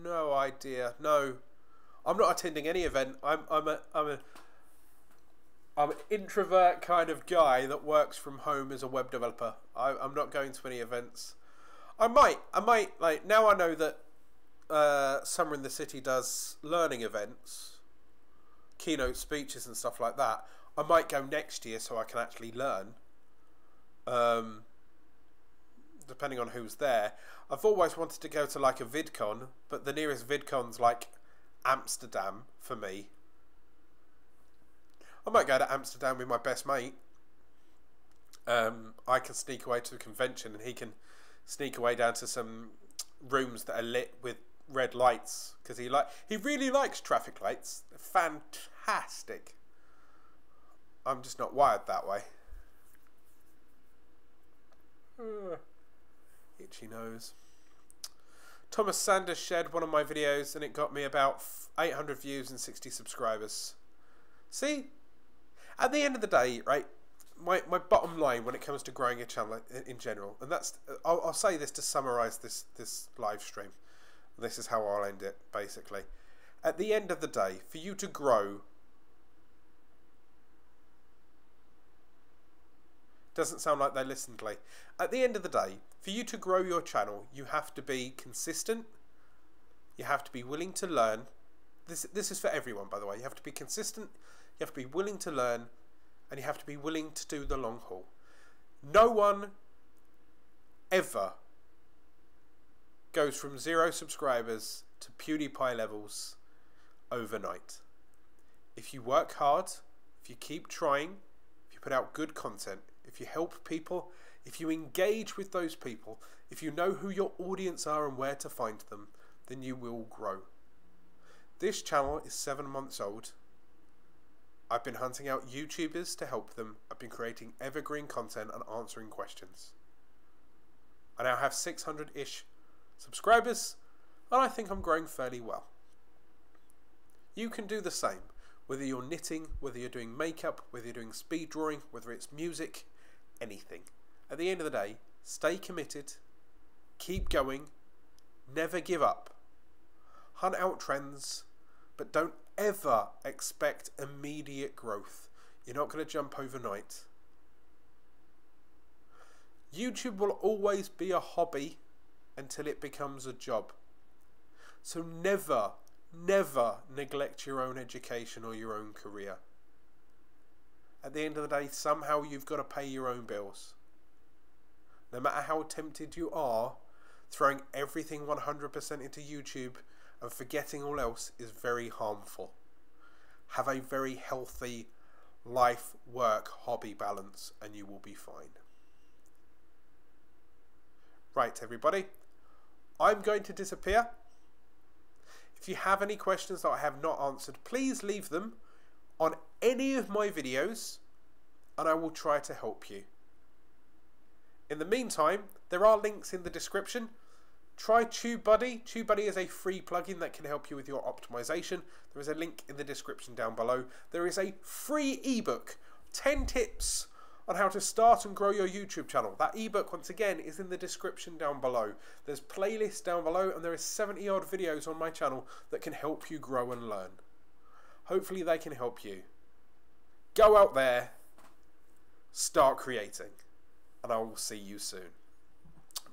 No idea. No, I'm not attending any event. I'm an introvert kind of guy that works from home as a web developer. I'm not going to any events. I might like now I know that Summer in the City does learning events, keynote speeches and stuff like that. I might go next year so I can actually learn. Depending on who's there. I've always wanted to go to like a VidCon, but the nearest VidCon's like Amsterdam for me. I might go to Amsterdam with my best mate. I can sneak away to the convention and he can sneak away down to some rooms that are lit with red lights, because he really likes traffic lights. They're fantastic. I'm just not wired that way. Itchy nose. Thomas Sanders shared one of my videos and it got me about 800 views and 60 subscribers. See? At the end of the day, right, my bottom line when it comes to growing a channel in general, and that's, I'll say this to summarise this live stream. This is how I'll end it, basically. At the end of the day, for you to grow, doesn't sound like they listened to me. At the end of the day, for you to grow your channel, you have to be consistent. You have to be willing to learn. This is for everyone, by the way. You have to be consistent. You have to be willing to learn, and you have to be willing to do the long haul. No one ever goes from 0 subscribers to PewDiePie levels overnight. If you work hard, if you keep trying, if you put out good content, if you help people, if you engage with those people, if you know who your audience are and where to find them, then you will grow. This channel is 7 months old. I've been hunting out YouTubers to help them. I've been creating evergreen content and answering questions. I now have 600-ish subscribers, and I think I'm growing fairly well. You can do the same, whether you're knitting, whether you're doing makeup, whether you're doing speed drawing, whether it's music, anything. At the end of the day, stay committed, keep going, never give up. Hunt out trends, but don't ever expect immediate growth. You're not going to jump overnight. YouTube will always be a hobby until it becomes a job. So never, never neglect your own education or your own career. At the end of the day, somehow you've got to pay your own bills. No matter how tempted you are, throwing everything 100% into YouTube and forgetting all else is very harmful. Have a very healthy life, work, hobby balance and you will be fine. Right, everybody, I'm going to disappear. If you have any questions that I have not answered, please leave them on any of my videos and I will try to help you. In the meantime, there are links in the description. Try TubeBuddy. TubeBuddy is a free plugin that can help you with your optimization. There is a link in the description down below. There is a free ebook, 10 tips on how to start and grow your YouTube channel. That ebook, once again, is in the description down below. There's playlists down below and there is 70 odd videos on my channel that can help you grow and learn. Hopefully they can help you. Go out there, start creating, and I will see you soon.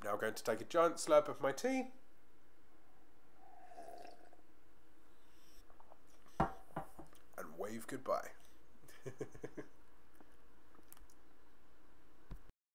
I'm now going to take a giant slurp of my tea. And wave goodbye.